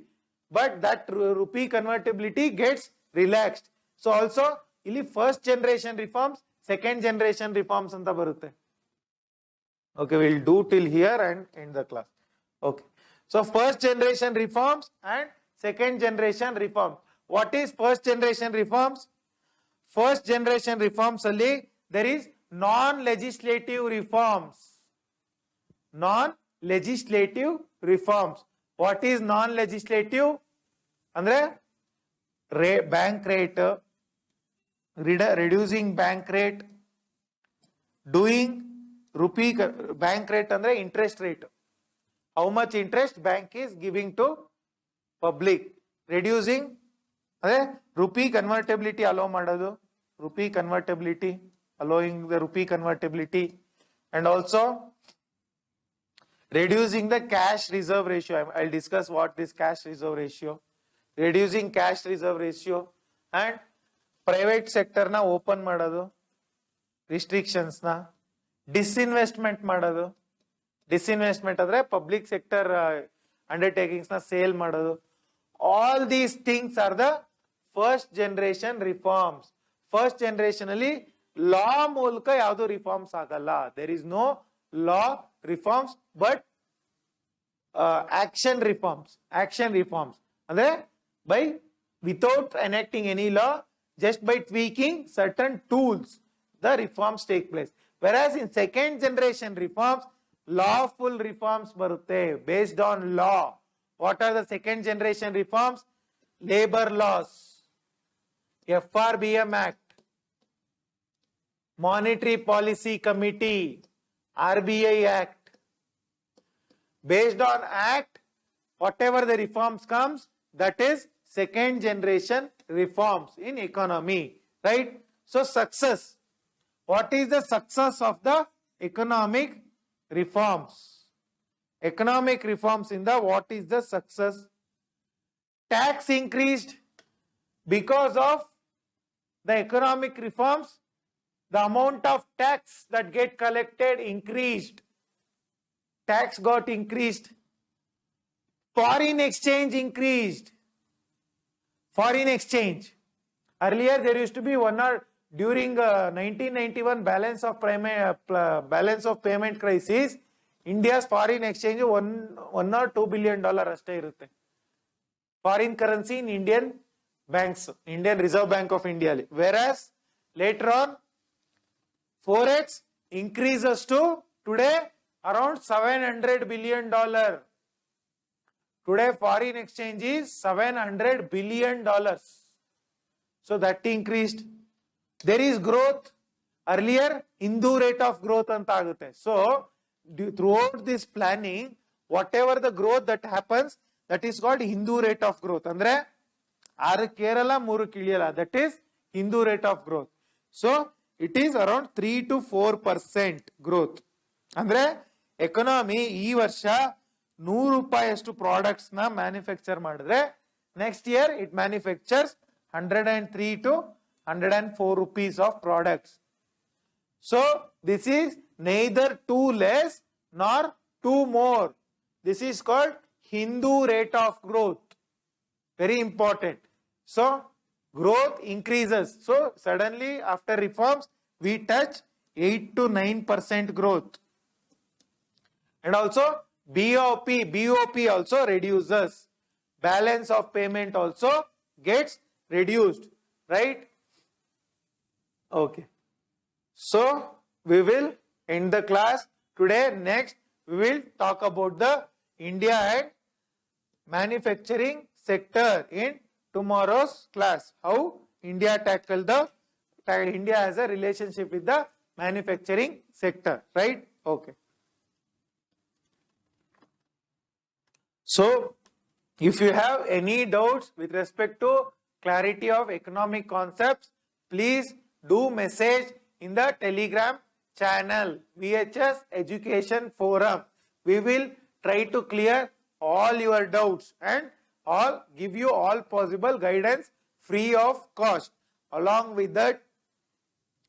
A: But that rupee convertibility gets relaxed. So also ಇಲ್ಲಿ first generation reforms, second generation reforms ಅಂತ ಬರುತ್ತೆ. Okay, we'll do till here and end the class. Okay. So first generation reforms and second generation reforms. What is first generation reforms? First generation reforms ಅಲ್ಲಿ there is non-legislative reforms. Non-legislative reforms. What is non-legislative? Andre bank rate, reducing bank rate, doing rupee bank rate andre interest rate. How much interest bank is giving to public. Reducing rupee convertibility allow ಮಾಡೋದು. Rupee convertibility, allowing the rupee convertibility, and also reducing the cash reserve ratio. I'll discuss what this cash reserve ratio. Reducing cash reserve ratio and private sector na open ಮಾಡೋದು. Restrictions na. Disinvestment ಮಾಡೋದು. Disinvestment ಅಂದ್ರೆ public sector undertakings na sale ಮಾಡೋದು. All these things are the first generation reforms. First generation ಅಲ್ಲಿ law ಮೂಲಕ ಯಾವುದು reforms ಆಗಲ್ಲ. There is no law reforms but action reforms. Action reforms ಅಂದ್ರೆ by without enacting any law, just by tweaking certain tools, the reforms take place. Whereas in second generation reforms, lawful reforms barutte based on law. What are the second generation reforms? Labor laws, FRBM Act, Monetary Policy Committee, RBI Act. Based on Act, whatever the reforms comes, that is second generation reforms in economy, right? So success. What is the success of the economic reforms? Economic reforms in the what is the success?
B: tax increased because of the economic reforms. The amount of tax that get collected increased. Tax got increased. Foreign exchange increased. Foreign exchange. Earlier there used to be during 1991 balance of payment crisis, India's foreign exchange $1 or $2 billion ಅಷ್ಟೇ ಇರುತ್ತೆ. Foreign currency in Indian banks, Indian Reserve Bank of India. Whereas later on, forex increases to today around $700 billion. Today foreign exchange is $700 billion. So that increased. There is growth. Earlier, Hindu rate of growth anta agutte. So throughout this planning, whatever the growth that happens, that is called Hindu rate of growth. Andre 6 Kerala 3 Kiliyala. That is Hindu rate of growth. So it is around 3 to 4% growth. Andre economy ee varsha 100 ರೂಪಾಯಿಯಷ್ಟು products na manufacture ಮಾಡಿದ್ರೆ next year it manufactures 103 to 104 rupees of products. So this is neither too less nor too more. This is called Hindu rate of growth. Very important. So growth increases. So suddenly after reforms we touch 8 to 9% growth. And also BOP also reduces. Balance of payment also gets reduced, right? Okay. So we will end the class today. Next we will talk about the India and manufacturing sector in tomorrow's class. How India India has a relationship with the manufacturing sector, right? Okay. So if you have any doubts with respect to clarity of economic concepts, please do message in the Telegram channel VHS Education Forum. We will try to clear all your doubts and give you all possible guidance free of cost. Along with that,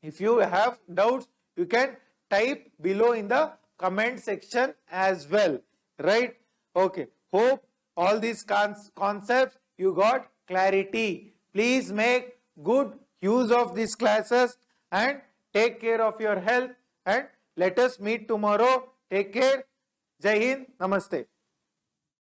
B: if you have doubts, you can type below in the comment section as well, right? Okay. Hope all these concepts you got clarity. Please make good use of these classes and take care of your health, and let us meet tomorrow. Take care. Jai Hind. Namaste.